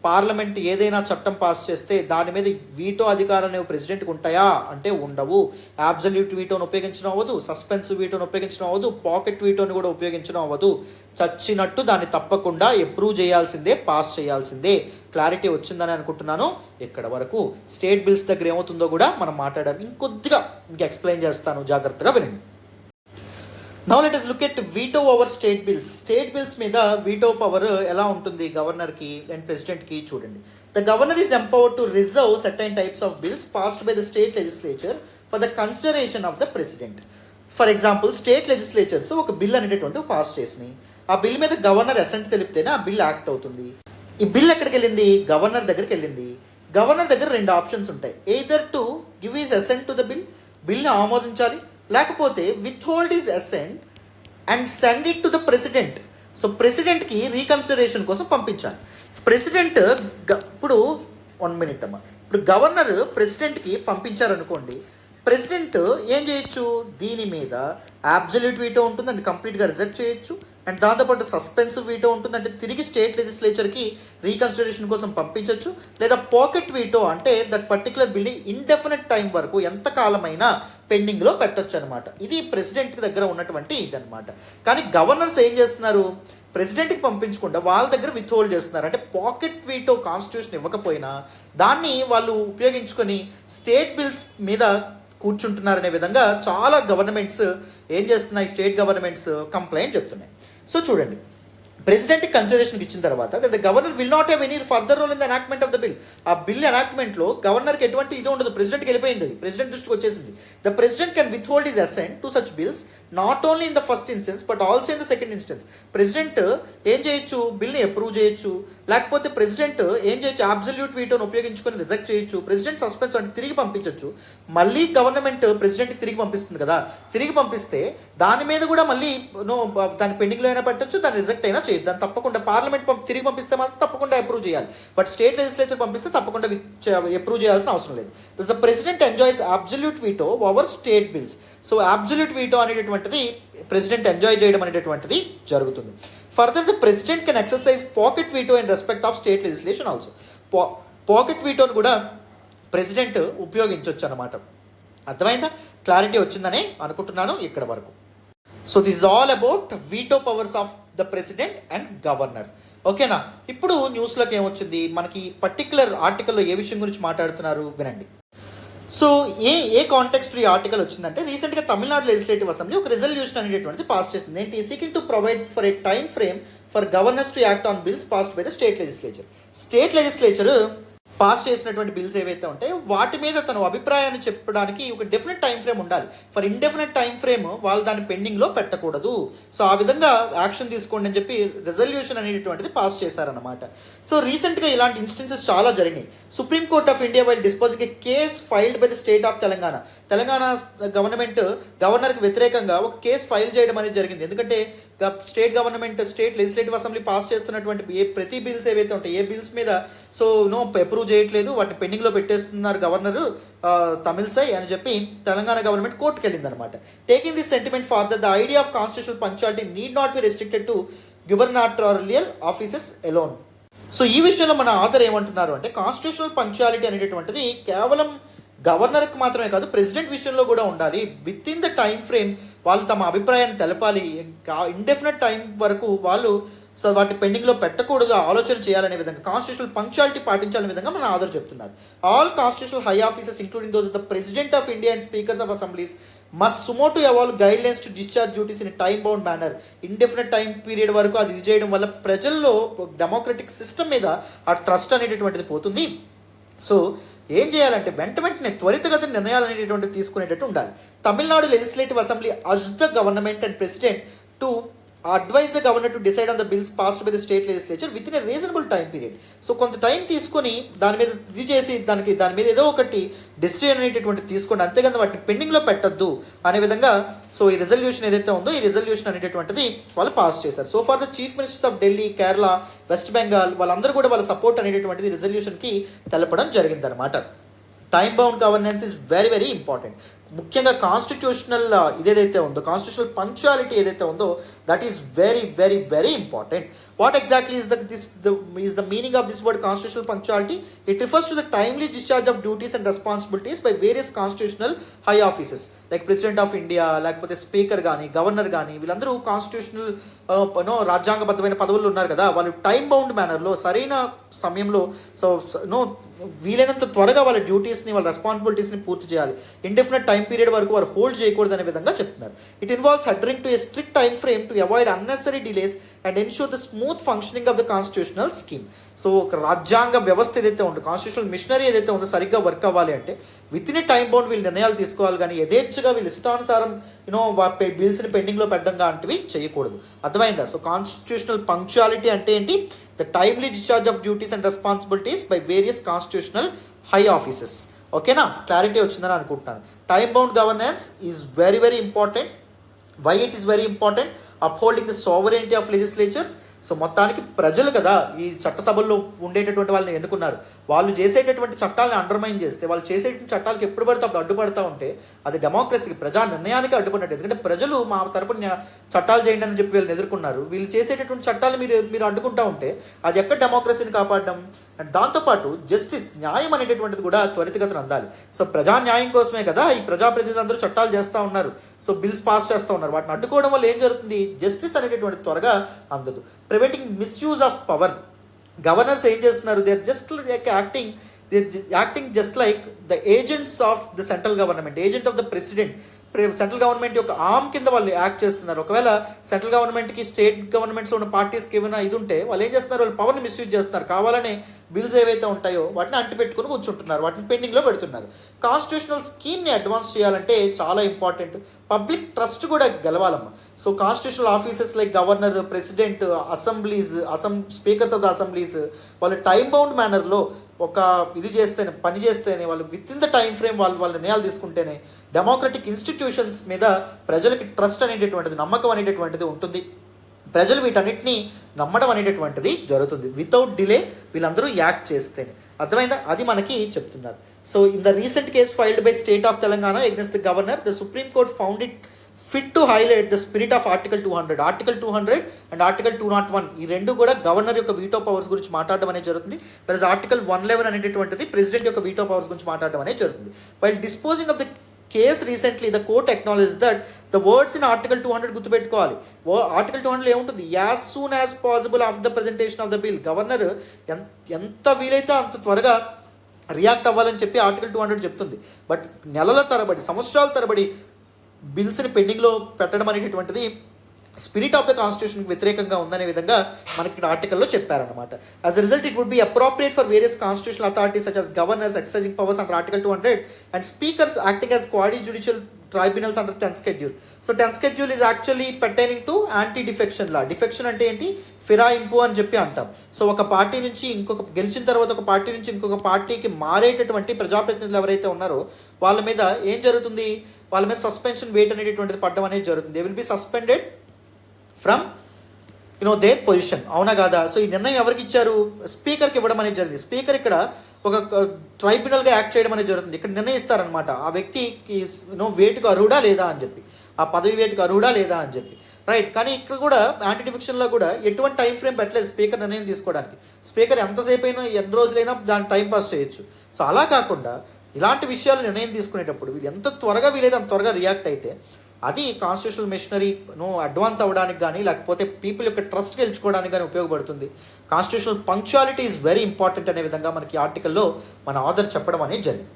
పార్లమెంట్ ఏదైనా చట్టం పాస్ చేస్తే దాని మీద వీటో అధికారాలు ప్రెసిడెంట్కి ఉంటాయా అంటే ఉండవు. అబ్సల్యూట్ వీటోని ఉపయోగించడం అవ్వదు, సస్పెన్సివ్ వీటోని ఉపయోగించడం అవ్వదు, పాకెట్ వీటోని కూడా ఉపయోగించడం అవ్వదు. చచ్చినట్టు దాన్ని తప్పకుండా అప్రూవ్ చేయాల్సిందే, పాస్ చేయాల్సిందే. క్లారిటీ వచ్చిందని అనుకుంటున్నాను. ఇక్కడ వరకు స్టేట్ బిల్స్ దగ్గర ఏమవుతుందో కూడా మనం మాట్లాడాం. ఇంకొద్దిగా ఎక్స్ప్లెయిన్ చేస్తాను, జాగ్రత్తగా వినండి. Now let us look at veto over state bills. State bills మీద వీటో పవర్ ఎలా ఉంటుంది గవర్నర్కి అండ్ ప్రెసిడెంట్కి చూడండి. The governor is empowered to reserve certain types of bills passed by the state legislature for the consideration of the president. For example, state legislatures ఒక బిల్ అనేటటువంటి పాస్ చేసినాయి. ఆ బిల్ మీద గవర్నర్ అసెంట్ తెలిపితేనే ఆ బిల్ యాక్ట్ అవుతుంది. ఈ బిల్ ఎక్కడికి వెళ్ళింది, గవర్నర్ దగ్గరికి వెళ్ళింది. గవర్నర్ దగ్గర 2 ఆప్షన్స్ ఉంటాయి. Either to give his assent to the bill, బిల్ని ఆమోదించాలి, లేకపోతే withhold his assent and send it to the president. So ప్రెసిడెంట్కి రీకన్సిడరేషన్ కోసం పంపించాలి. ప్రెసిడెంట్ ఇప్పుడు 1 minute అమ్మా, ఇప్పుడు గవర్నర్ ప్రెసిడెంట్కి పంపించారనుకోండి, ప్రెసిడెంట్ ఏం చేయొచ్చు, దీని మీద అబ్సల్యూట్ వీటో ఉంటుంది, అంటే కంప్లీట్గా రిజెక్ట్ చేయొచ్చు. అండ్ దాంతోపాటు సస్పెన్సివ్ వీటో ఉంటుంది, అంటే తిరిగి స్టేట్ లెజిస్లేచర్కి రీకన్సిడరేషన్ కోసం పంపించవచ్చు. లేదా పాకెట్ వీటో అంటే దట్ పర్టికులర్ బిల్ని ఇండెఫినెట్ టైం వరకు ఎంతకాలమైనా పెండింగ్లో పెట్టొచ్చు అనమాట. ఇది ప్రెసిడెంట్ దగ్గర ఉన్నటువంటి ఇదనమాట. కానీ గవర్నర్స్ ఏం చేస్తున్నారు, ప్రెసిడెంట్కి పంపించకుండా వాళ్ళ దగ్గర విత్హోల్డ్ చేస్తున్నారు. అంటే పాకెట్ వీటో కాన్స్టిట్యూషన్ ఇవ్వకపోయినా దాన్ని వాళ్ళు ఉపయోగించుకొని స్టేట్ బిల్స్ మీద కూర్చుంటున్నారనే విధంగా చాలా గవర్నమెంట్స్ ఏం చేస్తున్నాయి, స్టేట్ గవర్నమెంట్స్ కంప్లైంట్ చెప్తున్నాయి. సో చూడండి, ప్రెసిడెంట్కి కన్సిడరేషన్కి ఇచ్చిన తర్వాత the governor will not have any further role in the enactment of the bill. ఆ బిల్ ఎనాక్ట్మెంట్లో గవర్నర్కి ఎటువంటి ఇది ఉండదు, ప్రెసిడెంట్కి వెళ్ళిపోయింది, ప్రెసిడెంట్ దృష్టికి వచ్చేసింది. The president can withhold his assent to such bills not only in the first instance but also in the second instance. President ఏం చేయొచ్చు, బిల్ని అప్రూవ్ చేయొచ్చు, లేకపోతే ప్రెసిడెంట్ ఏం చేయొచ్చు, అబ్సల్యూట్ వీటోని ఉపయోగించుకొని రిజెక్ట్ చేయొచ్చు, ప్రెసిడెంట్ సస్పెన్స్ అంటే తిరిగి పంపించవచ్చు. మళ్ళీ గవర్నమెంట్ ప్రెసిడెంట్కి తిరిగి పంపిస్తుంది కదా, తిరిగి పంపిస్తే దాని మీద కూడా మళ్ళీ దాని పెండింగ్లో అయినా పెట్టచ్చు, దాన్ని రిజెక్ట్ అయినా చేయొచ్చు. దాన్ని తప్పకుండా పార్లమెంట్ తిరిగి పంపిస్తే మాత్రం తప్పకుండా అప్రూవ్ చేయాలి, బట్ స్టేట్ లెజిస్లేచర్ పంపిస్తే తప్పకుండా అప్రూవ్ చేయాల్సిన అవసరం లేదు. The president enjoys absolute veto over state bills. So absolute veto అనేటటువంటిది ప్రెసిడెంట్ ఎంజాయ్ చేయడం అనేటటువంటిది జరుగుతుంది. Further the president can exercise pocket veto in respect of state legislation also. Pocket వీటోని కూడా ప్రెసిడెంట్ ఉపయోగించవచ్చు అన్నమాట. అర్థమైందా? క్లారిటీ వచ్చిందని అనుకుంటున్నాను ఇక్కడ వరకు. So this all about veto powers of the president and governor. ఓకేనా? ఇప్పుడు న్యూస్లోకి ఏమొచ్చింది, మనకి పర్టికులర్ ఆర్టికల్లో ఏ విషయం గురించి మాట్లాడుతున్నారు వినండి. సో ఏ కాంటెక్స్ట్ ఈ ఆర్టికల్ వచ్చిందంటే, రీసెంట్గా తమిళనాడు లెజిస్లేటివ్ అసెంబ్లీ ఒక రెజల్యూషన్ అనేటువంటిది పాస్ చేసింది. ఏంటి? Seeking to provide for a time frame for governors to act on bills passed by the state legislature. State legislature pass చేసినటువంటి బిల్స్ ఏవైతే ఉంటాయో వాటి మీద తన అభిప్రాయాన్ని చెప్పడానికి ఒక డెఫినెట్ టైం ఫ్రేమ్ ఉండాలి. ఫర్ ఇండెఫినెట్ టైం ఫ్రేమ్ వాళ్ళు దాన్ని పెండింగ్లో పెట్టకూడదు. సో ఆ విధంగా యాక్షన్ తీసుకోండి అని చెప్పి రెజల్యూషన్ అనేటువంటిది పాస్ చేశారన్నమాట. సో రీసెంట్గా ఇలాంటి ఇన్స్టెన్సెస్ చాలా జరిగినాయి. Supreme court of India while disposing a case filed by the state of Telangana. Telangana government గవర్నర్కి వ్యతిరేకంగా ఒక కేసు ఫైల్ చేయడం అనేది జరిగింది. ఎందుకంటే state government state legislative assembly pass చేస్తున్నటువంటి ప్రతి బిల్స్ ఏవైతే ఉంటాయి, ఏ బిల్స్ మీద సో అప్రూవ్ చేయట్లేదు, వాటిని పెండింగ్లో పెట్టేస్తున్నారు గవర్నరు తమిళసై అని చెప్పి తెలంగాణ గవర్నమెంట్ కోర్టుకు వెళ్ళింది అనమాట. Taking this sentiment further, the idea of constitutional punctuality need not be restricted to gubernatorial offices alone. So ఈ విషయంలో మన ఆథర్ ఏమంటున్నారు అంటే, కాన్స్టిట్యూషనల్ పంక్చువాలిటీ అనేటటువంటిది కేవలం గవర్నర్కి మాత్రమే కాదు, ప్రెసిడెంట్ విషయంలో కూడా ఉండాలి. With in the time frame వాళ్ళు తమ అభిప్రాయాన్ని తెలపాలి. ఇండెఫినెట్ టైం వరకు వాళ్ళు సో వాటి పెండింగ్లో పెట్టకూడదు, ఆలోచన చేయాలనే విధంగా కాన్స్టిట్యూషనల్ పంక్చువాలిటీ పాటించాలనే విధంగా మన ఆర్డర్ చెప్తున్నారు. All constitutional high officers including those the president of India and speakers of assemblies must Sumo to evolved guide lines to discharge duties in time bound manner. Indefinite time period వరకు అది చేయడం వల్ల ప్రజల్లో డెమోక్రటిక్ సిస్టమ్ మీద ఆ ట్రస్ట్ అనేటటువంటిది పోతుంది. సో ఏం చేయాలంటే వెంటనే త్వరితగతిన నిర్ణయాలు అనేటటువంటిది తీసుకునేటట్టు ఉండాలి. Tamil Nadu legislative assembly urged the government and president to advise the governor to decide on the bills passed by the state legislature with in a reasonable time period. So కొంత టైం తీసుకొని దాని మీద ఇది చేసి దాని మీద ఏదో ఒకటి డెసిషన్ అనేటటువంటి తీసుకోండి, అంతేగాని వాటిని పెండింగ్లో పెట్టద్దు అనే విధంగా సో ఈ రెజల్యూషన్ ఏదైతే ఉందో ఈ రెజల్యూషన్ అనేటటువంటిది వాళ్ళు పాస్ చేశారు. So for the chief ministers of Delhi, Kerala, west Bengal వాళ్ళందరూ కూడా వాళ్ళ సపోర్ట్ అనేటటువంటిది రెజల్యూషన్కి తెలపడం జరిగిందనమాట. Time bound governance is very very important. ముఖ్యంగా కాన్స్టిట్యూషనల్ ఇదేదైతే ఉందో కాన్స్టిట్యూషనల్ పంక్చువాలిటీ ఏదైతే ఉందో that is very very very important. What exactly is the meaning of this word constitutional punctuality? It refers to the timely discharge of duties and responsibilities by various constitutional high offices like President of India, లేకపోతే స్పీకర్ కానీ గవర్నర్ కానీ వీళ్ళందరూ కాన్స్టిట్యూషనల్ రాజ్యాంగబద్ధమైన పదవులు ఉన్నారు కదా, వాళ్ళు టైం బౌండ్ మేనర్లో సరైన సమయంలో సో వీలైనంత త్వరగా వాళ్ళ డ్యూటీస్ని వాళ్ళ రెస్పాన్సిబిలిటీస్ని పూర్తి చేయాలి. ఇండెఫినెట్ టైం పీరియడ్ వరకు వారు హోల్డ్ చేయకూడదు అనే విధంగా చెప్తున్నారు. It involves adhering to a strict time frame to avoid unnecessary delays and ensure the smooth functioning of the constitutional scheme. So ఒక రాజ్యాంగ వ్యవస్థ ఏదైతే ఉందో కాన్స్టిట్యూషనల్ మిషనరీ ఏదైతే ఉందో సరిగ్గా వర్క్ అవ్వాలి అంటే with in a time bound వీళ్ళు నిర్ణయాలు తీసుకోవాలి, కానీ యథేచ్ఛగా వీళ్ళు ఇష్టానుసారం బిల్స్ని పెండింగ్లో పెట్టడం లాంటివి చేయకూడదు. అర్థమైందా? సో కాన్స్టిట్యూషనల్ పంక్చువాలిటీ అంటే ఏంటి? The timely discharge of duties and responsibilities by various constitutional high offices. ఓకేనా? క్లారిటీ వచ్చిందని అనుకుంటున్నాను. Time bound governance is very very important. Why it is very important? Upholding the sovereignty of legislatures. So మొత్తానికి ప్రజలు కదా ఈ చట్టసభల్లో ఉండేటటువంటి వాళ్ళని ఎన్నుకున్నారు, వాళ్ళు చేసేటటువంటి చట్టాలను అండర్మైన్ చేస్తే వాళ్ళు చేసేటువంటి చట్టాలకు ఎప్పుడు పడితే అప్పుడు అడ్డుపడతా ఉంటే అది డెమోక్రసీకి ప్రజా నిర్ణయానికి అడ్డుపడినట్టు. ఎందుకంటే ప్రజలు మా తరపున చట్టాలు చేయండి అని చెప్పి వీళ్ళని ఎదుర్కొన్నారు, వీళ్ళు చేసేటటువంటి చట్టాలు మీరు అడ్డుకుంటా ఉంటే అది ఎక్కడ డెమోక్రసీని కాపాడడం? అండ్ దాంతోపాటు జస్టిస్, న్యాయం అనేటటువంటిది కూడా త్వరితగతిన అందాలి. సో ప్రజా న్యాయం కోసమే కదా ఈ ప్రజాప్రతినిధులందరూ చట్టాలు చేస్తూ ఉన్నారు, సో బిల్స్ పాస్ చేస్తూ ఉన్నారు. వాటిని అడ్డుకోవడం వల్ల ఏం జరుగుతుంది? జస్టిస్ అనేటటువంటి త్వరగా అందదు. Preventing misuse of power. Governors ఏం చేస్తున్నారు? They are just like acting just like the agents of the central government, agent of the president. Central government యొక్క ఆర్మ్ కింద వాళ్ళు యాక్ట్ చేస్తున్నారు. ఒకవేళ సెంట్రల్ గవర్నమెంట్కి స్టేట్ గవర్నమెంట్స్లో ఉన్న పార్టీస్కి ఏమైనా ఇది ఉంటే వాళ్ళు ఏం చేస్తున్నారు? వాళ్ళు పవర్ని మిస్యూజ్ చేస్తున్నారు. కావాలనే బిల్స్ ఏవైతే ఉంటాయో వాటిని అంటిపెట్టుకుని కూర్చుంటున్నారు, వాటిని పెండింగ్లో పెడుతున్నారు. కాన్స్టిట్యూషనల్ స్కీమ్ని అడ్వాన్స్ చేయాలంటే చాలా ఇంపార్టెంట్. పబ్లిక్ ట్రస్ట్ కూడా గెలవాలమ్మా. So constitutional offices like governor, president, speakers of the assemblies వాళ్ళు టైం బౌండ్ మేనర్లో ఒక పని చేస్తేనే వాళ్ళు within the time frame వాళ్ళు నిర్ణయాలు తీసుకుంటేనే డెమోక్రటిక్ ఇన్స్టిట్యూషన్స్ మీద ప్రజలకి ట్రస్ట్ అనేటటువంటిది, నమ్మకం అనేటటువంటిది ఉంటుంది. ప్రజలు వీటన్నిటిని నమ్మడం అనేటటువంటిది జరుగుతుంది వితౌట్ డిలే వీళ్ళందరూ యాక్ట్ చేస్తేనే. అర్థమైందా? అది మనకి చెప్తున్నారు. So in the recent case filed by state of Telangana against the governor, the supreme court found it fit to highlight the spirit of article 200. Article 200 and article 201 ఈ రెండు కూడా గవర్నర్ యొక్క వీటో పవర్స్ గురించి మాట్లాడడం అనేది జరుగుతుంది. ప్లస్ ఆర్టికల్ 111 అనేటటువంటిది ప్రెసిడెంట్ యొక్క వీటో పవర్స్ గురించి మాట్లాడడం అనేది జరుగుతుంది. While disposing of the case recently the court acknowledge that the words in article 200 గుర్తుపెట్టుకోవాలి. ఆర్టికల్ 200 ఏముంటుంది? As soon as possible after the presentation of the bill. Governor ఎంత వీలైతే అంత త్వరగా రియాక్ట్ అవ్వాలని చెప్పి ఆర్టికల్ 200 చెప్తుంది. బట్ నెలల తరబడి, సంవత్సరాల తరబడి బిల్స్ని పెండింగ్లో పెట్టడం అనేటటువంటిది స్పిరిట్ ఆఫ్ ద కాన్స్టిట్యూషన్కి వ్యతిరేకంగా ఉందనే విధంగా మనకి ఇక్కడ ఆర్టికల్లో చెప్పారనమాట. As a result it would be appropriate for various constitutional authorities such as governors exercising powers under article 200 and speakers acting as quasi judicial tribunals under 10th schedule. So 10th schedule is actually pertaining to anti defection law. Defection అంటే ఏంటి? ఫిరాయింపు అని చెప్పి అంటాం. సో ఒక పార్టీ నుంచి గెలిచిన తర్వాత ఒక పార్టీ నుంచి ఇంకొక పార్టీకి మారేటటువంటి ప్రజాప్రతినిధులు ఎవరైతే ఉన్నారో వాళ్ళ మీద ఏం జరుగుతుంది? వాళ్ళ మీద సస్పెన్షన్ వెయిట్ అనేటటువంటిది పడడం అనేది జరుగుతుంది. They will be suspended from there position. అవునా కాదా? సో ఈ నిర్ణయం ఎవరికి ఇచ్చారు? స్పీకర్కి ఇవ్వడం అనేది జరిగింది. స్పీకర్ ఇక్కడ ఒక ట్రైబ్యునల్గా యాక్ట్ చేయడం అనేది జరుగుతుంది. ఇక్కడ నిర్ణయిస్తారనమాట ఆ వ్యక్తికి వేటుకు అర్హుడా లేదా అని చెప్పి, ఆ పదవి వేటుకు అర్హుడా లేదా అని చెప్పి, రైట్. కానీ ఇక్కడ కూడా యాంటీ డిఫెక్షన్లో కూడా ఎటువంటి టైం ఫ్రేమ్ పెట్టలేదు స్పీకర్ నిర్ణయం తీసుకోవడానికి. స్పీకర్ ఎంతసేపు అయినా ఎన్ని రోజులైనా దాన్ని టైం పాస్ చేయొచ్చు. సో అలా కాకుండా ఇలాంటి విషయాలు నిర్ణయం తీసుకునేటప్పుడు వీళ్ళు ఎంత త్వరగా వీలైతే అంత త్వరగా రియాక్ట్ అయితే అది కాన్స్టిట్యూషనల్ మెషినరీ అడ్వాన్స్ అవ్వడానికి కానీ లేకపోతే పీపుల్ యొక్క ట్రస్ట్ గెలుచుకోవడానికి కానీ ఉపయోగపడుతుంది. Constitutional punctuality is very important అనే విధంగా మనకి ఆర్టికల్లో మన ఆథర్ చెప్పడం అనేది జరిగింది.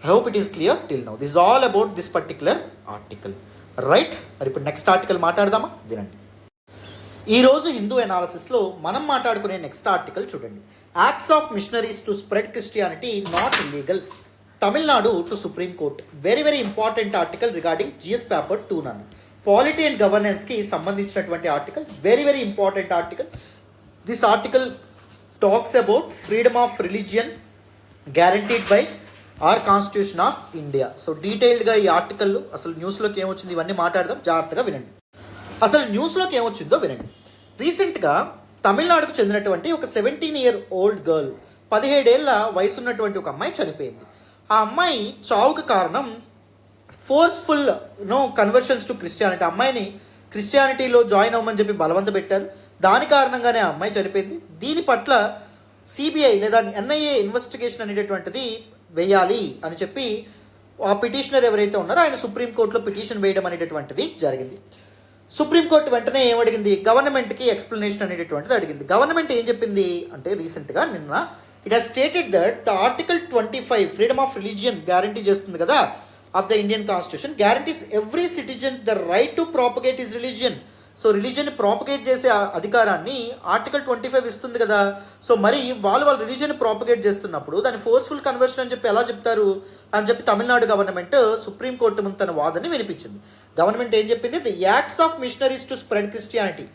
I hope it is clear till now. This all about this particular article, right. మరి ఇప్పుడు నెక్స్ట్ ఆర్టికల్ మాట్లాడదామా? వినండి. ఈరోజు హిందూ ఎనాలిసిస్లో మనం మాట్లాడుకునే నెక్స్ట్ ఆర్టికల్ చూడండి. Acts of missionaries to spread Christianity not illegal, Tamil Nadu to Supreme Court. Very very important article regarding GS paper 2 నన్ను పాలిటీ అండ్ గవర్నెన్స్కి సంబంధించినటువంటి article. Very very important article. This article talks about freedom of religion guaranteed by our constitution of India. So డీటెయిల్డ్గా ఈ ఆర్టికల్ అసలు న్యూస్లోకి ఏమొచ్చింది ఇవన్నీ మాట్లాడదాం, జాగ్రత్తగా వినండి. అసలు న్యూస్లోకి ఏమొచ్చిందో వినండి. రీసెంట్గా తమిళనాడుకు చెందినటువంటి ఒక 17-year-old గర్ల్, 17 ఏళ్ల వయసు ఉన్నటువంటి ఒక అమ్మాయి చనిపోయింది. ఆ అమ్మాయి చావుకు కారణం ఫోర్స్ఫుల్ కన్వర్షన్స్ టు క్రిస్టియానిటీ. అమ్మాయిని క్రిస్టియానిటీలో జాయిన్ అవ్వమని చెప్పి బలవంత పెట్టారు. దాని కారణంగానే ఆ అమ్మాయి చనిపోయింది. దీని పట్ల సిబిఐ లేదా ఎన్ఐఏ ఇన్వెస్టిగేషన్ అనేటటువంటిది వేయాలి అని చెప్పి ఆ పిటిషనర్ ఎవరైతే ఉన్నారో ఆయన సుప్రీంకోర్టులో పిటిషన్ వేయడం అనేటటువంటిది జరిగింది. సుప్రీంకోర్టు వెంటనే ఏమడిగింది? గవర్నమెంట్కి ఎక్స్ప్లెనేషన్ అనేటటువంటిది అడిగింది. గవర్నమెంట్ ఏం చెప్పింది అంటే రీసెంట్గా నిన్న it has stated that the article 25 freedom of religion guarantee చేస్తుంది కదా of the Indian constitution, guarantees every citizen the right to propagate his religion. So రిలీజియన్ని ప్రాపగేట్ చేసే అధికారాన్ని ఆర్టికల్ 25 ఇస్తుంది కదా. సో మరి వాళ్ళ రిలీజియన్ ప్రాపగేట్ చేస్తున్నప్పుడు దాన్ని ఫోర్స్ఫుల్ కన్వర్షన్ అని చెప్పి ఎలా చెప్తారు అని చెప్పి తమిళనాడు గవర్నమెంట్ సుప్రీంకోర్టు ముందు తన వాదనని వినిపించింది. గవర్నమెంట్ ఏం చెప్పింది? The acts of missionaries to spread Christianity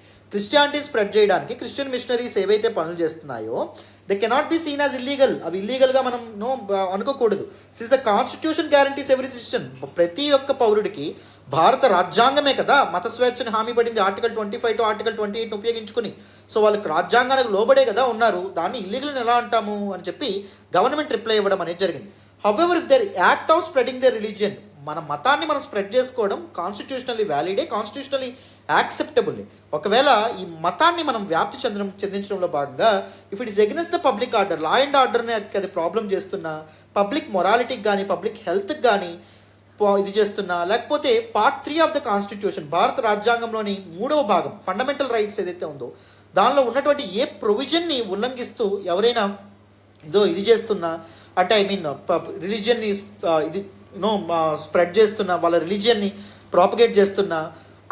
spread చేయడానికి క్రిస్టియన్ మిషనరీస్ ఏవైతే పనులు చేస్తున్నాయో they cannot be seen as illegal. అవి ఇల్లీగల్గా మనం అనుకోకూడదు. Since the constitution guarantees every citizen. ప్రతి ఒక్క పౌరుడికి భారత రాజ్యాంగమే కదా మత స్వేచ్ఛను హామీ పడింది ఆర్టికల్ 25 టు ఆర్టికల్ 28 ఉపయోగించుకుని. సో వాళ్ళకి రాజ్యాంగానికి లోబడే కదా ఉన్నారు, దాన్ని ఇల్లీగల్ ఎలా అంటాము అని చెప్పి గవర్నమెంట్ రిప్లై ఇవ్వడం అనేది జరిగింది. However if their act of spreading their religion, మన మతాన్ని మనం స్ప్రెడ్ చేసుకోవడం కాన్స్టిట్యూషనల్లీ వ్యాలిడే, కాన్స్టిట్యూషనల్లీ యాక్సెప్టబుల్. ఒకవేళ ఈ మతాన్ని మనం వ్యాప్తి చెందించడంలో భాగంగా if it is against the public order, law and ఆర్డర్ని అది ప్రాబ్లం చేస్తున్నా, పబ్లిక్ మొరాలిటీకి కానీ పబ్లిక్ హెల్త్కి కానీ ఇది చేస్తున్నా, లేకపోతే పార్ట్ 3 ఆఫ్ ద కాన్స్టిట్యూషన్ భారత రాజ్యాంగంలోని 3వ భాగం ఫండమెంటల్ రైట్స్ ఏదైతే ఉందో దానిలో ఉన్నటువంటి ఏ ప్రొవిజన్ని ఉల్లంఘిస్తూ ఎవరైనా ఇది చేస్తున్నా అంటే రిలీజియన్ని స్ప్రెడ్ చేస్తున్నా, వాళ్ళ రిలీజియన్ని ప్రాపగేట్ చేస్తున్నా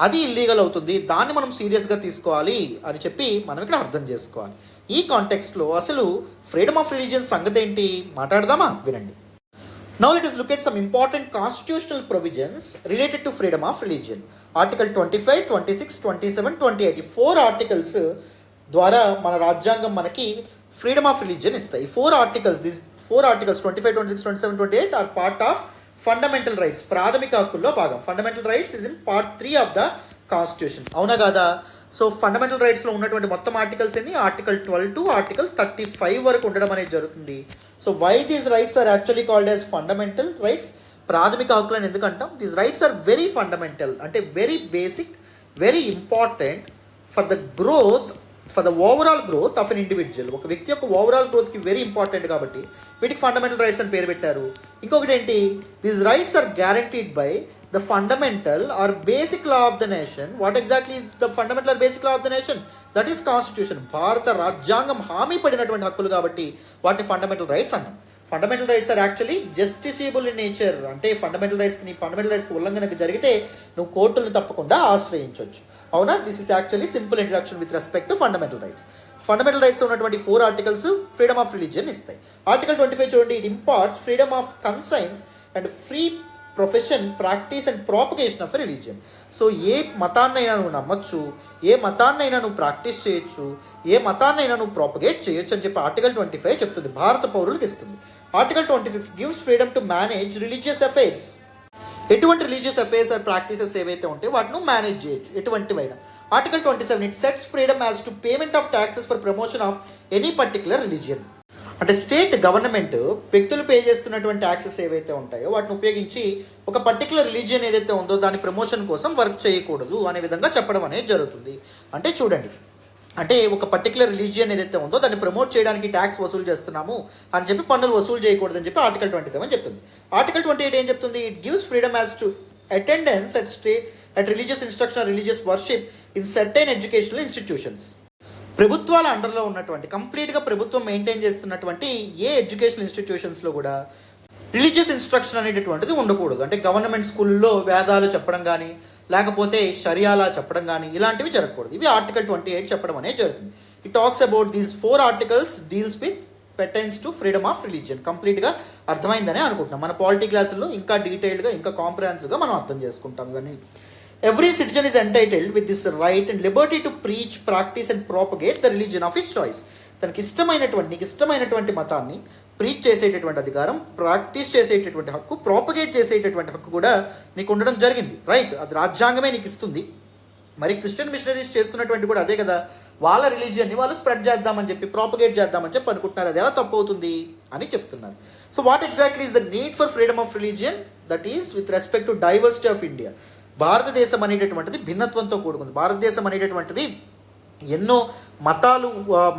అది ఇల్లీగల్ అవుతుంది. దాన్ని మనం సీరియస్గా తీసుకోవాలి అని చెప్పి మనం ఇక్కడ అర్థం చేసుకోవాలి. ఈ కాంటెక్స్ట్లో అసలు ఫ్రీడమ్ ఆఫ్ రిలీజియన్ సంగతి ఏంటి మాట్లాడదామా? వినండి. Now let us look at some important constitutional provisions related to freedom of religion. Article 25, 26, 27, 28 ఈ 4 ఆర్టికల్స్ ద్వారా మన రాజ్యాంగం మనకి ఫ్రీడమ్ ఆఫ్ రిలీజియన్ ఇస్తాయి. ఈ 4 articles 25, 26, 27, 28 are part of fundamental rights, ప్రాథమిక హక్కుల్లో భాగం. Fundamental rights is in part 3 of the constitution. అవునా కాదా? సో ఫండమెంటల్ రైట్స్లో ఉన్నటువంటి మొత్తం ఆర్టికల్స్ ఎన్ని? ఆర్టికల్ 12 టు ఆర్టికల్ 35 వరకు ఉండడం అనేది జరుగుతుంది. So why these rights are actually called as fundamental rights? ప్రాథమిక హక్కులను ఎందుకంటాం? These rights are very fundamental, అంటే very basic, very important for the growth, for the overall growth of an individual. ఒక వ్యక్తి యొక్క ఓవరాల్ గ్రోత్కి వెరీ ఇంపార్టెంట్ కాబట్టి వీటికి ఫండమెంటల్ రైట్స్ అని పేరు పెట్టారు. ఇంకొకటి ఏంటి? These rights are guaranteed by the fundamental or basic law of the nation. What exactly is the fundamental or basic law of the nation? That is constitution. భారత రాజ్యాంగం హామీ పడినటువంటి హక్కులు కాబట్టి వాటిని ఫండమెంటల్ రైట్స్ అంటాం. Fundamental rights are actually justiciable in nature. అంటే ఫండమెంటల్ రైట్స్కి ఉల్లంఘనకు జరిగితే నువ్వు కోర్టులను తప్పకుండా ఆశ్రయించవచ్చు. అవునా? This is actually simple introduction with respect to fundamental rights. Fundamental rights ఉన్నటువంటి 4 ఆర్టికల్స్ ఫ్రీడమ్ ఆఫ్ రిలీజియన్ ఇస్తాయి. ఆర్టికల్ 25 చూడండి, it imparts freedom of conscience and free profession, practice and propagation of religion. So ఏ మతాన్నైనా నువ్వు నమ్మచ్చు, ఏ మతాన్నైనా నువ్వు ప్రాక్టీస్ చేయొచ్చు, ఏ మతాన్నైనా నువ్వు ప్రాపగేట్ చేయొచ్చు అని చెప్పి ఆర్టికల్ 25 చెప్తుంది, భారత పౌరులకు ఇస్తుంది. Article 26 gives freedom to manage religious affairs. ఎటువంటి రిలీజియస్ అఫైర్స్ ఆర్ ప్రాక్టీసెస్ ఏవైతే ఉంటాయో వాటిని మేనేజ్ చేయొచ్చు, ఎటువంటివైనా. Article 27 it sets freedom as to payment of taxes for promotion of any particular religion. అంటే స్టేట్ గవర్నమెంట్ వ్యక్తులు పే చేస్తున్నటువంటి ట్యాక్సెస్ ఏవైతే ఉంటాయో వాటిని ఉపయోగించి ఒక పర్టికులర్ రిలీజియన్ ఏదైతే ఉందో దాని ప్రమోషన్ కోసం వర్క్ చేయకూడదు అనే విధంగా చెప్పడం అనేది జరుగుతుంది. అంటే చూడండి, అంటే ఒక పర్టికులర్ రిలీజియన్ ఏదైతే ఉందో దాన్ని ప్రమోట్ చేయడానికి ట్యాక్స్ వసూలు చేస్తున్నాము అని చెప్పి పన్నులు వసూలు చేయకూడదని చెప్పి ఆర్టికల్ 27 చెప్తుంది. ఆర్టికల్ 28 ఏం చెప్తుంది? It gives freedom as to attendance at religious instruction, religious worship in certain educational institutions. ప్రభుత్వాల అండర్లో ఉన్నటువంటి, కంప్లీట్గా ప్రభుత్వం మెయింటైన్ చేస్తున్నటువంటి ఏ ఎడ్యుకేషనల్ ఇన్స్టిట్యూషన్స్లో కూడా రిలీజియస్ ఇన్స్ట్రక్షన్ అనేటటువంటిది ఉండకూడదు. అంటే గవర్నమెంట్ స్కూల్లో వేదాలు చెప్పడం కానీ లేకపోతే షరియాలా చెప్పడం కానీ ఇలాంటివి జరగకూడదు. ఇవి ఆర్టికల్ 28 చెప్పడం అనేది జరుగుతుంది. It talks about these 4 articles deals with pertains to freedom of religion. కంప్లీట్గా అర్థమైందనే అనుకుంటున్నాం. మన పాలిటీ క్లాసుల్లో ఇంకా డీటెయిల్డ్గా, ఇంకా కాంప్రహెన్సివ్గా మనం అర్థం చేసుకుంటాం. ఇవన్నీ every citizen is entitled with this right and Liberty to preach, practice and propagate the religion of his choice. నీకు ఇష్టమైనటువంటి మతాన్ని ప్రీచ్ చేసేటటువంటి అధికారం, ప్రాక్టీస్ చేసేటటువంటి హక్కు, ప్రాపగేట్ చేసేటటువంటి హక్కు కూడా నీకు ఉండడం జరిగింది. రైట్, అది రాజ్యాంగమే నీకు ఇస్తుంది. మరి క్రిస్టియన్ మిషనరీస్ చేస్తున్నటువంటి కూడా అదే కదా, వాళ్ళ రిలీజియన్ని వాళ్ళు స్ప్రెడ్ చేద్దామని చెప్పి, ప్రాపగేట్ చేద్దామని చెప్పి అనుకుంటున్నారు. అది ఎలా తప్పు అవుతుంది అని చెప్తున్నారు. So what exactly is the need for freedom of religion? That is with respect to diversity of India. భారతదేశం అనేటటువంటిది భిన్నత్వంతో కూడుకుంది. భారతదేశం అనేటటువంటిది ఎన్నో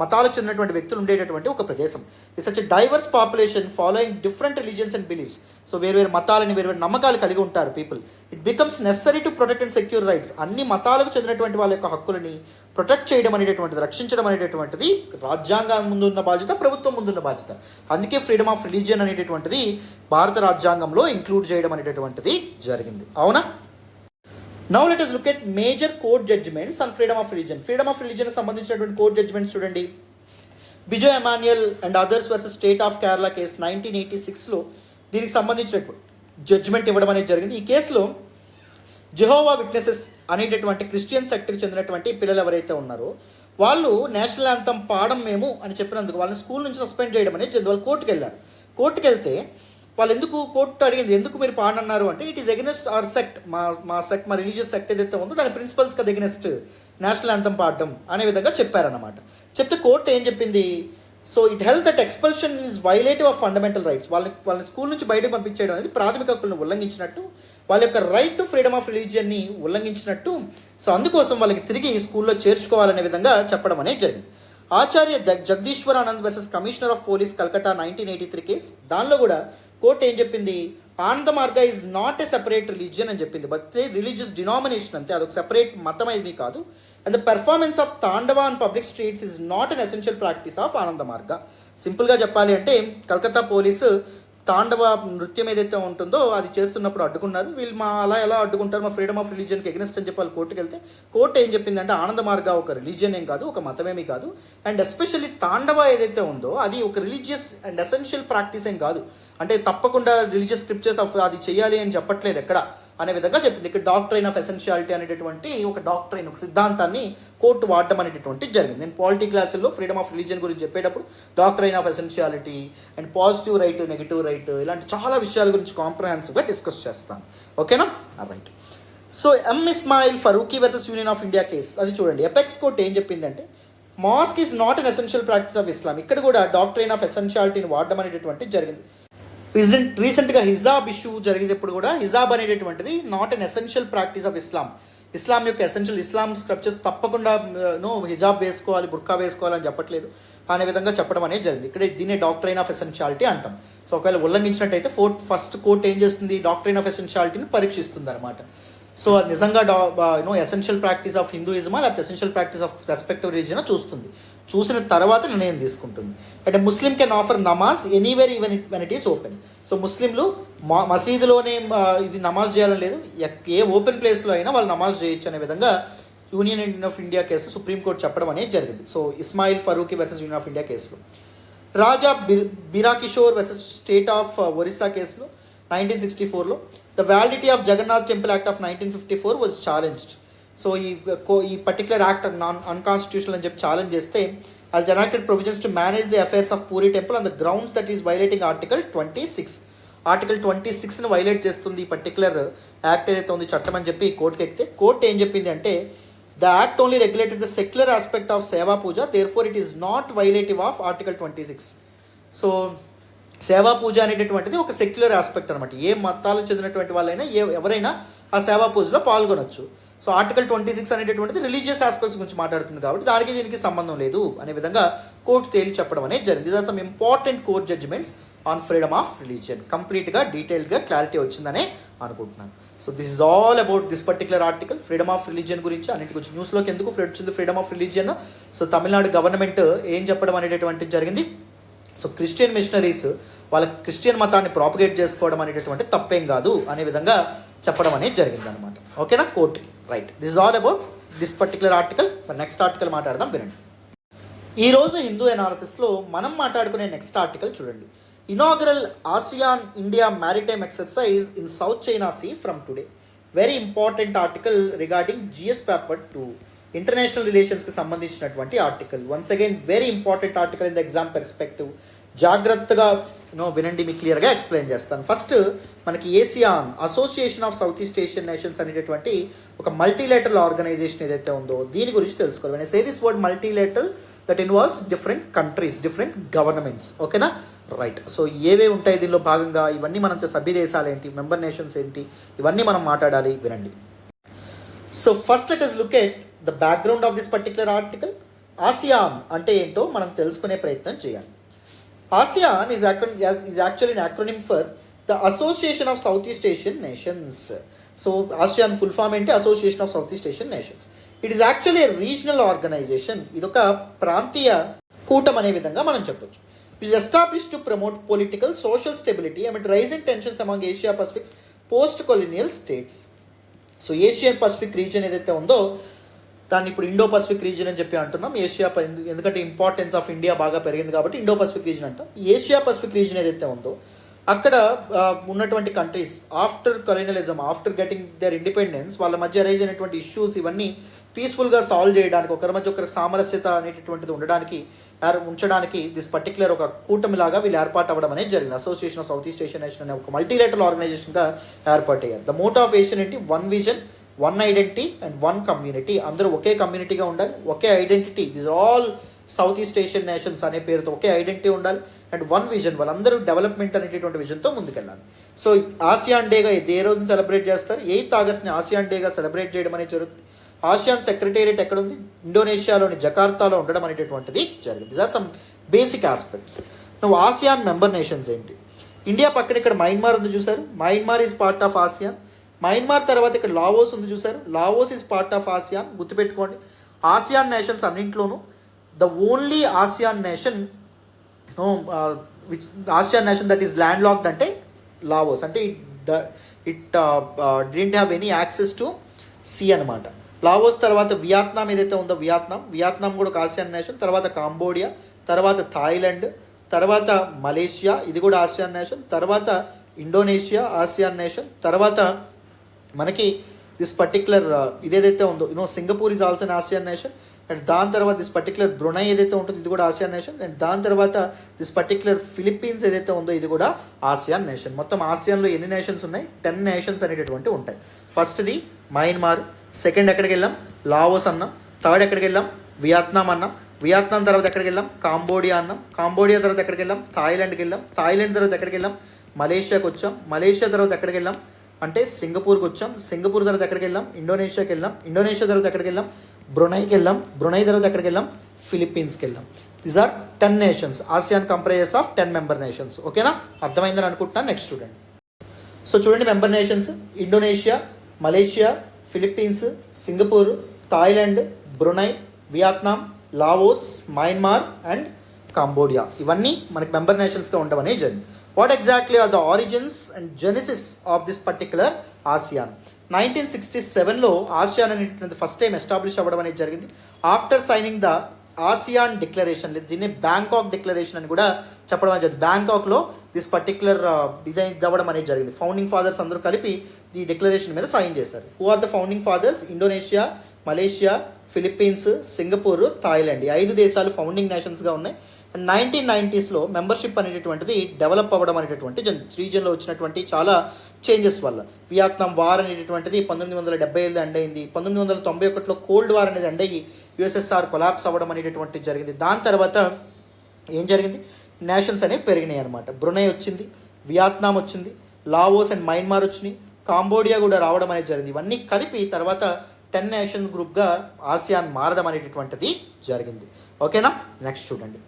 మతాలకు చెందినటువంటి వ్యక్తులు ఉండేటటువంటి ఒక ప్రదేశం. It's such divorce population following different religions and beliefs. So వేరు నమ్మకాలని, వేరు నమ్మకాలు కలిగి ఉంటారు people. It becomes necessary to protect and secure rights. అన్ని మతాలకు చెందినటువంటి వాళ్ళ యొక్క హక్కులని ప్రొటెక్ట్ చేయడం అనేటటువంటిది, రక్షించడం అనేటటువంటిది రాజ్యాంగం ముందున్న బాధ్యత, ప్రభుత్వం ముందున్న బాధ్యత. అందుకే ఫ్రీడమ్ ఆఫ్ రిలీజియన్ అనేటటువంటిది భారత రాజ్యాంగంలో ఇంక్లూడ్ చేయడం అనేటటువంటిది జరిగింది. అవునా? Now let us look at major court judgments on freedom of religion. Freedom of religion సంబంధించినటువంటి కోర్ట్ జడ్జ్మెంట్స్ చూడండి. Bijoe Emmanuel and others versus state of Kerala case 1986లో దీనికి సంబంధించినటువంటి జడ్జ్మెంట్ ఇవ్వడం అనేది జరిగింది. ఈ కేసులో జెహోవా విట్నెసెస్ అనేటటువంటి క్రిస్టియన్ సెక్ట్కి చెందినటువంటి పిల్లలు ఎవరైతే ఉన్నారో వాళ్ళు నేషనల్ యాంథమ్ పాడం మేము అని చెప్పినందుకు వాళ్ళని స్కూల్ నుంచి సస్పెండ్ చేయడం అనేది జరిగింది. వాళ్ళు కోర్టుకు వెళ్ళారు. కోర్టుకు వెళ్తే వాళ్ళు కోర్టు అడిగింది ఎందుకు మీరు పాడన్నారు అంటే it is against our sect, మా రిలీజియస్ సెక్ట్ ఏదైతే ఉందో దాని ప్రిన్సిపల్స్కి అది ఎగెనెస్ట్ నేషనల్ యాంథమ్ పాడడం అనే విధంగా చెప్పారన్నమాట. చెప్తే కోర్టు ఏం చెప్పింది? So it held that expulsion is violative of fundamental rights. వాళ్ళని స్కూల్ నుంచి బయటకు పంపించేయడం అనేది ప్రాథమిక హక్కులను ఉల్లంఘించినట్టు, వాళ్ళ యొక్క రైట్ టు ఫ్రీడమ్ ఆఫ్ రిలీజియన్ని ఉల్లంఘించినట్టు. సో అందుకోసం వాళ్ళకి తిరిగి స్కూల్లో చేర్చుకోవాలనే విధంగా చెప్పడం అనేది జరిగింది. Acharya Jagdishwaranand versus commissioner of police Calcutta 1983 case, దానిలో కూడా కోర్టు ఏం చెప్పింది? Ananda Marga is not a separate religion అని చెప్పింది, బట్ రిలీజియస్ డినామినేషన్ అంతే, అదొక సెపరేట్ మతం అనేది కాదు. And the performance of Tandava on public streets is not an essential practice of Ananda Marga. సింపుల్గా చెప్పాలి అంటే కలకత్తా పోలీసు తాండవ నృత్యం ఏదైతే ఉంటుందో అది చేస్తున్నప్పుడు అడ్డుకున్నారు. వీళ్ళు అలా ఎలా అడ్డుకుంటారు, మా ఫ్రీడమ్ ఆఫ్ రిలీజియన్కి ఎగ్నెస్ట్ అని చెప్పి వాళ్ళు కోర్టుకు వెళ్తే కోర్టు ఏం చెప్పిందంటే ఆనంద మార్గ ఒక రిలీజియన్ ఏం కాదు, ఒక మతమేమీ కాదు. అండ్ ఎస్పెషల్లీ తాండవ ఏదైతే ఉందో అది ఒక రిలీజియస్ అండ్ ఎసెన్షియల్ ప్రాక్టీస్ ఏం కాదు. అంటే తప్పకుండా రిలీజియస్ స్క్రిప్చర్స్ ఆఫ్ అది చేయాలి అని చెప్పట్లేదు ఎక్కడ అనే విధంగా చెప్పింది. ఇక్కడ డాక్ట్రైన్ ఆఫ్ ఎసెన్షియాలిటీ అనేటటువంటి ఒక డాక్ట్రైన్, ఒక సిద్ధాంతాన్ని కోర్టు వాడడం అనేటటువంటి జరిగింది. నేను పాలిటీ క్లాసుల్లో ఫ్రీడమ్ ఆఫ్ రిలీజియన్ గురించి చెప్పేటప్పుడు doctrine of essentiality and positive right, negative right, ఇలాంటి చాలా విషయాల గురించి కాంప్రహెన్సివ్గా డిస్కస్ చేస్తాను. ఓకేనా? Right. So Ismail Faruqui versus union of India case అది చూడండి. ఎపెక్స్ కోర్ట్ ఏం చెప్పిందంటే mask is not an essential practice of Islam. ఇక్కడ కూడా డాక్ట్రైన్ ఆఫ్ ఎసెన్షియాలిటీని వాడడం అనేటటువంటి జరిగింది. రీసెంట్గా హిజాబ్ ఇష్యూ జరిగేటప్పుడు కూడా హిజాబ్ అనేటటువంటిది not an essential practice of Islam యొక్క ఇస్లాం స్క్రిప్చర్స్ తప్పకుండా హిజాబ్ వేసుకోవాలి, బుర్కా వేసుకోవాలని చెప్పట్లేదు, అనే విధంగా చెప్పడం అనేది జరిగింది. ఇక్కడ దీన్ని డాక్ట్రైన్ ఆఫ్ ఎసెన్షియాలిటీ అంటాం. సో ఒకవేళ ఉల్లంఘించినట్టయితే ఫస్ట్ కోర్ట్ ఏం చేస్తుంది, డాక్ట్రైన్ ఆఫ్ ఎసెన్షియాలిటీని పరీక్షిస్తుంది అనమాట. సో అది నిజంగా ఎసెన్షియల్ ప్రాక్టీస్ ఆఫ్ హిందూయిజమా లేకపోతే essential practice of respective religion చూస్తుంది. చూసిన తర్వాత నిర్ణయం తీసుకుంటుంది. అంటే Muslim can offer namaz anywhere even when it is open. So ముస్లింలు మసీదులోనే ఇది నమాజ్ చేయాలని లేదు, ఏ ఓపెన్ ప్లేస్లో అయినా వాళ్ళు నమాజ్ చేయొచ్చు అనే విధంగా union of India case supreme court చెప్పడం అనేది జరిగింది. So Ismail Faruqui versus union of India కేసులో, Raja Birakishore versus state of Orissa కేసులో 1964లో the validity of Jagannath temple act of 1954 was challenged. So ఈ పర్టికులర్ యాక్ట్ అన్కాన్స్టిట్యూషనల్ అని చెప్పి ఛాలెంజ్ చేస్తే, as enacted provisions to manage the affairs of Puri temple on the grounds that is violating Article 26. Article 26ని వైలేట్ చేస్తుంది ఈ పర్టికులర్ యాక్ట్ ఏదైతే ఉంది చట్టం అని చెప్పి కోర్టుకి ఎక్కితే, కోర్టు ఏం చెప్పింది అంటే the act only regulated the secular aspect of seva puja, therefore it is not violative of article 26. So seva puja అనేటటువంటిది ఒక సెక్యులర్ ఆస్పెక్ట్ అనమాట. ఏ మతాలకు చెందినటువంటి వాళ్ళైనా ఎవరైనా ఆ సేవా పూజలో పాల్గొనొచ్చు. సో ఆర్టికల్ 26 అనేటటువంటిది రిలీజియస్ ఆస్పెక్ట్స్ గురించి మాట్లాడుతుంది కాబట్టి దానికి దీనికి సంబంధం లేదు అనే విధంగా కోర్టు తేల్చి చెప్పడం అనేది జరిగింది. These are some important court judgments on freedom of religion. కంప్లీట్గా డీటెయిల్గా క్లారిటీ వచ్చిందనే అనుకుంటున్నాను. So this is all about this particular article, freedom of religion గురించి. అన్నింటి గురించి న్యూస్లోకి ఎందుకు వచ్చింది freedom of religion. So Tamil Nadu government ఏం చెప్పడం అనేటటువంటిది జరిగింది. సో క్రిస్టియన్ మిషనరీస్ వాళ్ళ క్రిస్టియన్ మతాన్ని ప్రాపగేట్ చేసుకోవడం అనేటటువంటి తప్పేం కాదు అనే విధంగా చెప్పడం అనేది జరిగింది అనమాట. ఓకేనా, కోర్టుకి. Right, this is all about this particular article. Next article మాట్లాడదాం, వినండి. ఈరోజు హిందూ ఎనాలిసిస్లో మనం మాట్లాడుకునే నెక్స్ట్ ఆర్టికల్ చూడండి. Inaugural ASEAN India maritime exercise in south China sea from today. Very important article regarding GS paper 2, international రిలేషన్స్కి సంబంధించినటువంటి article. Once again very important article in the exam perspective. జాగ్రత్తగా వినండి, మీకు క్లియర్గా ఎక్స్ప్లెయిన్ చేస్తాను. ఫస్ట్ మనకి ASEAN, association of south east Asian nations అనేటటువంటి ఒక మల్టీలేటరల్ ఆర్గనైజేషన్ ఏదైతే ఉందో దీని గురించి తెలుసుకోవాలి. when I say this word multilateral, that involves different countries, different governments. ఓకేనా, రైట్. సో ఏవే ఉంటాయి దీనిలో భాగంగా, ఇవన్నీ మనం సభ్య దేశాలు ఏంటి, మెంబర్ నేషన్స్ ఏంటి, ఇవన్నీ మనం మాట్లాడాలి, వినండి. So first let us look at the background of this particular article. ASEAN అంటే ఏంటో మనం తెలుసుకునే ప్రయత్నం చేయాలి. ASEAN is actually an acronym for the Association of Southeast Asian Nations. So ASEAN full form ఏంటి, Association of Southeast Asian Nations. It is actually a regional organization. ఇదొక ప్రాంతీయ కూటం అనే విధంగా మనం చెప్పొచ్చు. It is established to promote political, social stability amid rising tensions among Asia Pacific's post-colonial states. So Asian Pacific region ఏదైతే ఉందో దాన్ని ఇప్పుడు ఇండో పసిఫిక్ రీజియన్ అని చెప్పి అంటున్నాం. ఎందుకంటే ఇంపార్టెన్స్ ఆఫ్ ఇండియా బాగా పెరిగింది కాబట్టి ఇండో పసిఫిక్ రీజియన్ అంటాం. ఏషియా పసిఫిక్ రీజియన్ ఏదైతే ఉందో అక్కడ ఉన్నటువంటి countries after colonialism, after getting their independence, వాళ్ళ మధ్య రైజ్ అయినటువంటి ఇష్యూస్ ఇవన్నీ పీస్ఫుల్గా సాల్వ్ చేయడానికి, ఒకరి మధ్య ఒకరికి సామరస్యత అనేటటువంటిది ఉంచడానికి దిస్ పర్టికులర్ ఒక కూటమిలాగా వీళ్ళు ఏర్పాటు అవ్వడం అనేది జరిగింది. Association of south east Asian nation అనే ఒక మల్టీలేటరల్ ఆర్గనైజేషన్గా ఏర్పాటు అయ్యారు. ద మోటో ఆఫ్ ఏషియన్ ఏంటి, one vision, one identity and one community. అందరూ ఒకే కమ్యూనిటీగా ఉండాలి, ఒకే identity. This all south east Asian nations అనే పేరుతో ఒకే ఐడెంటిటీ ఉండాలి అండ్ వన్ విజన్, వాళ్ళందరూ డెవలప్మెంట్ అనేటటువంటి విజన్తో ముందుకెళ్ళాలి. సో ఆసియాన్ డేగా ఏ రోజున సెలబ్రేట్ చేస్తారు, 8th ఆగస్ట్ని ఆసియాన్ డేగా సెలబ్రేట్ చేయడం అనేది జరుగుతుంది. ఆసియాన్ సెక్రటేరియట్ ఎక్కడ ఉంది, ఇండోనేషియాలోని జకార్తాలో ఉండడం అనేటటువంటిది జరిగింది. These are some basic aspects. నువ్వు ఆసియాన్ మెంబర్ నేషన్స్ ఏంటి, ఇండియా పక్కన ఇక్కడ మయన్మార్ ఉంది చూసారు, Myanmar is part of ASEAN. Myanmar తర్వాత ఇక్కడ లావోస్ ఉంది చూసారు, Laos is part of ASEAN. గుర్తుపెట్టుకోండి, ఆసియాన్ నేషన్స్ అన్నింట్లోనూ the only ASEAN nation ASEAN nation that is landlocked అంటే లావోస్. అంటే it didn't have any access to sea అనమాట. లావోస్ తర్వాత వియత్నాం ఏదైతే ఉందో వియత్నాం కూడా ఒక ఆసియాన్ నేషన్, తర్వాత కాంబోడియా, తర్వాత థాయిలాండ్, తర్వాత మలేషియా, ఇది కూడా ఆసియాన్ నేషన్, తర్వాత ఇండోనేషియా ఆసియాన్ నేషన్, తర్వాత మనకి దిస్ పర్టికులర్ ఇదేదైతే ఉందో Singapore is also an ASEAN nation. And దాని తర్వాత దిస్ పర్టికులర్ బ్రునై ఏదైతే ఉంటుందో ఇది కూడా ఆసియాన్ నేషన్. అండ్ దాని తర్వాత దిస్ పర్టికులర్ ఫిలిప్పీన్స్ ఏదైతే ఉందో ఇది కూడా ఆసియాన్ నేషన్. మొత్తం ఆసియాన్లో ఎన్ని నేషన్స్ ఉన్నాయి, 10 నేషన్స్ అనేటటువంటి ఉంటాయి. ఫస్ట్ది మయన్మార్, సెకండ్ ఎక్కడికి వెళ్ళాం లావోస్ అన్నాం, థర్డ్ ఎక్కడికి వెళ్ళాం వియత్నాం అన్నాం, వియత్నాం తర్వాత ఎక్కడికి వెళ్ళాం కాంబోడియా అన్నాం, కాంబోడియా తర్వాత ఎక్కడికి వెళ్ళాం థాయిలాండ్కి వెళ్ళాం, థాయిలాండ్ తర్వాత ఎక్కడికి వెళ్ళాం మలేషియాకి వచ్చాం, మలేషియా తర్వాత ఎక్కడికి వెళ్ళాం అంటే సింగపూర్కి వచ్చాం, సింగపూర్ తర్వాత ఎక్కడికి వెళ్ళాం, ఇండోనేషియాకి వెళ్ళాం, ఇండోనేషియా తర్వాత ఎక్కడికి వెళ్ళాం, బ్రునైకి వెళ్ళాం, బ్రునై తర్వాత ఎక్కడికి వెళ్ళాం, ఫిలిప్పీన్స్కి వెళ్ళాం. These are 10 nations. ASEAN comprises of 10 member nations. ఓకేనా, అర్థమైందని అనుకుంటున్నాను. నెక్స్ట్ చూడండి. సో చూడండి, member nations Indonesia, Malaysia, Philippines, Singapore, Thailand, Brunei, Vietnam, Laos, Myanmar and Cambodia. ఇవన్నీ మనకి మెంబర్ నేషన్స్గా ఉండవనే జరిగింది. What exactly are the origins and genesis of this particular ASEAN? 1967లో ఆసియాన్ అనేటువంటిది ఫస్ట్ టైం ఎస్టాబ్లిష్ అవ్వడం అనేది జరిగింది. After signing the ASEAN declaration, దీన్ని బ్యాంకాక్ డిక్లరేషన్ అని కూడా చెప్పడం అనేది జరిగింది. బ్యాంకాక్లో దిస్ పర్టిక్యులర్ డిజైన్ అవ్వడం అనేది జరిగింది. ఫౌండింగ్ ఫాదర్స్ అందరూ కలిపి ఈ డిక్లరేషన్ మీద సైన్ చేశారు. Who are the founding fathers? Indonesia, Malaysia, Philippines, Singapore, Thailand. ఈ 5 దేశాలు ఫౌండింగ్ నేషన్స్గా ఉన్నాయి. అండ్ 1990స్లో మెంబర్షిప్ అనేటటువంటిది డెవలప్ అవ్వడం అనేటటువంటి రీజియన్లో వచ్చినటువంటి చాలా చేంజెస్ వల్ల. వియత్నాం వార్ అనేటటువంటిది 1975 ఎండ్ అయింది. 1991లో కోల్డ్ వార్ అనేది ఎండ్ అయ్యి యుఎస్ఎస్ఆర్ కొలాప్స్ అవ్వడం అనేటటువంటి జరిగింది. దాని తర్వాత ఏం జరిగింది? నేషన్స్ అనేవి పెరిగినాయి అనమాట. బ్రునై వచ్చింది, వియత్నాం వచ్చింది, లావోస్ అండ్ మయన్మార్ వచ్చినాయి, కాంబోడియా కూడా రావడం అనేది జరిగింది. ఇవన్నీ కలిపి తర్వాత 10 నేషన్ గ్రూప్గా ఆసియాన్ మారడం అనేటటువంటిది జరిగింది. ఓకేనా, నెక్స్ట్ చూడండి.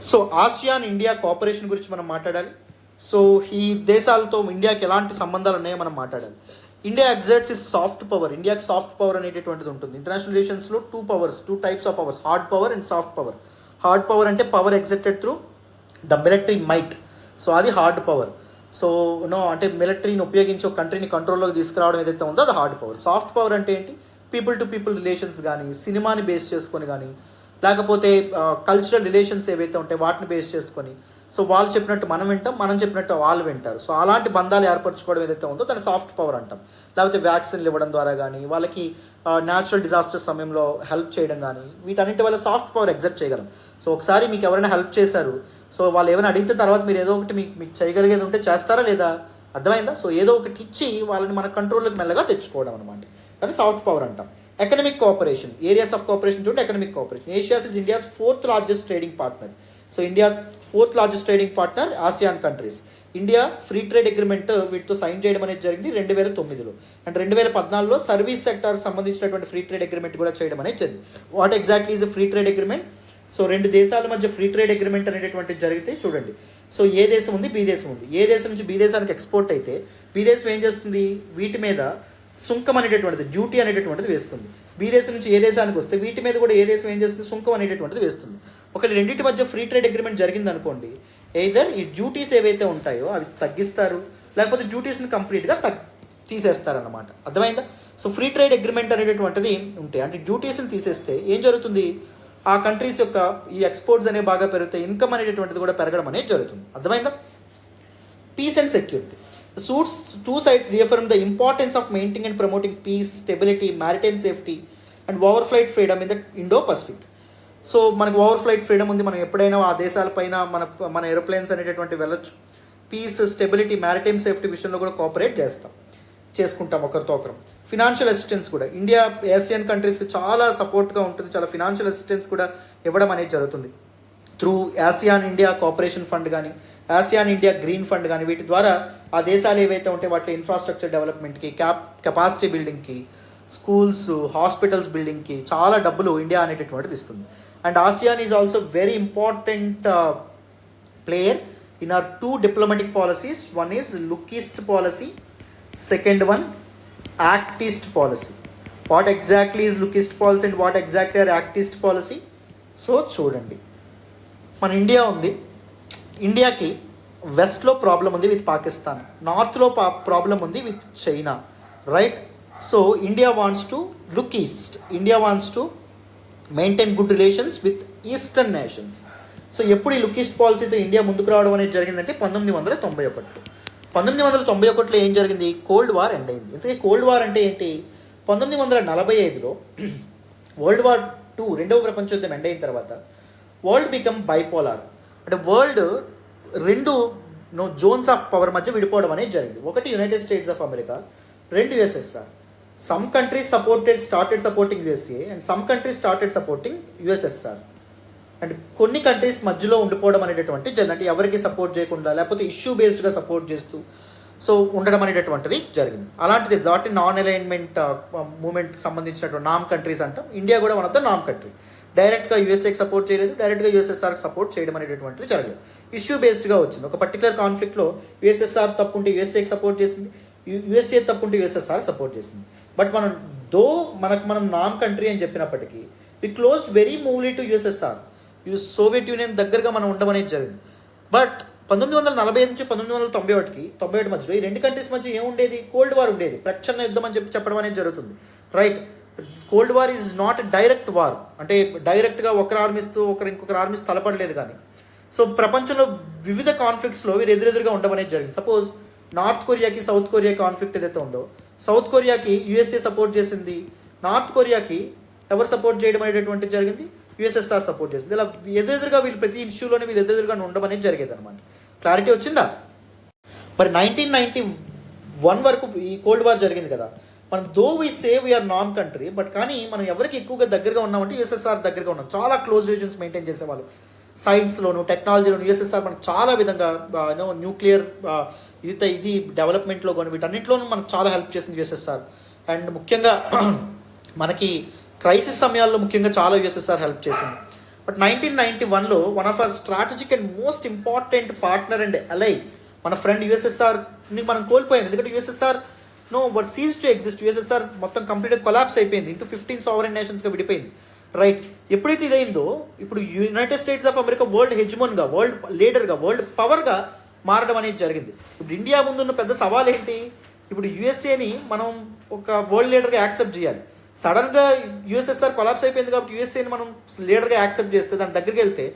సో ఆసియాన్ ఇండియా కోఆపరేషన్ గురించి మనం మాట్లాడాలి. సో ఈ దేశాలతో ఇండియాకి ఎలాంటి సంబంధాలు ఉన్నాయో మనం మాట్లాడాలి. India exerts is soft power. ఇండియాకి సాఫ్ట్ పవర్ అనేటటువంటిది ఉంటుంది. ఇంటర్నేషనల్ రిలేషన్స్లో 2 types of powers, hard power and soft power. Hard power అంటే power exerted through the military might. So అది హార్డ్ పవర్. సో అంటే మిలిటరీని ఉపయోగించి ఒక కంట్రీని కంట్రోల్లోకి తీసుకురావడం ఏదైతే ఉందో అది హార్డ్ పవర్. సాఫ్ట్ పవర్ అంటే ఏంటి? పీపుల్ టు పీపుల్ రిలేషన్స్ కానీ, సినిమాని బేస్ చేసుకొని కానీ, లేకపోతే కల్చరల్ రిలేషన్స్ ఏవైతే ఉంటాయో వాటిని బేస్ చేసుకొని, సో వాళ్ళు చెప్పినట్టు మనం వింటాం, మనం చెప్పినట్టు వాళ్ళు వింటారు. సో అలాంటి బంధాలు ఏర్పరచుకోవడం ఏదైతే ఉందో దాన్ని సాఫ్ట్ పవర్ అంటాం. లేకపోతే వ్యాక్సిన్లు ఇవ్వడం ద్వారా కానీ, వాళ్ళకి న్యాచురల్ డిజాస్టర్ సమయంలో హెల్ప్ చేయడం కానీ, వీటన్నింటి వల్ల సాఫ్ట్ పవర్ ఎగ్జర్ట్ చేయగలం. సో ఒకసారి మీకు ఎవరైనా హెల్ప్ చేశారు, సో వాళ్ళు ఏమైనా అడిగితే తర్వాత మీరు ఏదో ఒకటి మీకు చేయగలిగేది ఉంటే చేస్తారా లేదా? అర్థమైందా? సో ఏదో ఒకటి ఇచ్చి వాళ్ళని మన కంట్రోల్లోకి మెల్లగా తెచ్చుకోవడం అనమాట. దాన్ని సాఫ్ట్ పవర్ అంటాం. Economic cooperation, areas of cooperation చూడండి. Economic cooperation, Asia's is India's 4th largest trading partner. So India 4th largest trading partner ASEAN countries. India free trade agreement వీటితో సైన్ చేయడం అనేది జరిగింది 2009లో. అండ్ 2014లో సర్వీస్ సెక్టార్కి సంబంధించినటువంటి ఫ్రీ ట్రేడ్ అగ్రిమెంట్ కూడా చేయడం అనేది జరిగింది. What exactly is free trade agreement? So 2 దేశాల మధ్య ఫ్రీ ట్రేడ్ అగ్రిమెంట్ అనేటటువంటిది జరిగితే చూడండి. సో ఏ దేశం ఉంది? బి దేశం ఉంది. ఏ దేశం నుంచి బి దేశానికి ఎక్స్పోర్ట్ అయితే బి దేశం ఏం చేస్తుంది? వీటి మీద సుంకం అనేటటువంటిది, డ్యూటీ అనేటటువంటిది వేస్తుంది. బి దేశం నుంచి ఏ దేశానికి వస్తే వీటి మీద కూడా ఏ దేశం ఏం చేస్తుంది? సుంకం అనేటటువంటిది వేస్తుంది. ఒకటి రెండింటి మధ్య ఫ్రీ ట్రేడ్ అగ్రిమెంట్ జరిగింది అనుకోండి, ఎయిదర్ ఈ డ్యూటీస్ ఏవైతే ఉంటాయో అవి తగ్గిస్తారు, లేకపోతే డ్యూటీస్ని కంప్లీట్గా తీసేస్తారన్నమాట. అర్థమైందా? సో ఫ్రీ ట్రేడ్ అగ్రిమెంట్ అనేటటువంటిది ఉంటే, అంటే డ్యూటీస్ని తీసేస్తే ఏం జరుగుతుంది? ఆ కంట్రీస్ యొక్క ఈ ఎక్స్పోర్ట్స్ అనేవి బాగా పెరుగుతాయి, ఇన్కమ్ అనేటటువంటిది కూడా పెరగడం అనేది జరుగుతుంది. అర్థమైందా? Peace and security. Suits 2 sides reaffirm the importance of maintaining and promoting peace, stability, maritime safety and overflight freedom in the Indo-Pacific. So మనకు ఓవర్ఫ్లైట్ ఫ్రీడమ్ ఉంది, మనం ఎప్పుడైనా ఆ దేశాలపైన మన ఏరోప్లేన్స్ అనేటటువంటి వెళ్ళొచ్చు. పీస్, స్టెబిలిటీ, మ్యారిటైమ్ సేఫ్టీ విషయంలో కూడా కోఆపరేట్ చేసుకుంటాం ఒకరితో ఒకరు. ఫినాన్షియల్ అసిస్టెన్స్ కూడా ఇండియా ఏషియన్ కంట్రీస్కి చాలా సపోర్ట్గా ఉంటుంది, చాలా ఫినాన్షియల్ అసిస్టెన్స్ కూడా ఇవ్వడం అనేది జరుగుతుంది through ASEAN India cooperation fund కానీ, ఆసియాన్ ఇండియా గ్రీన్ ఫండ్ కానీ. వీటి ద్వారా ఆ దేశాలు ఏవైతే ఉంటే వాటి ఇన్ఫ్రాస్ట్రక్చర్ డెవలప్మెంట్కి, కెపాసిటీ బిల్డింగ్కి, స్కూల్స్, హాస్పిటల్స్ బిల్డింగ్కి చాలా డబ్బులు ఇండియా అనేటటువంటిది ఇస్తుంది. And ASEAN is also very important player in our 2 diplomatic policies. One is look east policy, second one act east policy. What exactly is look east policy and what exactly are act east policy? So చూడండి, మన ఇండియా ఉంది, ఇండియాకి వెస్ట్లో ప్రాబ్లం ఉంది విత్ పాకిస్తాన్, నార్త్లో ప్రాబ్లం ఉంది with China, right? So India wants to look east, India wants to maintain good relations with eastern nations. So ఎప్పుడు ఈ లుక్ ఈస్ట్ పాలసీతో ఇండియా ముందుకు రావడం అనేది జరిగిందంటే 1991. 1991లో ఏం జరిగింది? కోల్డ్ వార్ ఎండ్ అయింది. ఇంతకీ కోల్డ్ వార్ అంటే ఏంటి? 1945లో వరల్డ్ వార్ 2, రెండవ ప్రపంచ యుద్ధం ఎండ్ అయిన తర్వాత వరల్డ్ బికమ్ బైపోలార్. అంటే వరల్డ్ 2 జోన్స్ ఆఫ్ పవర్ మధ్య విడిపోవడం అనేది జరిగింది. ఒకటి United States of America, 2 USSR. Some countries started supporting USA and some countries started supporting USSR. And కొన్ని కంట్రీస్ మధ్యలో ఉండిపోవడం అనేటటువంటి జరిగింది. అంటే ఎవరికి సపోర్ట్ చేయకుండా లేకపోతే ఇష్యూ బేస్డ్గా సపోర్ట్ చేస్తూ సో ఉండడం అనేటటువంటిది జరిగింది. అలాంటిది దాటి నాన్ అలైన్మెంట్ మూమెంట్కి సంబంధించినటువంటి నామ్ కంట్రీస్ అంటాం. ఇండియా కూడా one of the NAM country. డైరెక్ట్గా యూఎస్ఏకి సపోర్ట్ చేయలేదు, డైరెక్ట్గా యూఎస్ఎస్ఆర్కి సపోర్ట్ చేయడం అనేటటువంటిది జరగలేదు. ఇష్యూ బేస్డ్గా వచ్చింది. ఒక పర్టికులర్ కాన్ఫ్లిక్ట్లో యూఎస్ఎస్ఆర్ తప్పుంటే యూఎస్ఏకి సపోర్ట్ చేసింది, యూఎస్ఏ తప్పుంటే యూఎస్ఎస్ఆర్ సపోర్ట్ చేసింది. బట్ మనం నామ్ కంట్రీ అని చెప్పినప్పటికీ వి క్లోజ్డ్ వెరీ మూవ్లీ టు యూఎస్ఎస్ఆర్. సోవియట్ యూనియన్ దగ్గరగా మనం ఉండడం అనేది జరిగింది. బట్ 1945 నుంచి 1991 మధ్యలో ఈ రెండు కంట్రీస్ మధ్య ఏముండేది? కోల్డ్ వార్ ఉండేది. ప్రచ్ఛన్న యుద్ధం అని చెప్పడం అనేది జరుగుతుంది. Right, cold war is not direct war. అంటే డైరెక్ట్గా ఒకరు ఆర్మీస్తో ఇంకొకరు ఆర్మీస్ తలపడలేదు. కానీ సో ప్రపంచంలో వివిధ కాన్ఫ్లిక్ట్స్లో వీరు ఎదురెదురుగా ఉండడం అనేది జరిగింది. సపోజ్ నార్త్ కొరియాకి సౌత్ కొరియా కాన్ఫ్లిక్ట్ ఏదైతే ఉందో, సౌత్ కొరియాకి యూఎస్ఏ సపోర్ట్ చేసింది, నార్త్ కొరియాకి ఎవరు సపోర్ట్ చేయడం అనేటటువంటిది జరిగింది? యూఎస్ఎస్ఆర్ సపోర్ట్ చేసింది. ఇలా ఎదురెదురుగా వీళ్ళు ప్రతి ఇష్యూలోనే వీళ్ళు ఎదురెదురుగా ఉండడం అనేది జరిగేది అనమాట. క్లారిటీ వచ్చిందా? మరి 1991 వరకు ఈ కోల్డ్ వార్ జరిగింది కదా. మనం we save we are non country, but కానీ మనం ఎవరికి ఎక్కువగా దగ్గరగా ఉన్నామంటే యూఎస్ఎస్ఆర్ దగ్గరగా ఉన్నాం. చాలా క్లోజ్ రిలేషన్స్ మెయింటైన్ చేసేవాళ్ళు. సైన్స్లోను టెక్నాలజీలోను యూఎస్ఎస్ఆర్ మనకు చాలా విధంగా న్యూక్లియర్ ఇది డెవలప్మెంట్లో కానీ వీటన్నింటిలోనూ మనకు చాలా హెల్ప్ చేసింది యూఎస్ఎస్ఆర్. అండ్ ముఖ్యంగా మనకి క్రైసిస్ సమయాల్లో ముఖ్యంగా చాలా యూఎస్ఎస్ఆర్ హెల్ప్ చేసింది. బట్ 1991లో one of our strategic and most important partner and ally మన ఫ్రెండ్ యూఎస్ఎస్ఆర్ని మనం కోల్పోయాం. ఎందుకంటే USSR cease to exist. USSR మొత్తం కంప్లీట్గా కొలాప్స్ అయిపోయింది, ఇంటూ 15 సావరెన్ నేషన్స్గా విడిపోయింది. రైట్, ఎప్పుడైతే ఇదైందో ఇప్పుడు United States of America world హెజ్మోన్గా, వరల్డ్ లీడర్గా, వరల్డ్ పవర్గా మారడం అనేది జరిగింది. ఇప్పుడు ఇండియా ముందున్న పెద్ద సవాల్ ఏంటి? ఇప్పుడు యూఎస్ఏని మనం ఒక వరల్డ్ లీడర్గా యాక్సెప్ట్ చేయాలి. సడన్గా యూఎస్ఎస్ఆర్ కొలాప్స్ అయిపోయింది కాబట్టి యూఎస్ఏని మనం లీడర్గా యాక్సెప్ట్ చేస్తే దాని దగ్గరికి వెళ్తే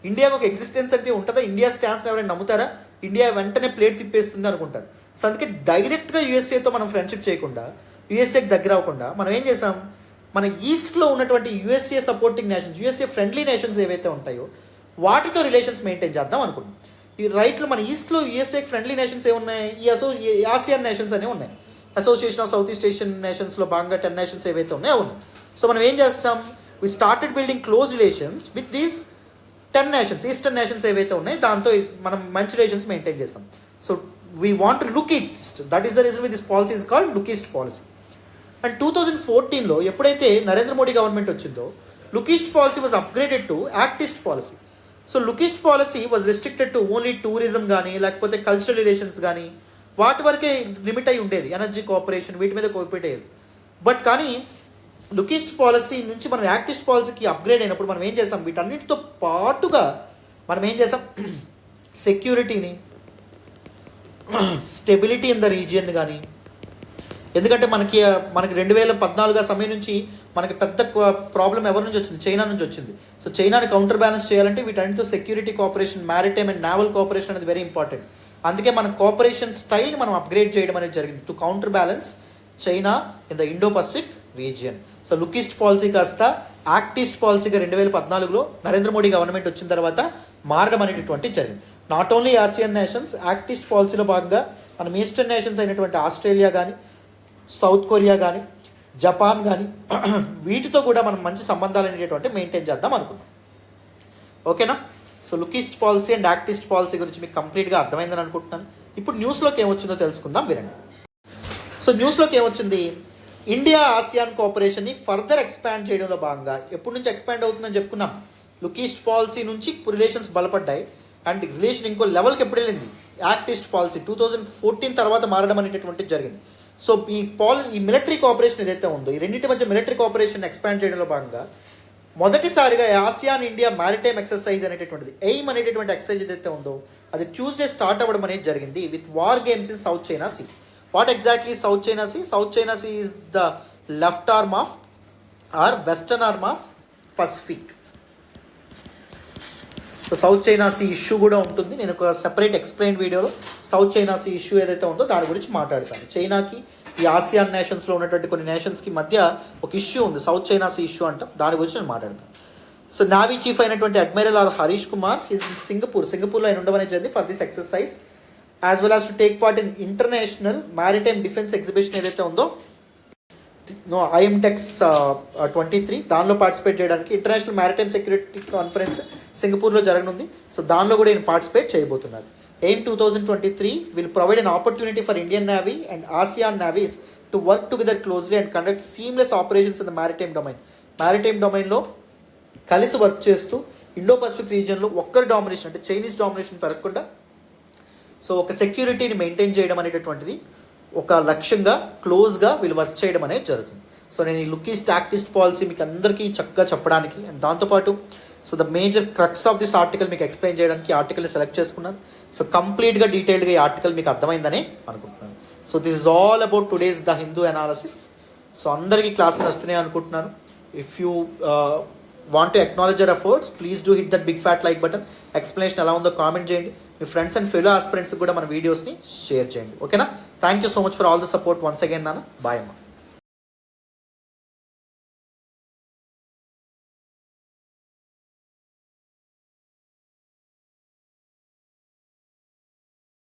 ఇండియాకు ఒక ఎగ్జిస్టెన్స్ అంటే ఉంటుందా? ఇండియా స్టాన్స్ని ఎవరైనా నమ్ముతారా? ఇండియా వెంటనే ప్లేట్ తిప్పేస్తుంది అనుకుంటారు. సో అందుకే డైరెక్ట్గా యూఎస్ఏతో మనం ఫ్రెండ్షిప్ చేయకుండా, యూఎస్ఏకి దగ్గర అవ్వకుండా మనం ఏం చేసాం, మన ఈస్ట్లో ఉన్నటువంటి USA supporting nations, USA friendly nations ఏవైతే ఉంటాయో వాటితో రిలేషన్స్ మెయింటైన్ చేద్దాం అనుకున్నాం. ఈ రైట్లో మన ఈస్ట్లో యూఎస్ఏకి ఫ్రెండ్లీ నేషన్స్ ఏమున్నాయి? ఈ ఆసియన్ నేషన్స్ అనేవి ఉన్నాయి. Association of south east Asian నేషన్స్లో భాగంగా 10 నేషన్స్ ఏవైతే ఉన్నాయో ఉన్నాయి. సో మనం ఏం చేస్తాం, we started building close relations with these 10 nations, eastern nations ఏవైతే ఉన్నాయో దాంతో మనం మంచి రిలేషన్స్ మెయింటైన్ చేస్తాం. So we want to look east. That is the reason with this policy is called look east policy. And 2014లో ఎప్పుడైతే నరేంద్ర మోడీ గవర్నమెంట్ వచ్చిందో, look east policy was upgraded to act east policy. So look east policy was restricted to only tourism కానీ లేకపోతే కల్చరల్ రిలేషన్స్ కానీ వాటి వరకే లిమిట్ అయి ఉండేది. ఎనర్జీ కోఆపరేషన్ వీటి మీద కోఆపరేట్ అయ్యేది. బట్ కానీ లుక్ ఈస్ట్ పాలసీ నుంచి మనం యాక్ట్ ఈస్ట్ పాలసీకి అప్గ్రేడ్ అయినప్పుడు మనం ఏం చేసాం, వీటన్నిటితో పాటుగా మనం ఏం చేసాం, సెక్యూరిటీని, స్టెబిలిటీ ఇన్ ద రీజియన్ కానీ, ఎందుకంటే మనకి 2014 సమయం నుంచి మనకి పెద్ద ప్రాబ్లం ఎవరి నుంచి వచ్చింది? చైనా నుంచి వచ్చింది. సో చైనాని కౌంటర్ బ్యాలెన్స్ చేయాలంటే వీటన్నిటితో security cooperation, maritime and naval cooperation అనేది వెరీ ఇంపార్టెంట్. అందుకే మన కోఆపరేషన్ స్టైల్ని మనం అప్గ్రేడ్ చేయడం అనేది జరిగింది to counter balance China in the Indo Pacific region. So look east policy కాస్త యాక్ట్ ఈస్ట్ పాలసీగా 2014లో నరేంద్ర మోడీ గవర్నమెంట్ వచ్చిన తర్వాత మారడం అనేటటువంటి జరిగింది. Not only Asian nations, act east పాలసీలో భాగంగా మనం ఈస్టర్న్ నేషన్స్ అయినటువంటి ఆస్ట్రేలియా కానీ, సౌత్ కొరియా కానీ, జపాన్ కానీ వీటితో కూడా మనం మంచి సంబంధాలు అనేటటువంటి మెయింటైన్ చేద్దాం అనుకున్నాం. ఓకేనా? So look east policy and act east policy గురించి మీకు కంప్లీట్గా అర్థమైందని అనుకుంటున్నాను. ఇప్పుడు న్యూస్లోకి ఏమొచ్చిందో తెలుసుకుందాం, వినండి. సో న్యూస్లోకి ఏమొచ్చింది, ఇండియా ఆసియాన్ కోఆపరేషన్ని ఫర్దర్ ఎక్స్పాండ్ చేయడంలో భాగంగా ఎప్పటి నుంచి ఎక్స్పాండ్ అవుతుందని చెప్పుకున్నాం. లుక్ ఈస్ట్ పాలసీ నుంచి రిలేషన్స్ బలపడ్డాయి అండ్ రిలేషన్ ఇంకో లెవెల్కి ఎప్పుడు వెళ్ళింది, యాక్ట్ ఈస్ట్ పాలసీ 2014 తర్వాత మారడం అనేటటువంటిది జరిగింది. సో ఈ మిలిటరీ కోఆపరేషన్ ఏదైతే ఉందో, ఈ రెండింటి మధ్య మిలిటరీ కోఆపరేషన్ ఎక్స్పాండ్ చేయడంలో భాగంగా మొదటిసారిగా ఆసియాన్ ఇండియా మ్యారిటైమ్ ఎక్సర్సైజ్ అనేటటువంటిది, ఎయిమ్ అనేటటువంటి ఎక్సర్సైజ్ ఏదైతే ఉందో అది ట్యూస్డే స్టార్ట్ అవ్వడం అనేది జరిగింది with war games in south China Sea. What exactly South China Sea? South China Sea is the left arm of our western arm of Pacific. So South China Sea issue కూడా ఉంటుంది. నేను ఒక సెపరేట్ ఎక్స్ప్లెయిన్ వీడియోలో సౌత్ చైనా సీ ఇష్యూ ఏదైతే ఉందో దాని గురించి మాట్లాడతాను. చైనాకి ఈ ఆసియాన్ నేషన్స్లో ఉన్నటువంటి కొన్ని నేషన్స్కి మధ్య ఒక ఇష్యూ ఉంది, సౌత్ చైనా సీ ఇష్యూ అంటాం, దాని గురించి నేను మాట్లాడతాను. సో నావీ చీఫ్ అయినటువంటి admiral R Harish Kumar is సింగపూర్లో ఆయన ఉండడం అనేది జరిగింది for this exercise, as well as to take part in international maritime defence exhibition ఏదైతే ఉందో ఐఎంటెక్స్ 23 దానిలో పార్టిసిపేట్ చేయడానికి ఇంటర్నేషనల్ మ్యారిటైమ్ సెక్యూరిటీ కాన్ఫరెన్స్ సింగపూర్లో జరగనుంది. సో దానిలో కూడా నేను పార్టిసిపేట్ చేయబోతున్నారు. AIM 2023 will provide an opportunity for Indian Navy and ASEAN navies to work together closely and conduct seamless operations in the maritime domain. Maritime డొమైన్లో కలిసి వర్క్ చేస్తూ ఇండో పసిఫిక్ రీజియన్లో ఒక్కరి డామినేషన్ అంటే చైనీస్ డామినేషన్ పెరగకుండా సో ఒక సెక్యూరిటీని మెయింటైన్ చేయడం అనేటటువంటిది ఒక లక్ష్యంగా క్లోజ్గా వీళ్ళు వర్క్ చేయడం అనేది జరుగుతుంది. సో నేను ఈ లుకీస్ టాక్టిస్ట్ పాలసీ మీకు అందరికీ చక్కగా చెప్పడానికి అండ్ దాంతోపాటు so the major crux of this article మీకు ఎక్స్ప్లెయిన్ చేయడానికి ఆర్టికల్ని సెలెక్ట్ చేసుకున్నాను. సో కంప్లీట్గా డీటెయిల్డ్గా ఈ ఆర్టికల్ మీకు అర్థమైందని అనుకుంటున్నాను. So this is all about today's the Hindu analysis. So అందరికీ క్లాసులు వస్తున్నాయి అనుకుంటున్నాను. If you want to acknowledge your efforts please do hit that big fat like button. Explanation ఎలా ఉందో కామెంట్ చేయండి. మీ ఫ్రెండ్స్ అండ్ ఫెలో ఆస్పిరెంట్స్కి కూడా మన వీడియోస్ని షేర్ చేయండి. ఓకేనా? Thank you so much for all the support once again నాన్న. బాయ్ అమ్మా.